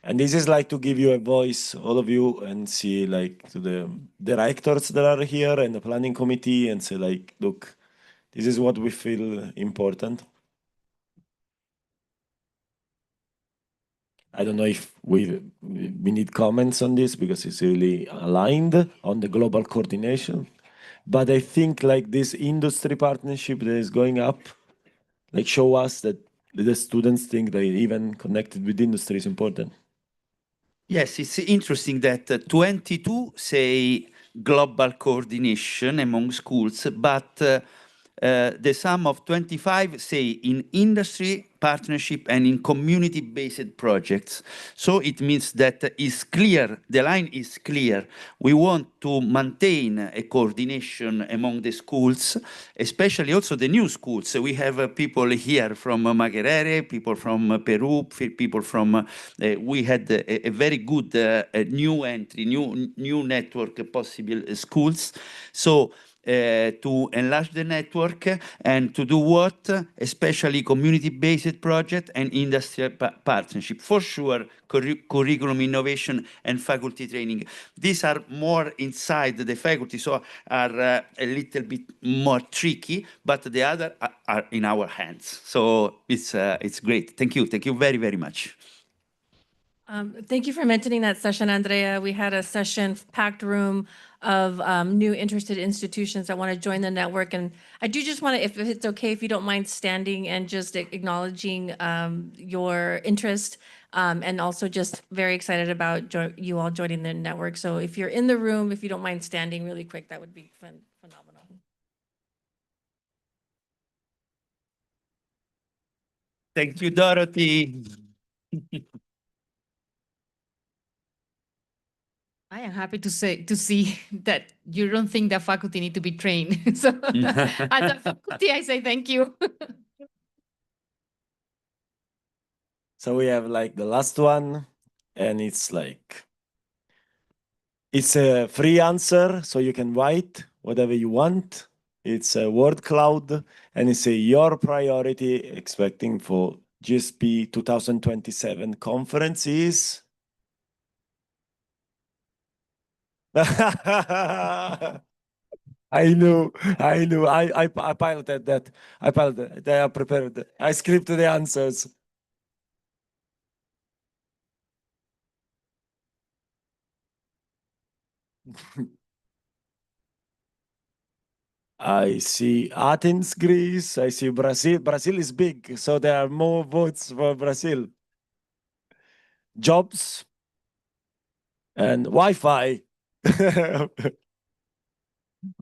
Speaker 1: And this is like to give you a voice, all of you, and see like to the directors that are here and the planning committee and say like, look, this is what we feel important. I don't know if we need comments on this because it's really aligned on the global coordination. But I think like this industry partnership that is going up, like show us that the students think that even connected with industry is important.
Speaker 8: Yes, it's interesting that 22 say global coordination among schools, but the sum of 25 say in industry partnership and in community-based projects. So it means that it's clear, the line is clear. We want to maintain a coordination among the schools, especially also the new schools. We have people here from Makerere, people from Peru, people from, we had a very good new entry, new network possible schools. So to enlarge the network and to do what? Especially community-based project and industrial partnership. For sure, curriculum innovation and faculty training. These are more inside the faculty, so are a little bit more tricky, but the other are in our hands. So it's great. Thank you. Thank you very, very much.
Speaker 11: Thank you for mentioning that session, Andrea. We had a session, packed room of new interested institutions that want to join the network. And I do just want to, if it's okay, if you don't mind standing and just acknowledging your interest and also just very excited about you all joining the network. So if you're in the room, if you don't mind standing really quick, that would be phenomenal.
Speaker 8: Thank you, Dorothy.
Speaker 6: I am happy to see that you don't think that faculty need to be trained. So as a faculty, I say thank you.
Speaker 1: So we have like the last one, and it's like, it's a free answer, so you can write whatever you want. It's a word cloud, and it's a your priority expecting for GSP 2027 conference is. I knew. I piloted that. I piloted. I prepared. I scripted the answers. I see Athens, Greece. I see Brazil. Brazil is big, so there are more votes for Brazil. Jobs and Wi-Fi.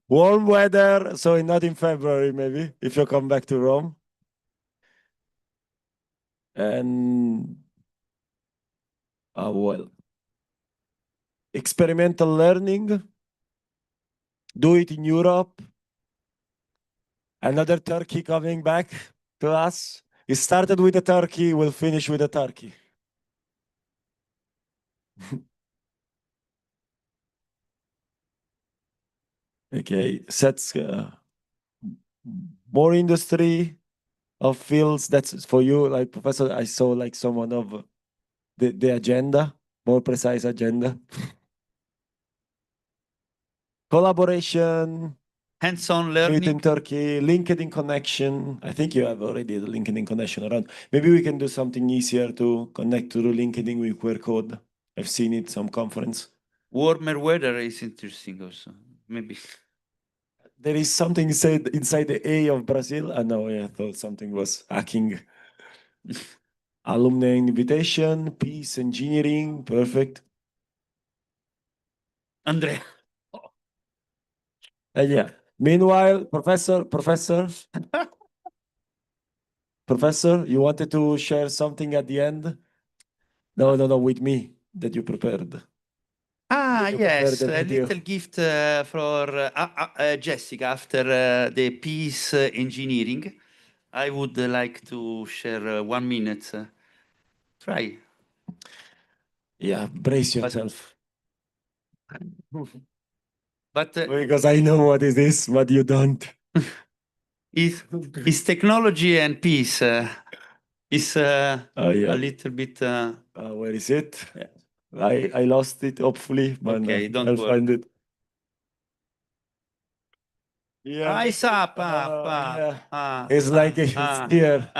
Speaker 1: Warm weather, so not in February, maybe, if you come back to Rome. And well, experimental learning. Do it in Europe. Another Turkey coming back to us. It started with a turkey, we'll finish with a turkey. Okay, sets more industry of fields. That's for you, like Professor. I saw like someone of the agenda, more precise agenda. Collaboration,
Speaker 8: hands-on learning
Speaker 1: in Turkey, LinkedIn connection. I think you have already the LinkedIn connection around. Maybe we can do something easier to connect to the LinkedIn with QR code. I've seen it some conference.
Speaker 8: Warmer weather is interesting also. Maybe.
Speaker 1: There is something said inside the A of Brazil. I know. I thought something was hacking. Alumni invitation, peace, engineering, perfect.
Speaker 8: Andrea.
Speaker 1: Yeah. Meanwhile, Professor, you wanted to share something at the end? No, with me that you prepared.
Speaker 8: Ah,
Speaker 1: You
Speaker 8: yes,
Speaker 1: prepared the
Speaker 8: a
Speaker 1: video.
Speaker 8: little gift for Jessica after the peace engineering. I would like to share 1 minute. Try.
Speaker 1: Yeah, brace yourself.
Speaker 8: But
Speaker 1: Because I know what is this, but you don't.
Speaker 8: It's technology and peace. It's
Speaker 1: Yeah.
Speaker 8: a little bit.
Speaker 1: Where is it? I lost it, hopefully, but
Speaker 8: Okay, don't
Speaker 1: I'll
Speaker 8: worry.
Speaker 1: find it. Yeah.
Speaker 8: Eyes up,
Speaker 1: Yeah. It's like it's here.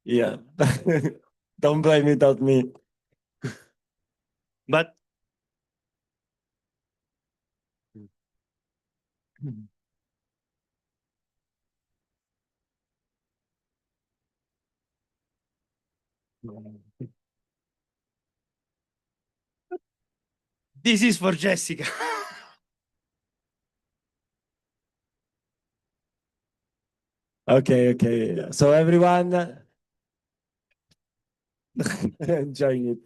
Speaker 1: Yeah. Don't blame it on me.
Speaker 8: But this is for Jessica.
Speaker 1: Okay. So everyone enjoying it.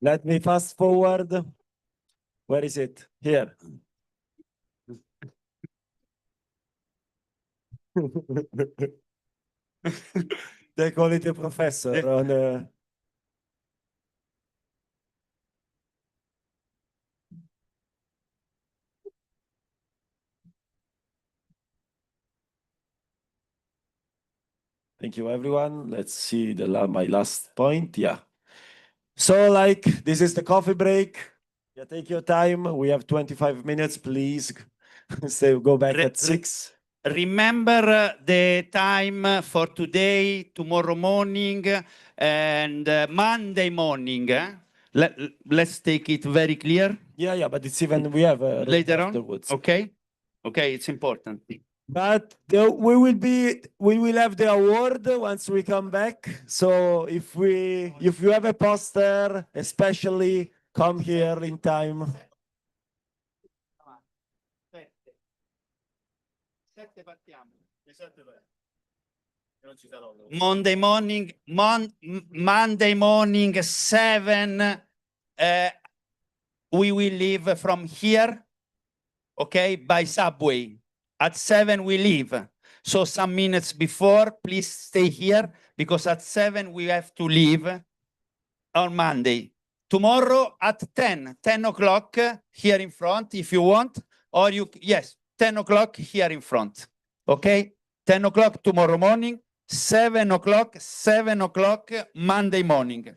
Speaker 1: Let me fast forward. Where is it? Here. They call it a professor on Thank you, everyone. Let's see my last point. Yeah. So, like, this is the coffee break. Yeah, take your time. We have 25 minutes, please. So go back at 6.
Speaker 8: Remember the time for today, tomorrow morning, and Monday morning. Let's take it very clear.
Speaker 1: Yeah, but it's even we have
Speaker 8: later
Speaker 1: afterwards.
Speaker 8: on. Okay, it's important.
Speaker 1: But we will have the award once we come back. So if you have a poster, especially come here in time.
Speaker 8: Monday morning, Monday morning, 7. We will leave from here, okay, by subway. At 7 we leave. So some minutes before, please stay here because at 7 we have to leave on Monday. Tomorrow at 10 o'clock here in front if you want, or 10 o'clock here in front, okay? 10 o'clock tomorrow morning, 7 o'clock Monday morning.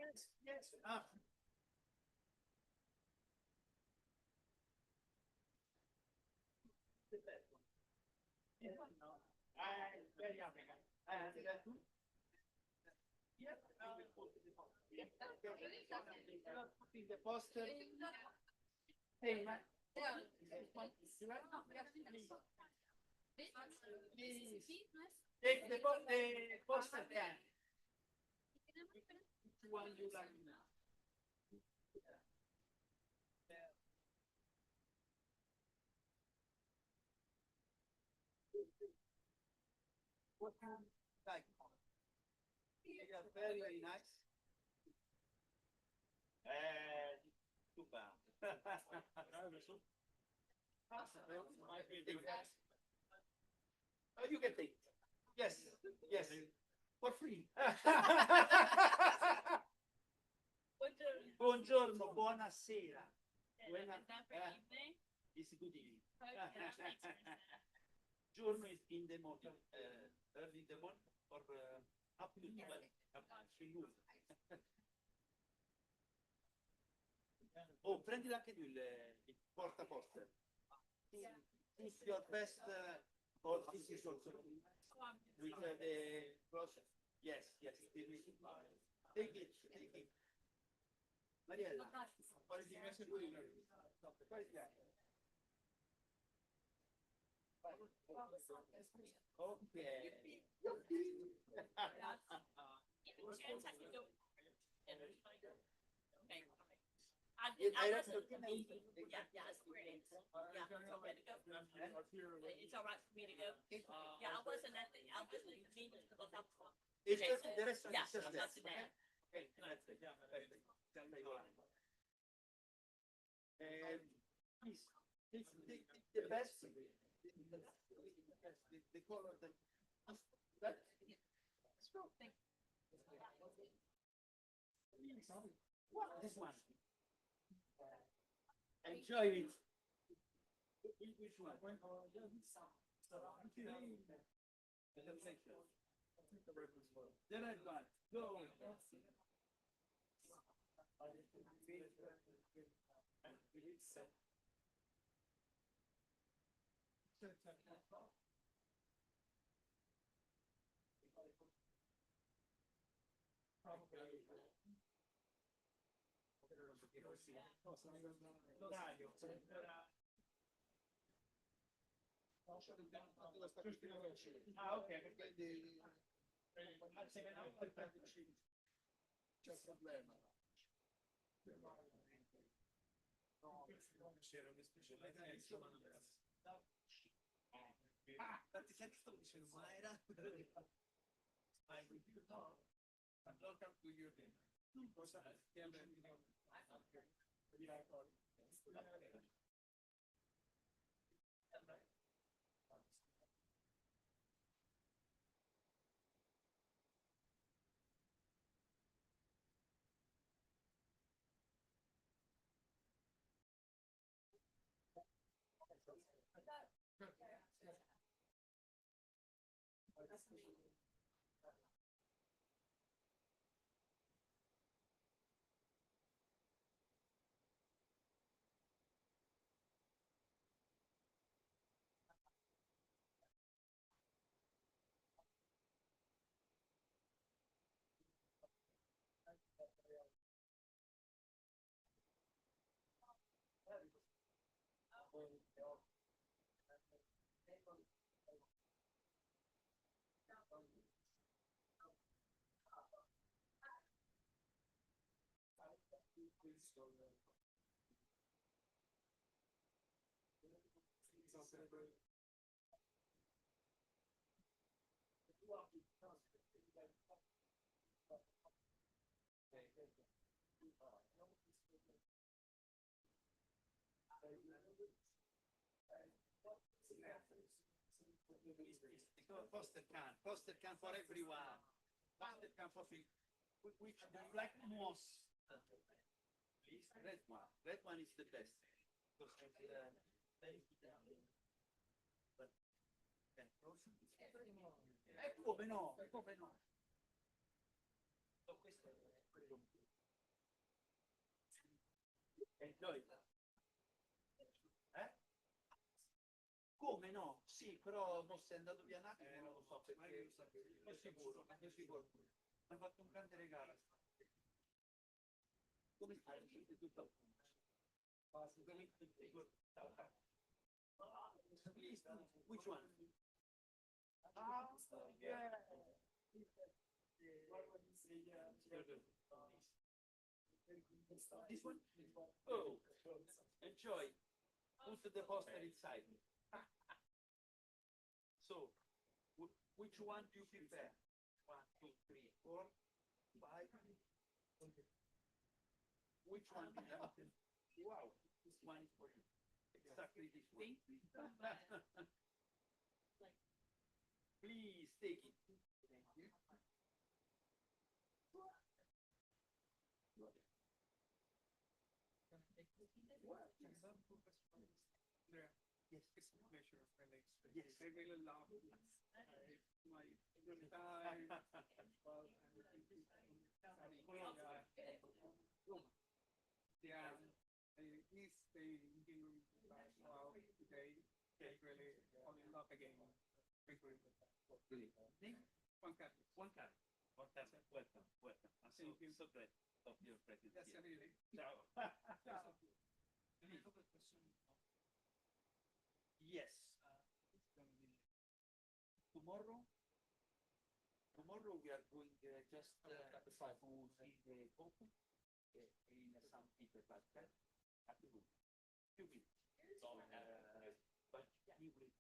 Speaker 8: Yes. Take the poster down. Which one you like now? What kind you like? Yeah, very nice. Super. Oh, you can take. Yes, yes, for free. Buongiorno, buonasera. It's good evening. Giorno is in the morning, early in the morning, or afternoon, afternoon. Oh, prendila anche tu il porta poster. This is your best, or this is also with the process. Yes, yes. Take it, take it. Mariella, quale di queste due?
Speaker 2: I was at the meeting. Yeah, it's great. Yeah, so I'm ready to go. It's all right for me to go. Yeah, I wasn't at the meeting because I'm.
Speaker 8: It's just the rest of
Speaker 2: Yeah,
Speaker 8: the
Speaker 2: I'm not today.
Speaker 8: Okay, that's it. Please, the best, the color, that. This one. Enjoy it. Which one? The red one. Go. Ah, ok, perché c'è un problema. Ah, tanti senti sto dicendo, ma era? Welcome to your dinner. Poster can for everyone. Poster can for free. Which do you like most? Please, red one. Red one is the best. Come no, come no. Enjoy. Come no? Sì, però mo sei andato via un attimo, non lo so perché. È sicuro, è sicuro. Mi hai fatto un grande regalo. Come stai? Tutto a punto. Which one? Yeah. This one? Oh, enjoy. Put the poster inside. So, which one do you prefer? 1, 2, 3, 4, 5. Which one? Wow, this one is for you. Please take it.
Speaker 21: Yes, it's a pleasure for the experience. I really love it. My good time. Yeah, he's staying in wow today. I really fall in love again. Thank you. One card.
Speaker 8: One card. One card. Welcome. Welcome. I'm so,
Speaker 21: Thank you.
Speaker 8: so glad of your presence
Speaker 21: That's
Speaker 8: here.
Speaker 21: really.
Speaker 8: Ciao. Yes. Tomorrow, tomorrow we are going just to see the Pope in St. Peter Basilica at the room. Few minutes. But he will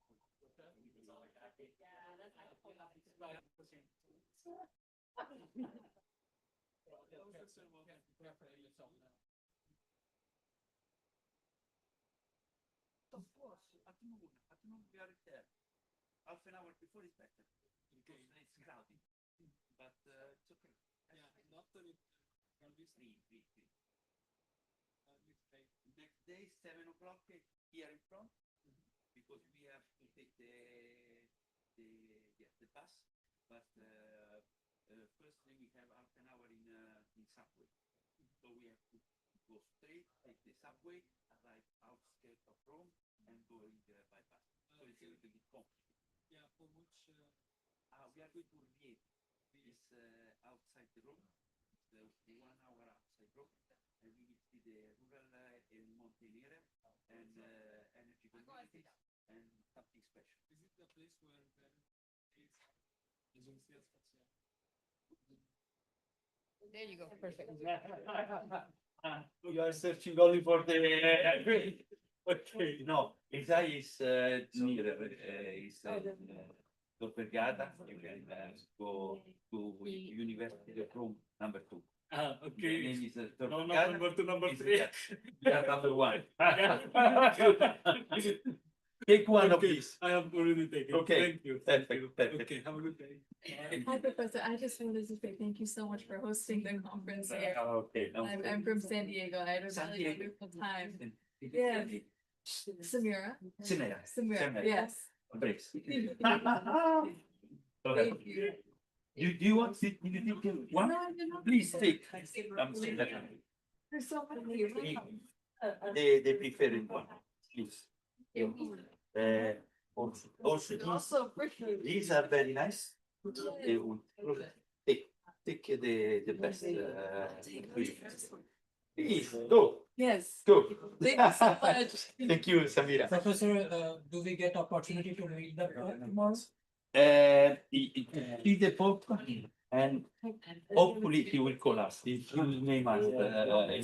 Speaker 8: Of course, at noon we are there. Half an hour before is better because it's crowded. But it's okay.
Speaker 21: Yeah, not only can be
Speaker 8: Free. Next day, 7 o'clock here in front, because we have to take the bus. But firstly, we have half an hour in subway, so we have to go straight, take the subway, arrive outskirts of Rome, and go in by bus. So it's a little bit complicated.
Speaker 21: Yeah, for which
Speaker 8: we are going to Rieti. It's outside the Rome. It's 1 hour outside Rome, and we will see the rural and mountain area and energy communities and something special.
Speaker 21: is it the place where there is GCSP?
Speaker 6: There you go. Perfect.
Speaker 8: You are searching only for the okay. No, Isa is near. Is Tor Vergata. You can go to University of Rome, number 2.
Speaker 21: Okay.
Speaker 8: The name is Tor
Speaker 21: No,
Speaker 8: Vergata.
Speaker 21: number 2, number
Speaker 8: Is
Speaker 21: 3.
Speaker 8: Yeah, number 1. Take one of
Speaker 21: Okay,
Speaker 8: these.
Speaker 21: I have already taken.
Speaker 8: Okay.
Speaker 21: Thank you.
Speaker 8: Perfect. Perfect.
Speaker 21: Okay, have a good day.
Speaker 7: Hi, Professor. I just wanted to say thank you so much for hosting the conference here.
Speaker 8: Okay.
Speaker 7: I'm from San Diego. I had a
Speaker 8: San
Speaker 7: really
Speaker 8: Diego.
Speaker 7: wonderful time. Yeah. Samira.
Speaker 8: Samira.
Speaker 7: Yes.
Speaker 8: Breaks.
Speaker 7: Thank you.
Speaker 8: Do you want to take one?
Speaker 7: No, I did not.
Speaker 8: Please take. I'm saying that.
Speaker 7: There's so many.
Speaker 8: The preferred one, please. Also,
Speaker 7: Also, appreciate.
Speaker 8: these are very nice. Take the best. Please, go.
Speaker 7: Yes.
Speaker 8: Go.
Speaker 7: Thank you so much.
Speaker 8: Thank you, Samira.
Speaker 21: Professor, do we get opportunity to read the tomorrow?
Speaker 8: Read the book and hopefully he will call us. His name is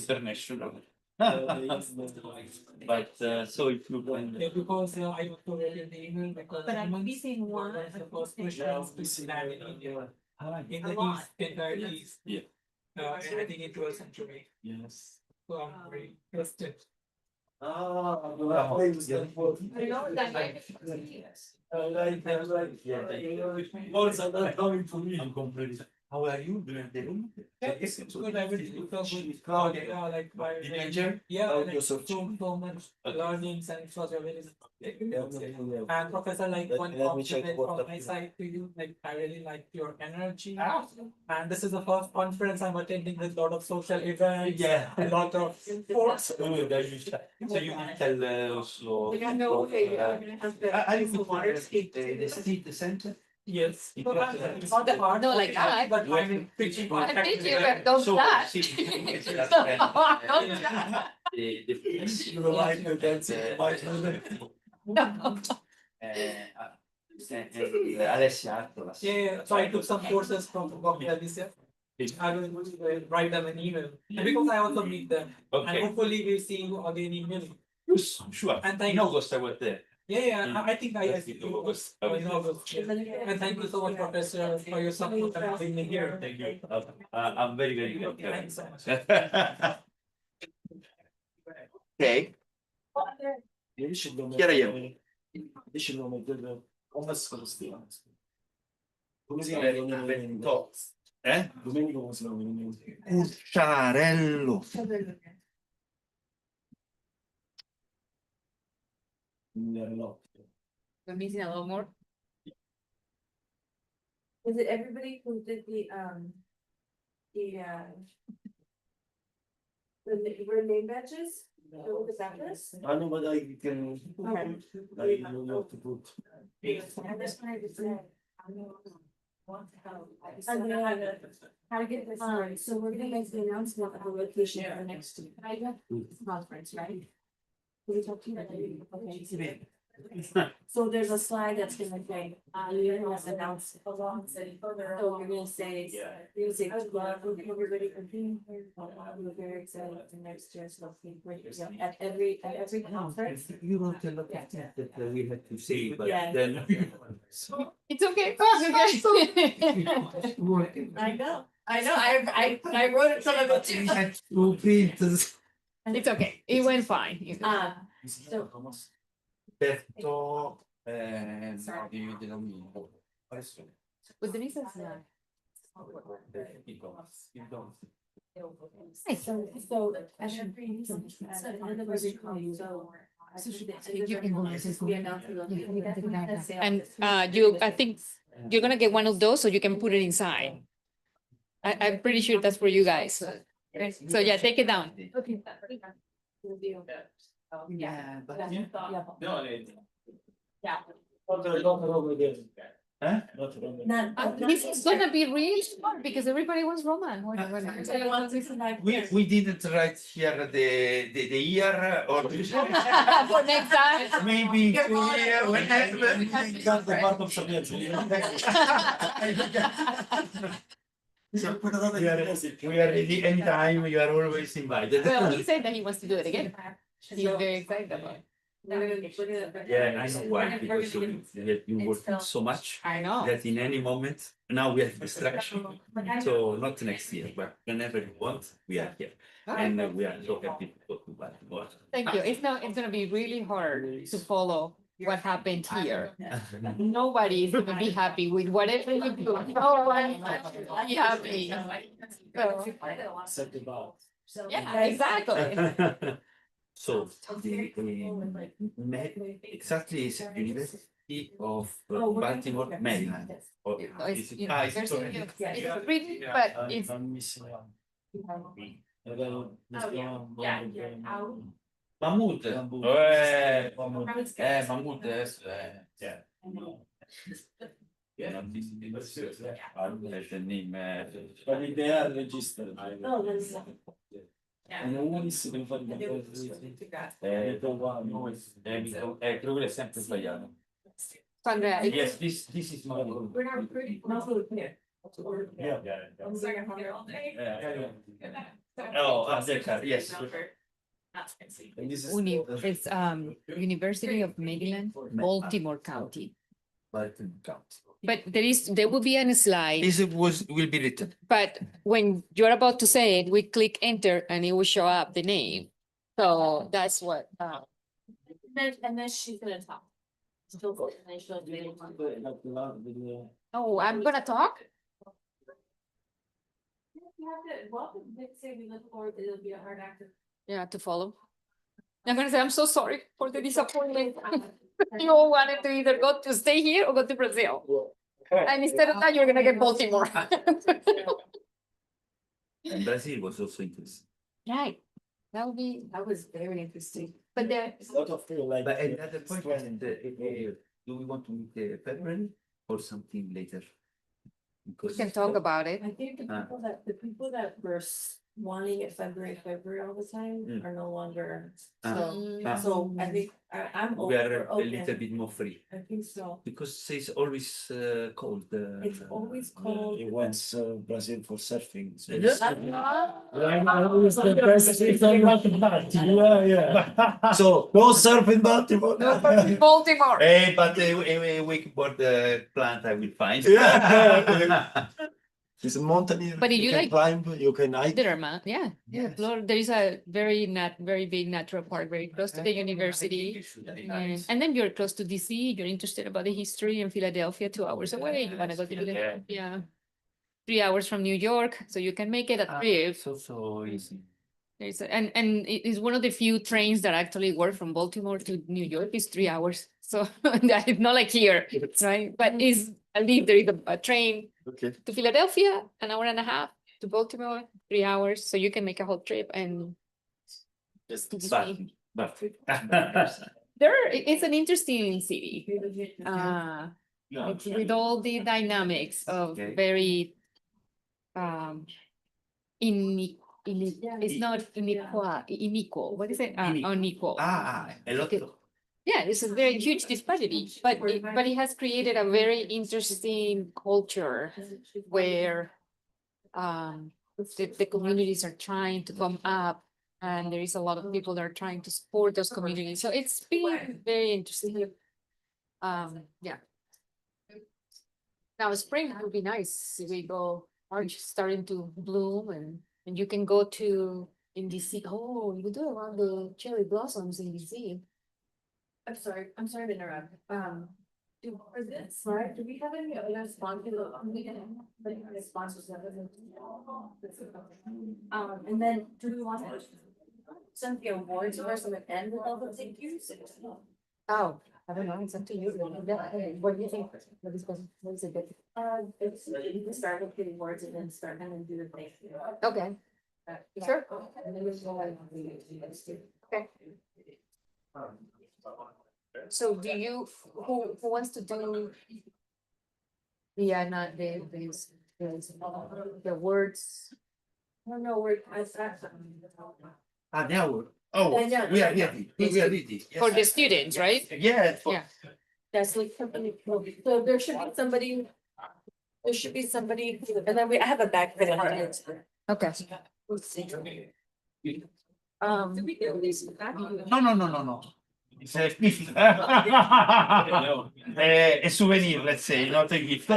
Speaker 8: international. But so if you can.
Speaker 21: Yeah, because I want to read the email because
Speaker 7: But I'm missing one.
Speaker 21: the first question is land in India. In the east, entire east.
Speaker 8: Yeah.
Speaker 21: And I think it was century.
Speaker 8: Yes.
Speaker 21: So I'm very interested.
Speaker 8: Ah,
Speaker 7: I know that.
Speaker 8: Also, not coming to me. I'm completely. How are you doing?
Speaker 21: It's good. I will like by
Speaker 8: Did you enjoy?
Speaker 21: yeah,
Speaker 8: Oh,
Speaker 21: like
Speaker 8: you're so
Speaker 21: so much
Speaker 8: Okay.
Speaker 21: learnings and it was a very and Professor, like one compliment from my side to you, like I really like your energy. And this is the first conference I'm attending with a lot of social events.
Speaker 8: Yeah.
Speaker 21: A lot of sports.
Speaker 8: So you can tell also.
Speaker 7: Like I know, okay, I'm gonna have to.
Speaker 8: Are you
Speaker 7: some water escape.
Speaker 8: the city center?
Speaker 21: Yes.
Speaker 7: No, like that.
Speaker 21: But I'm pitching.
Speaker 7: I think you have done
Speaker 8: So,
Speaker 7: that.
Speaker 8: see, the place.
Speaker 21: You remind me that's
Speaker 8: Alessia.
Speaker 21: yeah, so I took some courses from Alicia. I will write them an email. And because I also meet them. And
Speaker 8: Okay.
Speaker 21: hopefully we'll see you again in Munich.
Speaker 8: Sure.
Speaker 21: And thank
Speaker 8: In
Speaker 21: you.
Speaker 8: August I was there.
Speaker 21: Yeah, I think I see you August. In August. And thank you so much, Professor, for your support and having me here.
Speaker 8: Thank you. I'm very, very good.
Speaker 21: Thanks so much.
Speaker 8: Okay. Chiariamo.
Speaker 1: Come si chiama? Domenico come si chiama?
Speaker 8: Cucciarello.
Speaker 6: We're missing a little more.
Speaker 2: Was it everybody who did the were name badges? What was that list?
Speaker 1: I know, but I can.
Speaker 2: Okay.
Speaker 1: I don't know to put.
Speaker 2: I'm just trying to say, I want to help. I don't know how to get this. So we're gonna make the announcement of the location for next conference, right? Can we talk to you? Okay. So there's a slide that's gonna say, you're gonna announce along city. So you're gonna say, everybody for being here. We're very excited for next year's location. At every conference.
Speaker 8: You want to look at that we had to say, but
Speaker 2: Yeah.
Speaker 8: then.
Speaker 6: It's okay.
Speaker 2: I know. I wrote some of it too.
Speaker 8: We had two printers.
Speaker 6: It's okay. It went fine. You know.
Speaker 2: So
Speaker 8: Detto, dell'omino.
Speaker 6: But Denise is
Speaker 2: So I should bring some.
Speaker 6: And I think you're gonna get one of those so you can put it inside. I'm pretty sure that's for you guys. So yeah, take it down.
Speaker 2: Okay.
Speaker 8: Yeah, but.
Speaker 2: Yeah.
Speaker 6: This is gonna be really fun because everybody wants Roman.
Speaker 8: We didn't write here the year or.
Speaker 6: For next time.
Speaker 8: Maybe 2 years, whenever. We are ready anytime, you are always invited.
Speaker 6: Well, he said that he wants to do it again. He's very excited about it.
Speaker 8: Yeah, I know why, because you work so much.
Speaker 6: I know.
Speaker 8: That in any moment, now we have distraction. So not next year, but whenever you want, we are here. And we are so happy to talk about it.
Speaker 6: Thank you. It's gonna be really hard to follow what happened here. Nobody is gonna be happy with whatever you do. No one be happy. Yeah, exactly.
Speaker 8: So the exactly is University of Baltimore, Maryland. Or is it- it's correct.
Speaker 6: It's written, but it's.
Speaker 8: Mahmoud. Mahmoud is. Yeah. Yeah, not this. There's the name.
Speaker 1: But they are registered.
Speaker 2: Oh, that's.
Speaker 8: Credo che è sempre sbagliato.
Speaker 6: Andrea,
Speaker 8: Yes, this is my.
Speaker 2: We're not pretty, not so clear.
Speaker 8: Yeah.
Speaker 2: I'm sorry, I'm here all day.
Speaker 8: Oh, yes.
Speaker 6: It's University of Maryland, Baltimore County. But there will be a slide,
Speaker 8: This will be written.
Speaker 6: but when you're about to say it, we click enter and it will show up the name. So that's what,
Speaker 2: And then she's gonna talk.
Speaker 6: oh, I'm gonna talk?
Speaker 2: You have to, welcome, let's say we look forward, it'll be a hard act.
Speaker 6: Yeah, to follow. I'm gonna say, I'm so sorry for the disappointment. You all wanted to either go to stay here or go to Brazil. And instead of that, you're gonna get Baltimore.
Speaker 8: And Brazil was also interesting.
Speaker 6: Right, that was very interesting, but there.
Speaker 1: Lot of like.
Speaker 8: But another point was, do we want to meet February or something later?
Speaker 6: We
Speaker 8: Because
Speaker 6: can talk about it.
Speaker 2: I think the people that were wanting it February all the time are no longer, so I think I'm
Speaker 8: we are a
Speaker 2: open.
Speaker 8: little bit more free.
Speaker 2: I think so.
Speaker 8: Because it's always cold.
Speaker 2: It's always cold.
Speaker 1: He wants Brazil for surfing. So So no surf in Baltimore.
Speaker 6: Baltimore.
Speaker 8: Hey, but a wakeboard plant I will find.
Speaker 1: It's a mountain here.
Speaker 11: But if
Speaker 1: you
Speaker 11: you
Speaker 1: can
Speaker 11: like-
Speaker 1: climb, you can hike.
Speaker 11: There are yeah. There is a very big natural park very close to the university. And then you're close to DC, you're interested about the history in Philadelphia, 2 hours away. You want to go to Philadelphia. 3 hours from New York, so you can make it a trip.
Speaker 8: So easy.
Speaker 11: And it is one of the few trains that actually work from Baltimore to New York. It's 3 hours. So it's not like here, right? But is at least there is a train to Philadelphia, an hour and a half, to Baltimore, 3 hours. So you can make a whole trip and
Speaker 8: Just
Speaker 11: to
Speaker 8: but
Speaker 11: it's an interesting city. It's with all the dynamics of very it's not unequal. What is it? Unequal. Yeah, it's a very huge disparity, but it has created a very interesting culture where the communities are trying to come up, and there is a lot of people that are trying to support those communities. So it's been very interesting. Yeah. Now spring would be nice. We go March starting to bloom, and you can go to in DC. Oh, you do around the cherry blossoms in DC. I'm sorry to interrupt. For this, right, do we have any other sponsors? Sponsors that and then do we want to send the awards or some at the end of all the thank yous? Oh, I don't know, it's up to you. What do you think? What is it good? You can start with the awards and then start and then do the thank you. Okay. Sure. And then we'll go ahead and do it. Okay. So do you, who wants to do? Yeah, not the words. No, no,
Speaker 8: now. Oh,
Speaker 11: Yeah.
Speaker 8: we are ready. We are ready.
Speaker 11: For the students, right?
Speaker 8: Yeah.
Speaker 11: Yeah. That's like somebody, so there should be somebody. There should be somebody, and then I have a bag for it. Okay.
Speaker 8: No. It's a gift. A souvenir, let's say, not a gift.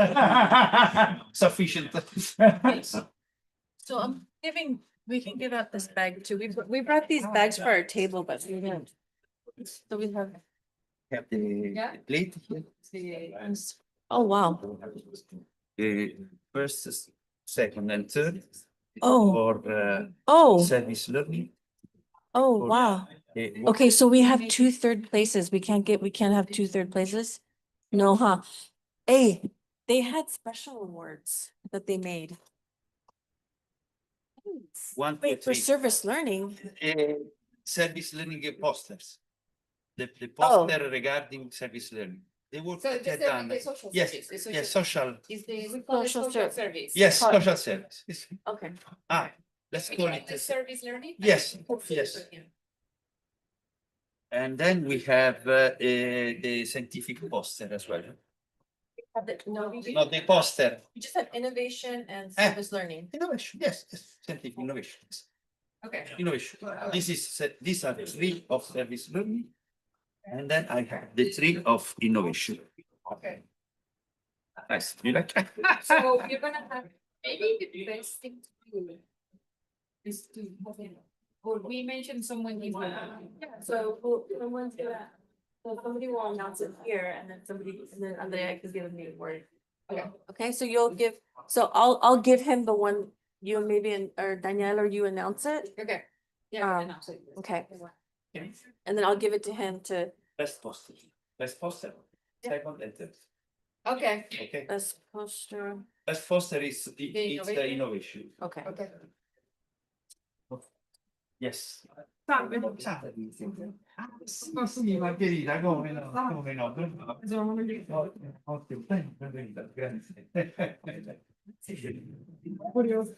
Speaker 8: Sufficient.
Speaker 11: So I'm we can give out this bag too. We brought these bags for our table, but we didn't. So we have.
Speaker 8: Have the
Speaker 11: Yeah.
Speaker 8: plate here.
Speaker 11: Oh, wow.
Speaker 8: First, second, and third.
Speaker 11: Oh.
Speaker 8: For service learning.
Speaker 11: Oh, wow. Okay, so we have 2 third places. We can't have 2 third places? No, huh? Hey, they had special awards that they made.
Speaker 8: One, two,
Speaker 11: Wait, for
Speaker 8: three.
Speaker 11: service learning.
Speaker 8: Service learning posters. The
Speaker 11: Oh.
Speaker 8: poster regarding service learning. They work
Speaker 11: So
Speaker 8: at
Speaker 11: the
Speaker 8: done.
Speaker 11: social
Speaker 8: Yes,
Speaker 11: service.
Speaker 8: yes, social.
Speaker 11: Is we call it social service.
Speaker 8: Yes, social service. Yes.
Speaker 11: Okay.
Speaker 8: Let's call it.
Speaker 11: The service learning?
Speaker 8: Yes, yes. And then we have the scientific poster as well. Not the poster.
Speaker 11: We just have innovation and service learning.
Speaker 8: Innovation, yes, scientific innovation.
Speaker 11: Okay.
Speaker 8: Innovation. These are the 3 of service learning. And then I have the 3 of innovation.
Speaker 11: Okay.
Speaker 8: Nice. You like?
Speaker 11: So you're gonna have, maybe the best thing to do is to, or we mentioned someone needs. Yeah, so someone's gonna, so somebody will announce it here and then Andrea can give me a word. Okay. Okay, so you'll give, so I'll give him the one, you maybe, or Danielle, or you announce it. Okay. Yeah. Announce it. Okay. And then I'll give it to him to.
Speaker 8: Best poster. Best poster. Second and third.
Speaker 11: Okay.
Speaker 8: Okay.
Speaker 11: Best poster.
Speaker 8: Best poster is it's the innovation.
Speaker 11: Okay. Okay.
Speaker 8: Yes. Sì, Margherita, come no? Come no? Ottimo, benvenuta, grazie. Curioso.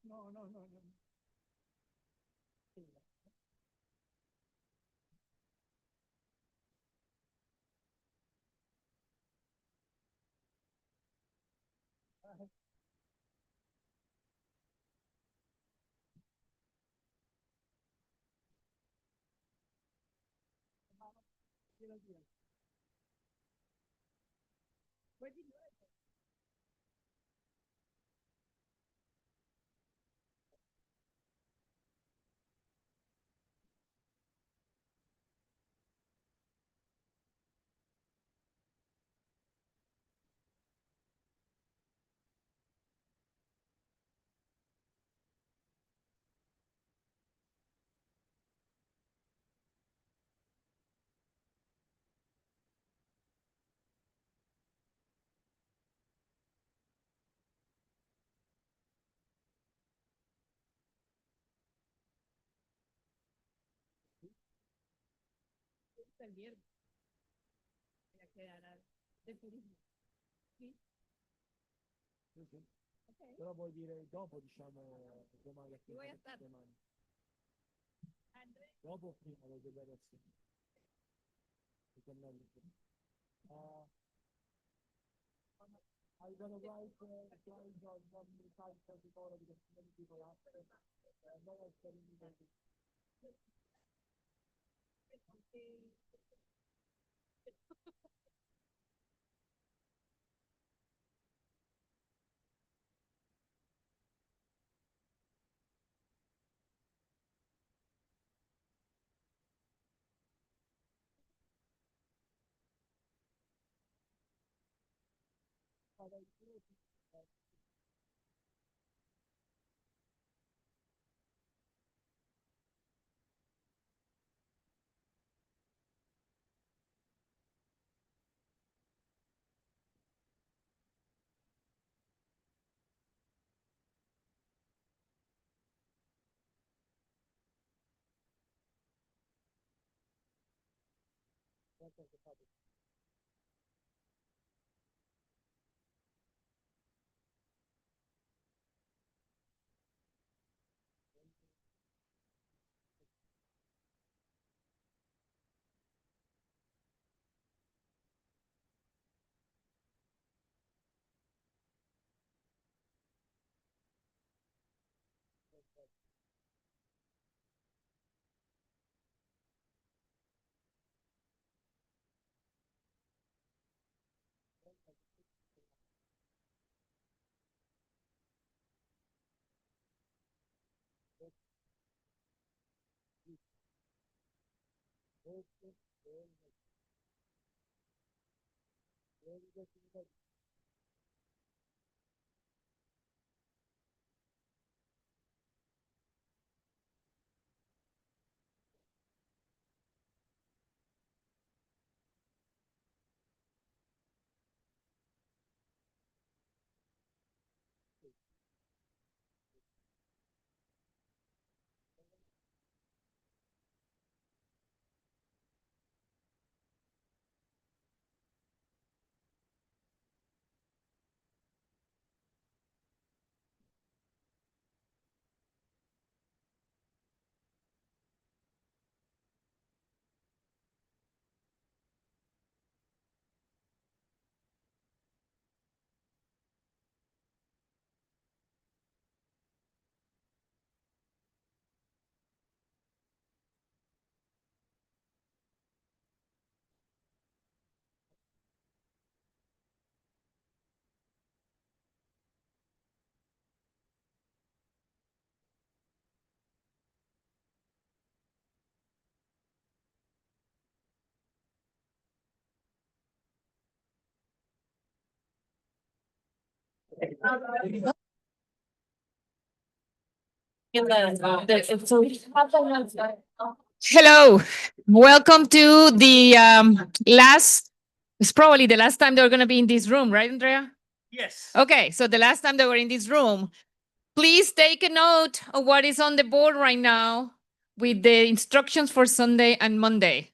Speaker 21: No, no, no, no.
Speaker 1: Però vuoi dire dopo, diciamo, domani. Domani. Dopo o prima lo devi adesso? Uh, are you gonna write slides on one side for the photo because many people ask it? No one's telling me that.
Speaker 6: Hello, welcome to the last, it's probably the last time they're going to be in this room, right, Andrea?
Speaker 21: Yes.
Speaker 6: Okay, so the last time they were in this room, please take a note of what is on the board right now with the instructions for Sunday and Monday.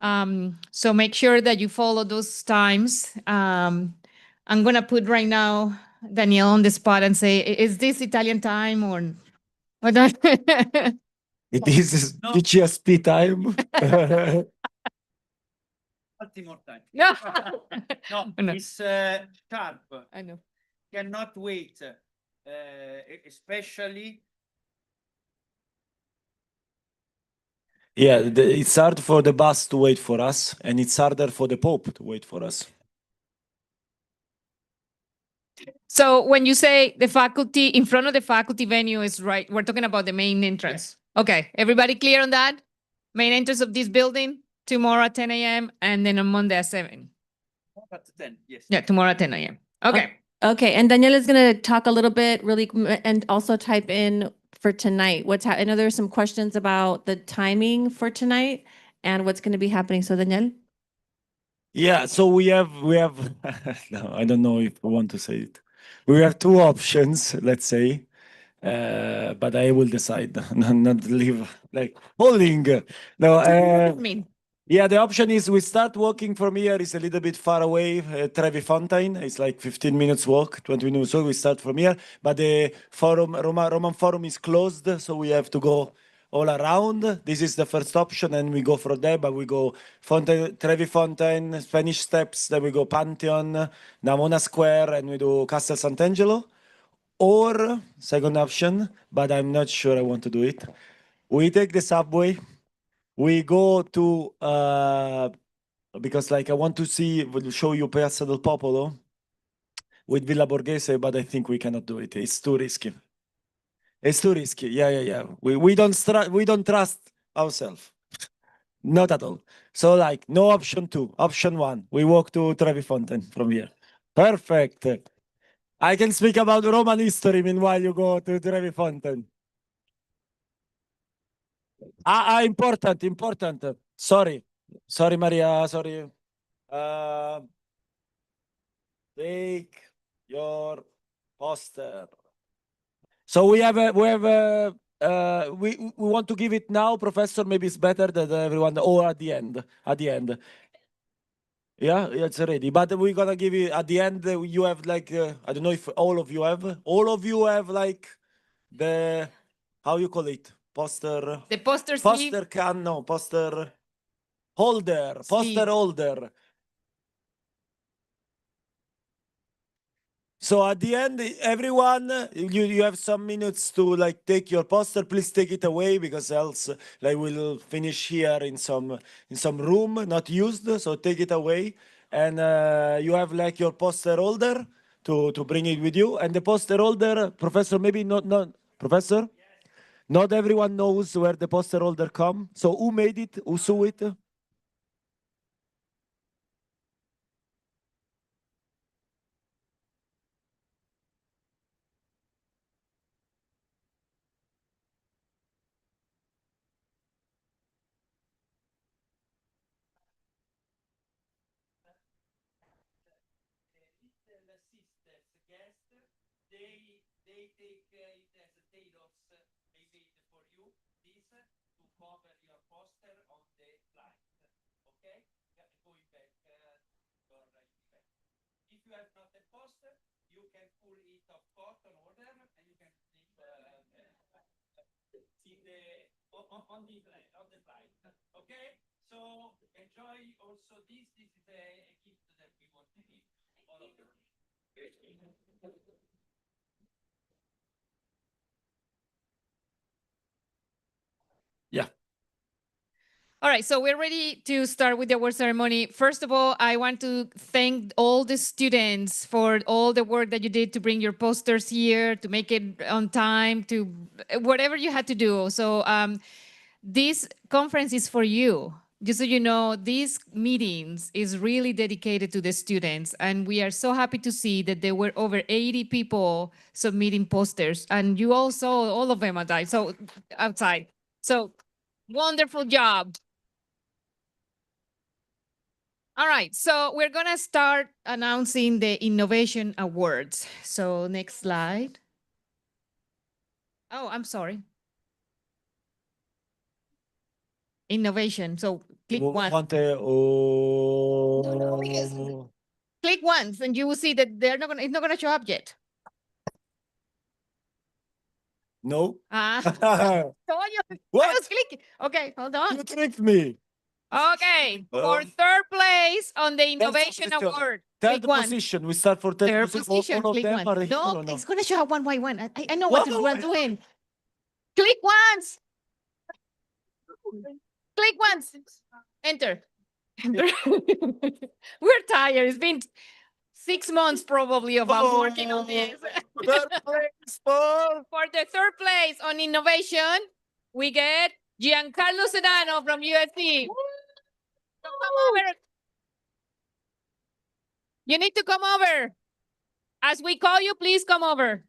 Speaker 6: So make sure that you follow those times. I'm gonna put right now Danielle on the spot and say, is this Italian time or what?
Speaker 1: It is GCSP time.
Speaker 8: More time.
Speaker 6: No.
Speaker 8: No,
Speaker 6: No.
Speaker 8: it's sharp.
Speaker 6: I know.
Speaker 8: Cannot wait, especially.
Speaker 1: Yeah, it's hard for the bus to wait for us, and it's harder for the Pope to wait for us.
Speaker 6: So when you say the faculty, in front of the faculty venue is right, we're talking about the main entrance. Okay, everybody clear on that? Main entrance of this building, tomorrow at 10 a.m. and then on Monday at 7.
Speaker 8: But then, yes.
Speaker 6: Yeah, tomorrow at 10 a.m. Okay.
Speaker 11: Okay, and Daniela is going to talk a little bit and also type in for tonight. I know there's some questions about the timing for tonight and what's going to be happening. So Danielle?
Speaker 1: Yeah, so we have no, I don't know if I want to say it. We have two options, let's say, but I will decide not leave like holding. No,
Speaker 6: I mean,
Speaker 1: yeah, the option is we start walking from here. It's a little bit far away, Trevi Fountain. It's like 15 minutes walk, 20 minutes walk. We start from here, but the forum, Roman Forum is closed, so we have to go all around. This is the first option, and we go from there, but we go Trevi Fountain, Spanish Steps, then we go Pantheon, Namona Square, and we do Castel Sant'Angelo. Or, second option, but I'm not sure I want to do it. We take the subway, we go to, because like I want to show you Piazza del Popolo with Villa Borghese, but I think we cannot do it. It's too risky. It's too risky. Yeah. We don't trust ourselves. Not at all. So like no option 2, option 1. We walk to Trevi Fountain from here. Perfect. I can speak about Roman history meanwhile you go to Trevi Fountain. Important. Sorry, Maria. Sorry. Take your poster. So we want to give it now, Professor. Maybe it's better that everyone, or at the end. Yeah, it's ready. But we're gonna give you at the end. You have like I don't know if all of you have. All of you have like the how you call it poster.
Speaker 6: the poster
Speaker 1: Poster can no poster holder. Poster holder. So at the end, everyone, you have some minutes to like take your poster. Please take it away because else like we'll finish here in some room not used. So take it away, and you have like your poster holder to bring it with you. And the poster holder, Professor, maybe not Professor. Not everyone knows where the poster holder come. So who made it? Who saw it? They take it as a tailors they made for you this to cover your poster on the slide. Okay? Going back your event. If you have not a poster, you can pull it of cotton order and you can see on the slide. Okay? So enjoy also this. This is a gift that we want to give all of you. Yeah.
Speaker 6: All right, so we're ready to start with the award ceremony. First of all, I want to thank all the students for all the work that you did to bring your posters here, to make it on time, to whatever you had to do. So this conference is for you. Just so you know, these meetings is really dedicated to the students. And we are so happy to see that there were over 80 people submitting posters. And you all saw all of them outside. So wonderful job. All right, so we're gonna start announcing the Innovation Awards. So next slide. Oh, I'm sorry. Innovation. So Click once.
Speaker 1: Quante, oh.
Speaker 6: Click once and you will see that it's not gonna show up yet.
Speaker 1: No.
Speaker 6: Ah. Told you.
Speaker 1: What?
Speaker 6: I was clicking. Okay, hold on.
Speaker 1: You tricked me.
Speaker 6: Okay, for third place on the innovation
Speaker 1: position.
Speaker 6: award.
Speaker 1: Third
Speaker 6: Click one.
Speaker 1: position. We start for third,
Speaker 6: Third
Speaker 1: position.
Speaker 6: position.
Speaker 1: All of
Speaker 6: Click
Speaker 1: them
Speaker 6: one.
Speaker 1: are here
Speaker 6: No,
Speaker 1: or no?
Speaker 6: it's gonna show up one by one. I know
Speaker 1: What?
Speaker 6: what we're doing. Click once. Click once. Enter. Enter. We're tired. It's been 6 months probably of us working on this.
Speaker 1: Third place
Speaker 6: For the third place on innovation, we get Giancarlo Sedano from USC. So come over. You need to come over. As we call you, please come over.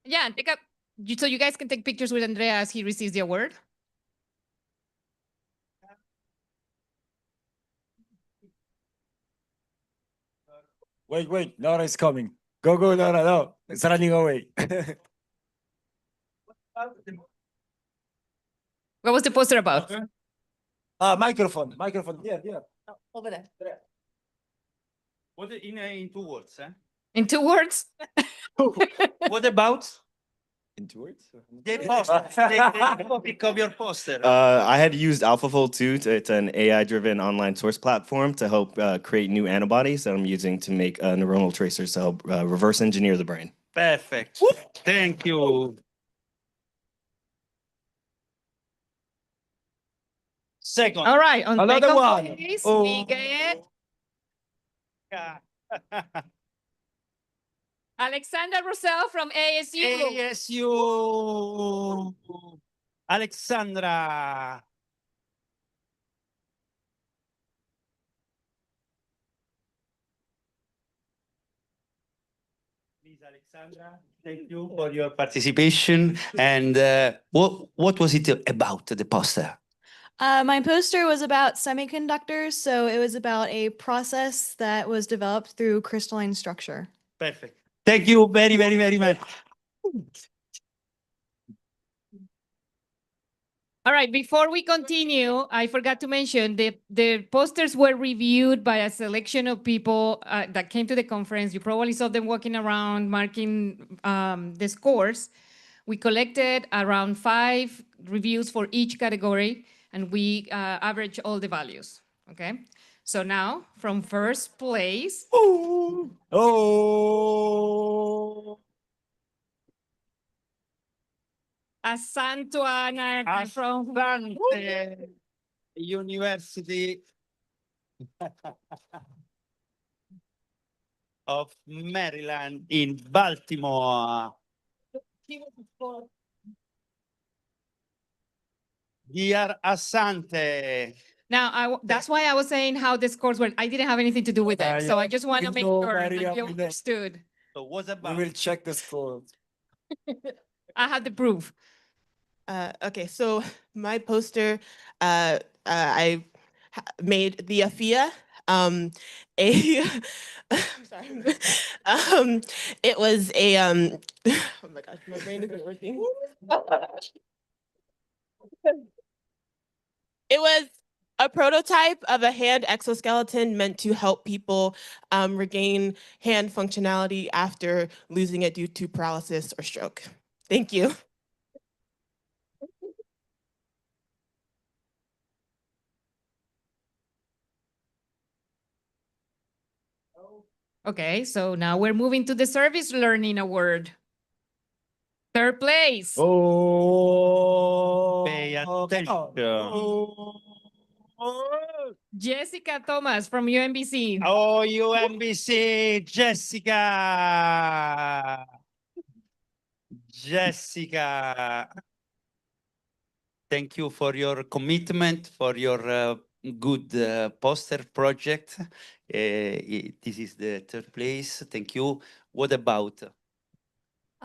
Speaker 6: Yeah, take up. So you guys can take pictures with Andrea as he receives the award.
Speaker 1: Wait. Nora is coming. Go, Nora. No, it's running away.
Speaker 6: What was the poster about?
Speaker 1: Microphone. Yeah.
Speaker 6: Over there.
Speaker 8: What in 2 words?
Speaker 6: In 2 words?
Speaker 8: What about
Speaker 4: In 2 words?
Speaker 8: the poster? The topic of your poster.
Speaker 27: I had used AlphaFold 2. It's an AI-driven online source platform to help create new antibodies that I'm using to make neuronal tracers to help reverse engineer the brain.
Speaker 8: Perfect. Thank you. Second.
Speaker 6: All right, on
Speaker 8: Another
Speaker 6: second
Speaker 8: one.
Speaker 6: place,
Speaker 8: Oh.
Speaker 6: we get Alexandra Rosell from ASU.
Speaker 8: ASU. Alexandra. Please, Alexandra, thank you for your participation. And what was it about, the poster?
Speaker 12: My poster was about semiconductors, so it was about a process that was developed through crystalline structure.
Speaker 8: Perfect. Thank you very, very, very much.
Speaker 6: All right, before we continue, I forgot to mention the posters were reviewed by a selection of people that came to the conference. You probably saw them walking around marking the scores. We collected around 5 reviews for each category, and we averaged all the values, okay? So now, from first place.
Speaker 1: Oh.
Speaker 6: Santo Ana from
Speaker 8: University of Maryland in Baltimore. Dear Asante.
Speaker 6: Now, that's why I was saying how the scores were. I didn't have anything to do with it, so I just want to make sure that you understood.
Speaker 8: So what's about?
Speaker 1: We will check the scores.
Speaker 6: I have the proof.
Speaker 14: Okay, so my poster, I made the AFIA. I'm sorry. It was a oh my gosh, my brain isn't working. It was a prototype of a hand exoskeleton meant to help people regain hand functionality after losing it due to paralysis or stroke. Thank you.
Speaker 6: Okay, so now we're moving to the Service Learning Award. Third place.
Speaker 1: Oh.
Speaker 8: Pay attention.
Speaker 6: Jessica Thomas from UMBC.
Speaker 8: Oh, UMBC, Jessica. Jessica. Thank you for your commitment, for your good poster project. This is the third place. Thank you. What about?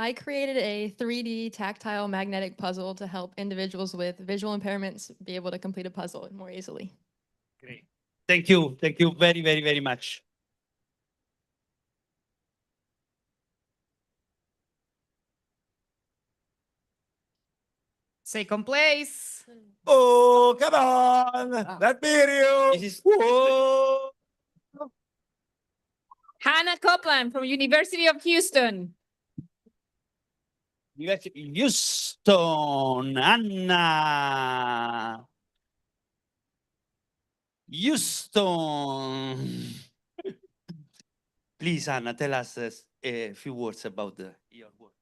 Speaker 12: I created a 3D tactile magnetic puzzle to help individuals with visual impairments be able to complete a puzzle more easily.
Speaker 8: Great. Thank you. Thank you very, very, very much.
Speaker 6: Second place.
Speaker 1: Oh, come on. Let me hear you. Whoa.
Speaker 6: Hannah Copeland from University of Houston.
Speaker 8: Houston, Anna. Houston. Please, Anna, tell us a few words about your work.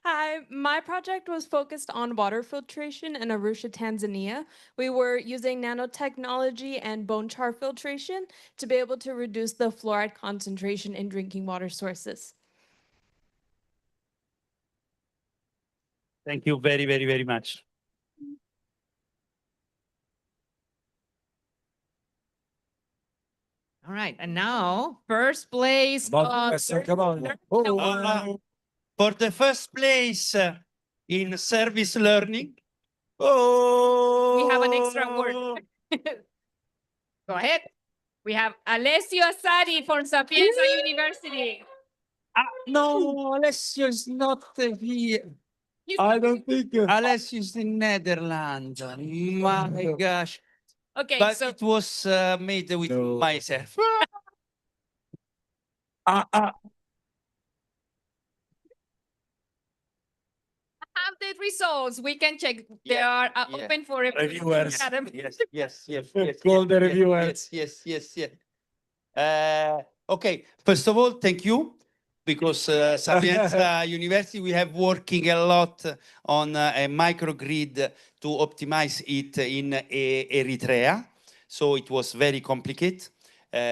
Speaker 15: Hi, my project was focused on water filtration in Arusha, Tanzania. We were using nanotechnology and bone char filtration to be able to reduce the fluoride concentration in drinking water sources.
Speaker 8: Thank you very, very, very much.
Speaker 6: All right, and now first place.
Speaker 1: Come on.
Speaker 8: For the first place in service learning.
Speaker 6: We have an extra word. Go ahead. We have Alessio Assadi from Sapienza University.
Speaker 8: No, Alessio is not here.
Speaker 1: I don't think.
Speaker 8: Alessio is in Netherlands. My gosh.
Speaker 6: Okay,
Speaker 8: but
Speaker 6: so
Speaker 8: it was made with myself.
Speaker 6: have the results. We can check. They are open for
Speaker 8: Reviewers. Yes.
Speaker 1: Call the reviewers.
Speaker 8: Yes. Okay, first of all, thank you, because Sapienza University, we have working a lot on a microgrid to optimize it in Eritrea. So it was very complicated.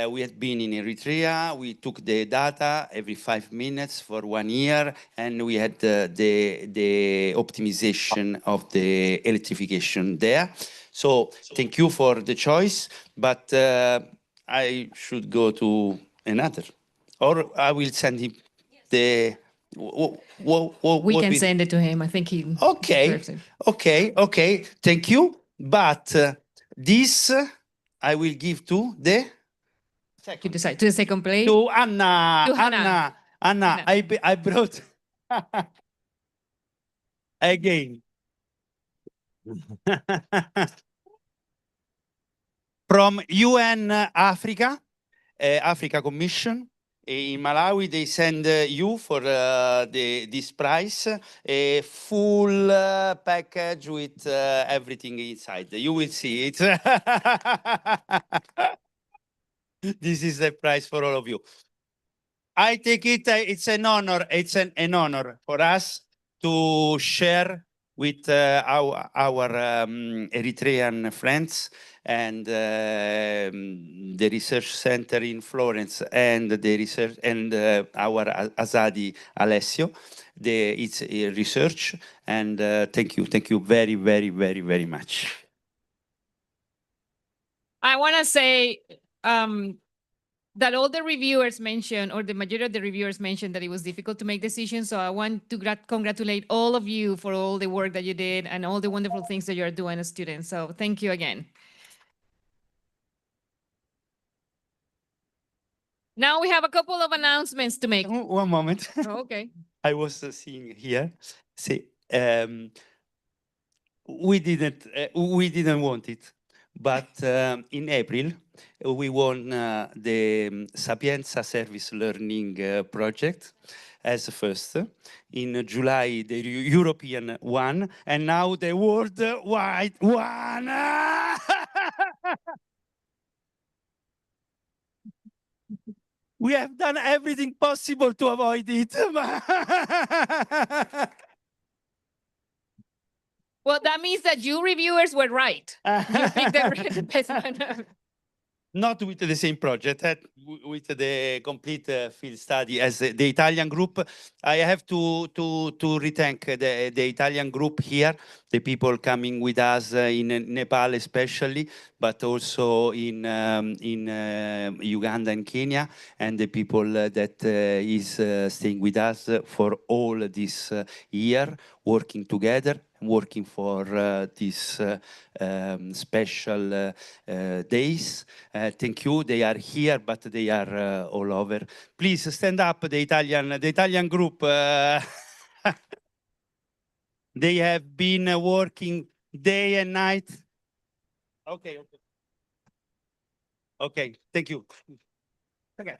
Speaker 8: We had been in Eritrea, we took the data every 5 minutes for 1 year, and we had the optimization of the electrification there. So thank you for the choice, but I should go to another, or I will send him the.
Speaker 6: we can send it to him. I think he.
Speaker 8: Okay, okay. Thank you. But this I will give to the.
Speaker 6: You decide to the second place.
Speaker 8: To Anna.
Speaker 6: To Hannah.
Speaker 8: Anna. I brought again. From UN Africa, Africa Commission. In Malawi, they send you for this prize a full package with everything inside. You will see it. This is the prize for all of you. I take it, it's an honor. It's an honor for us to share with our Eritrean friends and the research center in Florence and the research and our Azadi Alessio. It's a research, and thank you very, very, very, very much.
Speaker 6: I want to say that all the reviewers mentioned, or the majority of the reviewers mentioned, that it was difficult to make decisions. So I want to congratulate all of you for all the work that you did and all the wonderful things that you're doing as students. So thank you again. Now we have a couple of announcements to make.
Speaker 8: One moment.
Speaker 6: Okay.
Speaker 8: I was seeing here. See, we didn't want it, but in April we won the Sapienza Service Learning project as first. In July, the European one, and now the worldwide one. We have done everything possible to avoid it.
Speaker 6: Well, that means that you reviewers were right. You picked the best one.
Speaker 8: Not with the same project, with the complete field study as the Italian group. I have to rethank the Italian group here, the people coming with us in Nepal especially, but also in Uganda and Kenya, and the people that is staying with us for all this year, working together, working for these special days. Thank you. They are here, but they are all over. Please stand up, the Italian group. They have been working day and night. Okay. Okay, thank you. Okay.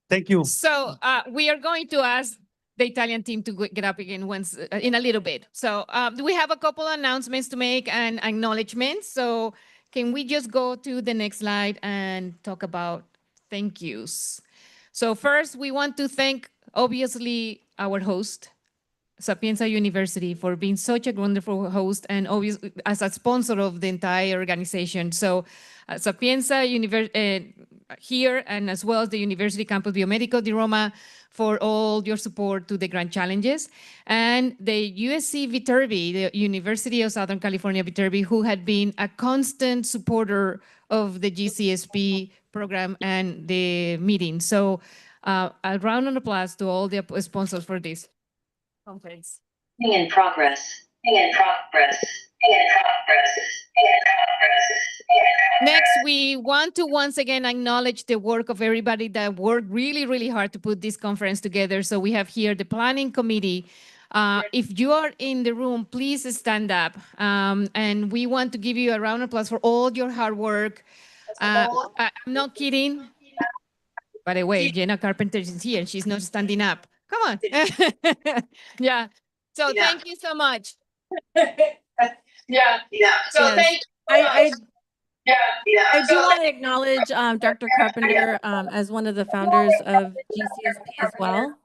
Speaker 8: Thank you.
Speaker 17: So we are going to ask the Italian team to get up again once in a little bit. So we have a couple announcements to make and acknowledgements. So can we just go to the next slide and talk about thank yous? So first, we want to thank, obviously, our host, Sapienza University, for being such a wonderful host and obviously as a sponsor of the entire organization. So Sapienza here and as well as the University Campus Biomedico di Roma for all your support to the Grand Challenges. And the USC Viterbi, the University of Southern California Viterbi, who had been a constant supporter of the GCSP program and the meeting. So a round of applause to all the sponsors for this conference.
Speaker 18: In progress. In progress. In progress. In progress.
Speaker 17: Next, we want to once again acknowledge the work of everybody that worked really, really hard to put this conference together. So we have here the planning committee. If you are in the room, please stand up. And we want to give you a round of applause for all your hard work. I'm not kidding. By the way, Jenna Carpenter is here and she's not standing up. Come on. Yeah. So thank you so much. Yeah. So
Speaker 11: Yes.
Speaker 17: thank you.
Speaker 11: I do want to acknowledge Dr. Carpenter as one of the founders of GCSP as well.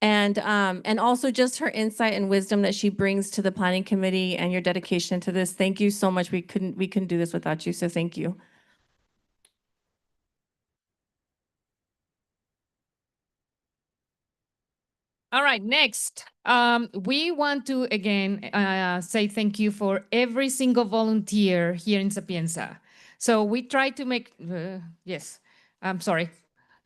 Speaker 11: And also just her insight and wisdom that she brings to the planning committee and your dedication to this. Thank you so much. We couldn't do this without you. So thank you.
Speaker 17: All right, next. We want to again say thank you for every single volunteer here in Sapienza. So we try to make, yes, I'm sorry.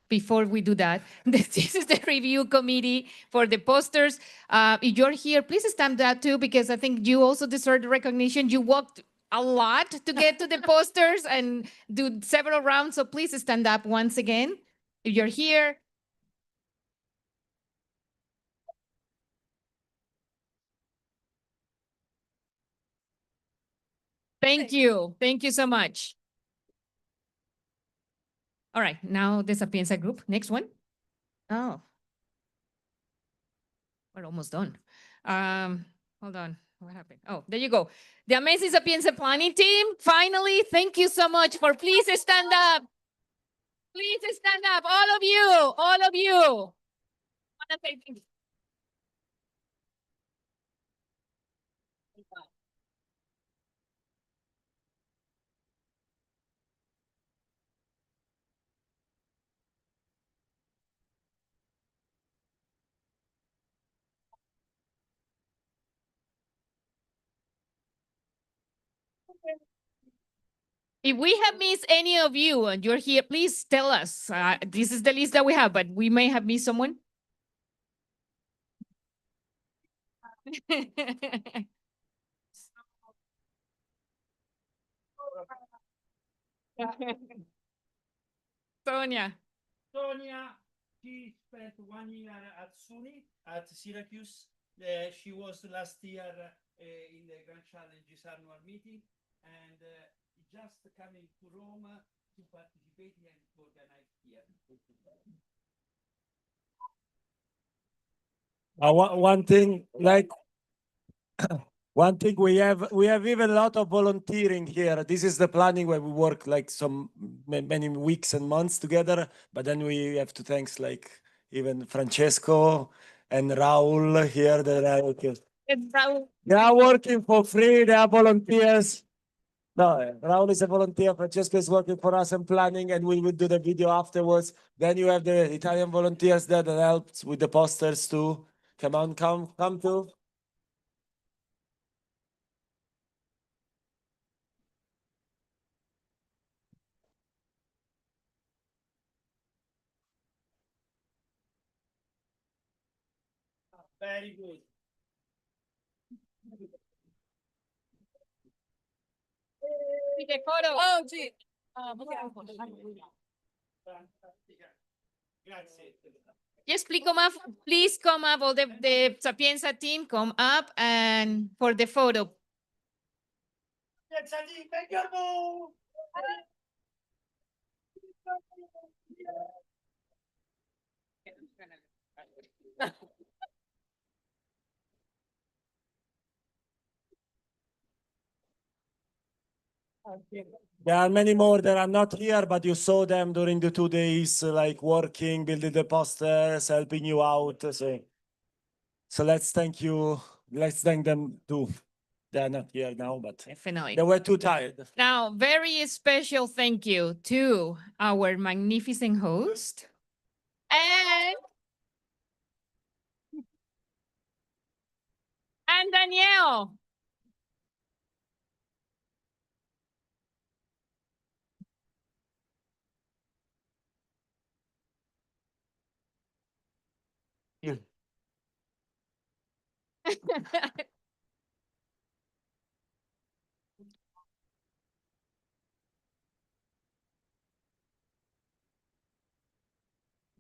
Speaker 17: Before we do that, this is the review committee for the posters. If you're here, please stand up too, because I think you also deserve the recognition. You walked a lot to get to the posters and do several rounds. So please stand up once again. If you're here, thank you. Thank you so much. All right, now the Sapienza group. Next one. Oh, we're almost done. Hold on. What happened? Oh, there you go. The amazing Sapienza planning team. Finally, thank you so much for please stand up. Please stand up, all of you, all of you. I wanna say thank you. If we have missed any of you and you're here, please tell us. This is the list that we have, but we may have missed someone. Sonia.
Speaker 8: Sonia, she spent 1 year at SUNY, at Syracuse. She was last year in the Grand Challenges annual meeting, and just coming to Rome to participate and to organize here.
Speaker 1: One thing, like one thing we have even a lot of volunteering here. This is the planning where we work like many weeks and months together, but then we have to thanks like even Francesco and Raul here that are okay. They are working for free, they are volunteers. No, Raul is a volunteer, Francesco is working for us and planning, and we will do the video afterwards. Then you have the Italian volunteers there that helps with the posters too. Come on, come too.
Speaker 8: Very good.
Speaker 17: Oh, gee.
Speaker 8: Fantastica. Grazie.
Speaker 17: Yes, please come up, all the Sapienza team, come up and for the photo.
Speaker 1: There are many more that are not here, but you saw them during the 2 days, like working, building the posters, helping you out. So let's thank you. Let's thank them too. They are not here now, but
Speaker 17: Definitely.
Speaker 1: they were too tired.
Speaker 17: Now, very special thank you to our magnificent host and Danielle.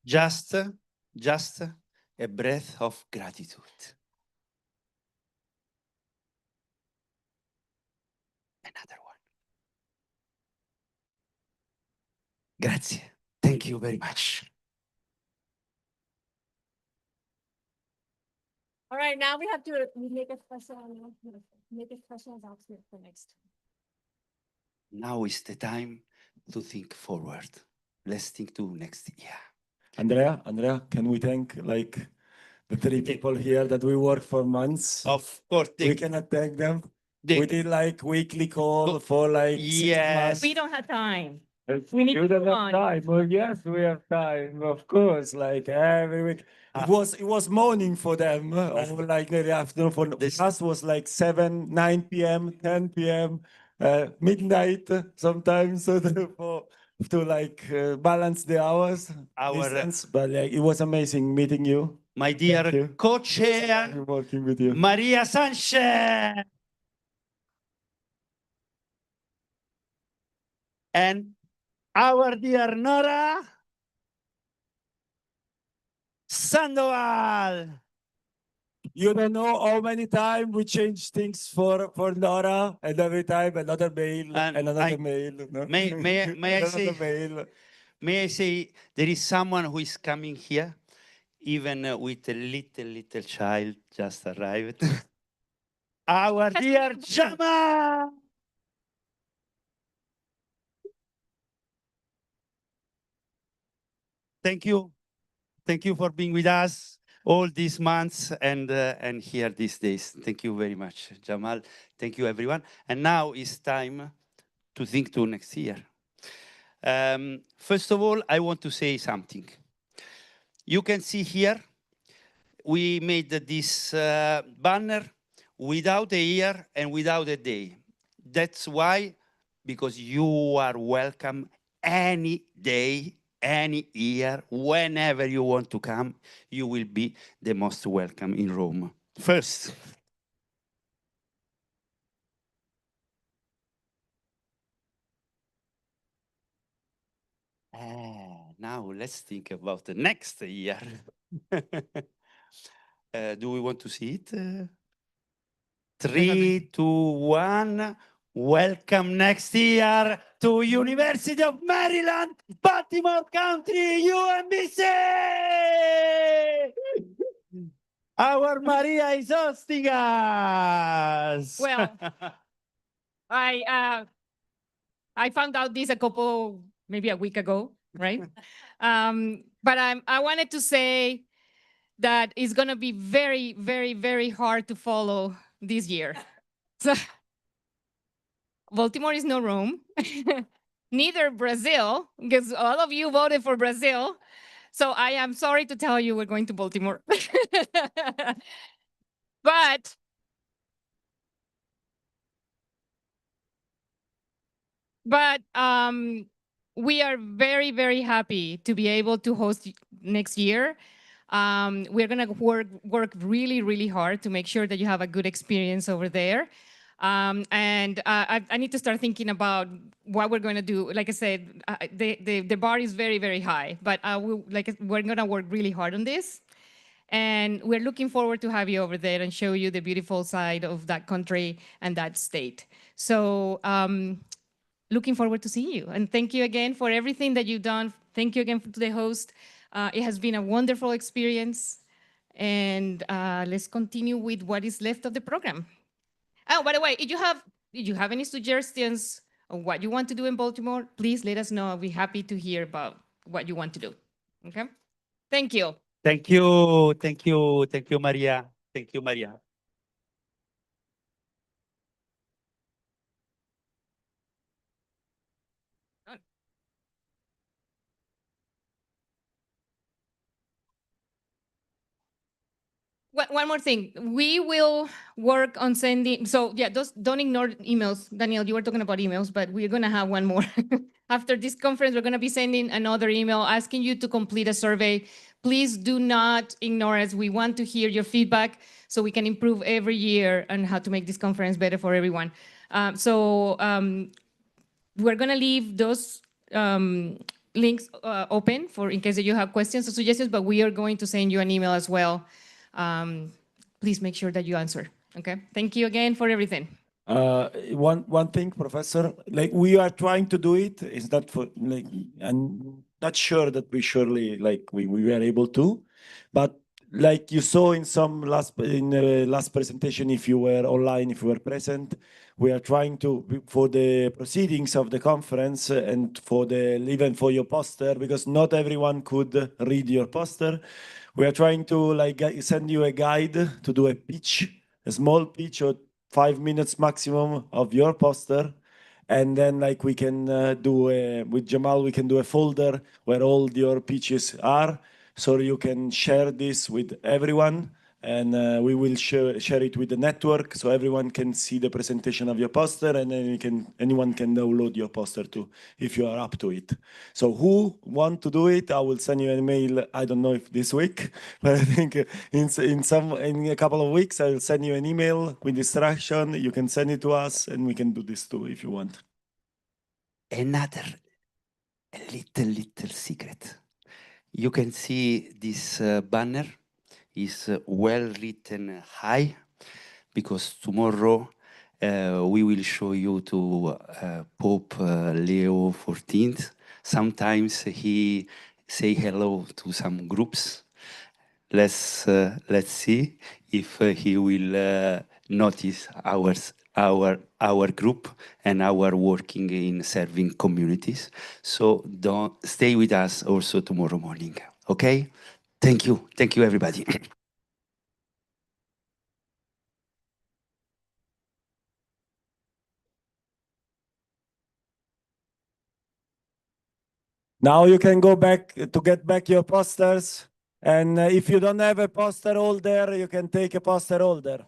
Speaker 8: Just a breath of gratitude. Another one. Grazie. Thank you very much.
Speaker 2: All right, now we have to make a special announcement. Make a special announcement for next time.
Speaker 8: Now is the time to think forward. Let's think to next year.
Speaker 1: Andrea, can we thank like the 3 people here that we work for months?
Speaker 8: Of course.
Speaker 1: We cannot thank them. We did like weekly call for like 6 months.
Speaker 17: We don't have time.
Speaker 1: We
Speaker 17: need
Speaker 1: you
Speaker 17: to
Speaker 1: don't
Speaker 17: move
Speaker 1: have
Speaker 17: on.
Speaker 1: time. Well, yes, we have time, of course. Like every week, it was morning for them, or like the afternoon. For us, was like 7, 9 p.m., 10 p.m., midnight sometimes. So to like balance the hours. Distance. But like it was amazing meeting you.
Speaker 8: My dear co-chair,
Speaker 1: Working with you.
Speaker 8: Maria Sanchez. And our dear Nora Sandoval.
Speaker 1: You don't know how many times we change things for Nora, and every time another mail and another mail. No?
Speaker 8: May I
Speaker 1: Another
Speaker 8: say?
Speaker 1: mail.
Speaker 8: May I say there is someone who is coming here, even with a little child just arrived. Our dear Jama. Thank you. Thank you for being with us all these months and here these days. Thank you very much, Jamal. Thank you, everyone. And now it's time to think to next year. First of all, I want to say something. You can see here, we made this banner without a year and without a day. That's why, because you are welcome any day, any year, whenever you want to come, you will be the most welcome in Rome. First. Now let's think about the next year. Do we want to see it? 3, 2, 1. Welcome next year to University of Maryland, Baltimore County, UMBC! Our Maria is hosting us.
Speaker 17: Well, I found out this maybe a week ago, right? But I wanted to say that it's gonna be very, very, very hard to follow this year. So Baltimore is no Rome, neither Brazil, because all of you voted for Brazil. So I am sorry to tell you we're going to Baltimore. But we are very, very happy to be able to host next year. We're gonna work really, really hard to make sure that you have a good experience over there. I need to start thinking about what we're going to do. Like I said, the bar is very, very high, but we're going to work really hard on this. And we're looking forward to have you over there and show you the beautiful side of that country and that state. So looking forward to seeing you. And thank you again for everything that you've done. Thank you again to the host. It has been a wonderful experience. And let's continue with what is left of the program. Oh, by the way, if you have any suggestions of what you want to do in Baltimore, please let us know. I'll be happy to hear about what you want to do. Okay? Thank you.
Speaker 8: Thank you. Thank you. Thank you, Maria. Thank you, Maria.
Speaker 17: One more thing. We will work on sending. So yeah, don't ignore emails. Daniel, you were talking about emails, but we're going to have one more. After this conference, we're going to be sending another email asking you to complete a survey. Please do not ignore us. We want to hear your feedback so we can improve every year on how to make this conference better for everyone. We're going to leave those links open for in case that you have questions or suggestions, but we are going to send you an email as well. Please make sure that you answer. Okay. Thank you again for everything.
Speaker 1: One thing, Professor, like we are trying to do it. It's not for like I'm not sure that we surely like we were able to, but like you saw in some last presentation, if you were online, if you were present, we are trying to for the proceedings of the conference and for the even for your poster, because not everyone could read your poster. We are trying to like send you a guide to do a pitch, a small pitch or 5 minutes maximum of your poster, and then like we can do with Jamal we can do a folder where all your pitches are, so you can share this with everyone, and we will share it with the network so everyone can see the presentation of your poster, and then anyone can download your poster too if you are up to it. So who want to do it, I will send you an email. I don't know if this week, but I think in a couple of weeks I will send you an email with instruction. You can send it to us and we can do this too if you want.
Speaker 8: Another little secret. You can see this banner is well written high, because tomorrow we will show you to Pope Leo XIV. Sometimes he say hello to some groups. Let's see if he will notice our group and our working in serving communities. So don't stay with us also tomorrow morning. Okay? Thank you everybody.
Speaker 1: Now you can go back to get back your posters, and if you don't have a poster holder, you can take a poster holder.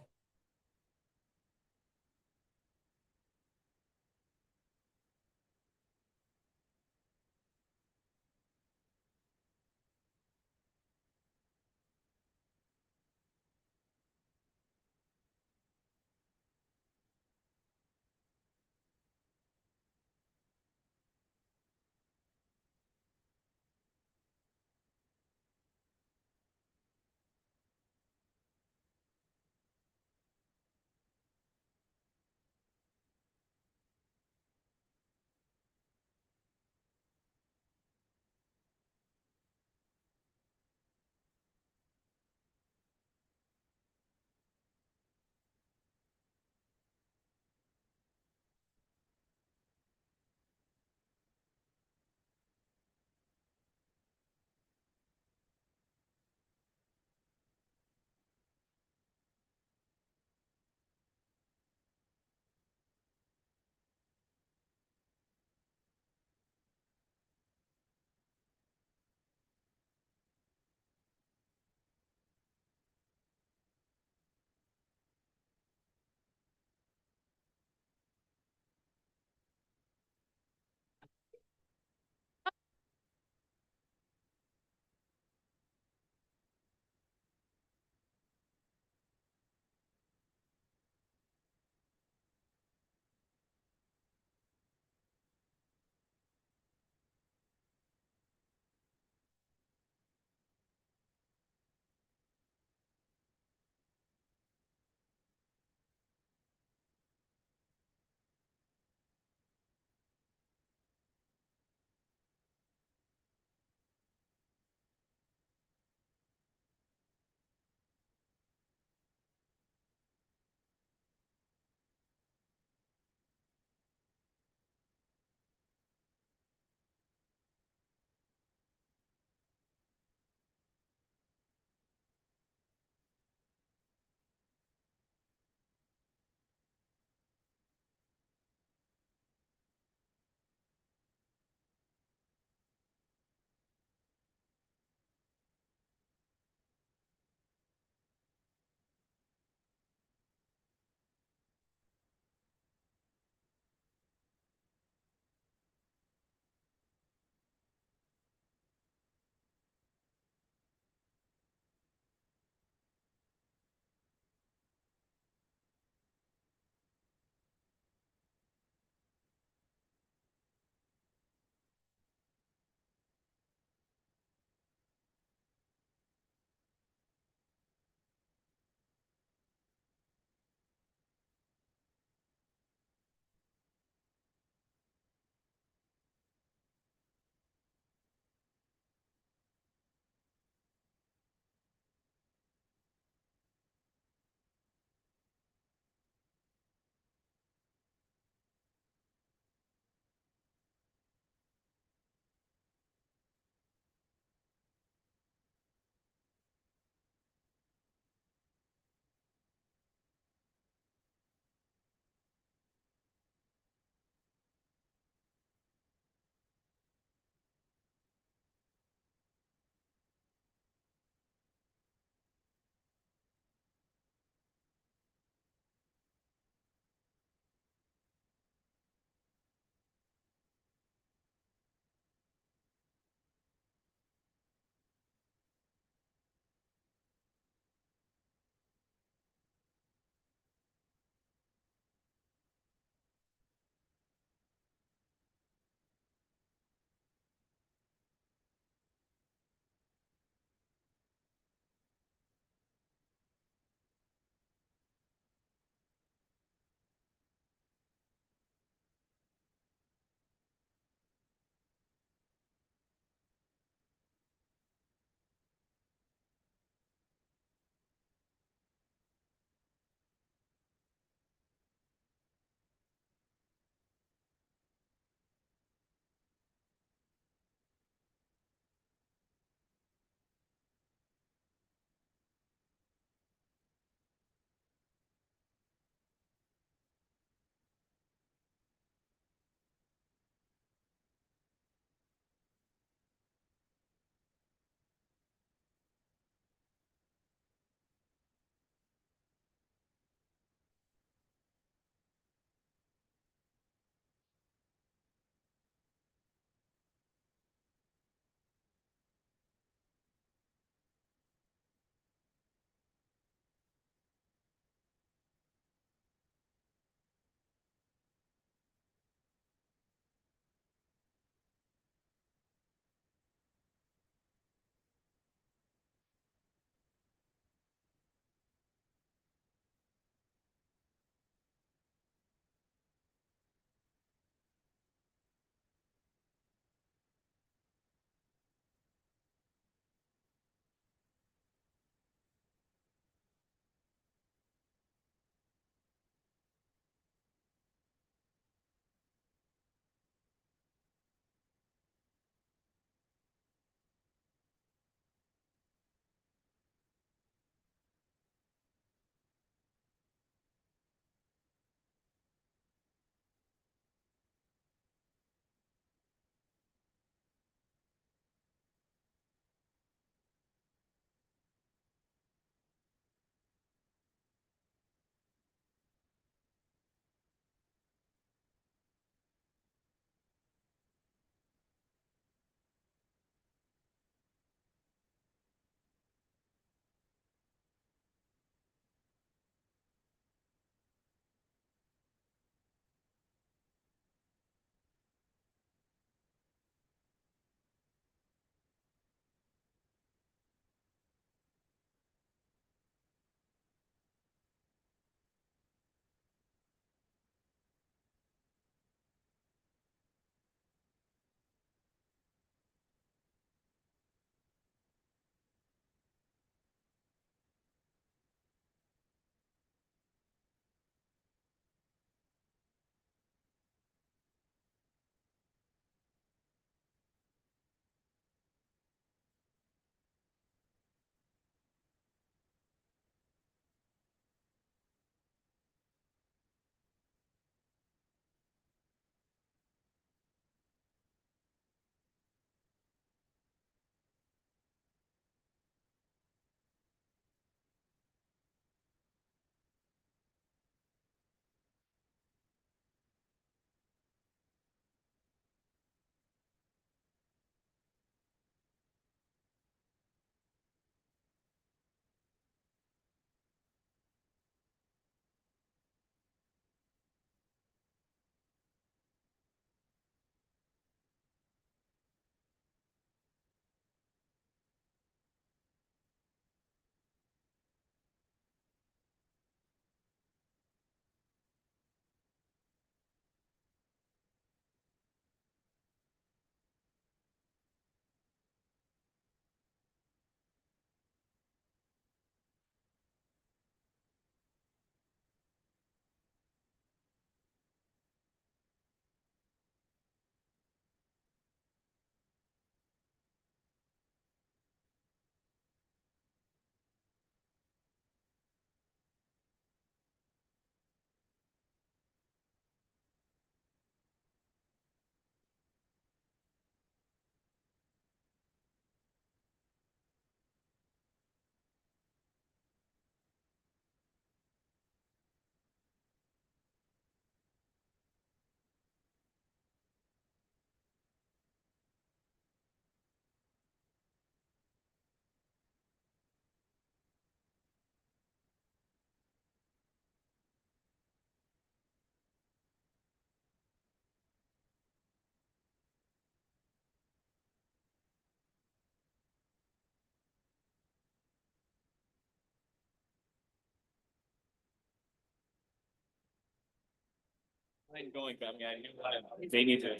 Speaker 4: They need to.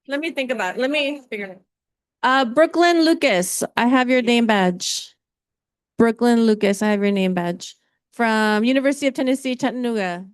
Speaker 11: Let me think about it. Let me figure it out. Brooklyn Lucas, I have your name badge. Brooklyn Lucas, I have your name badge. From University of Tennessee, Chattanooga.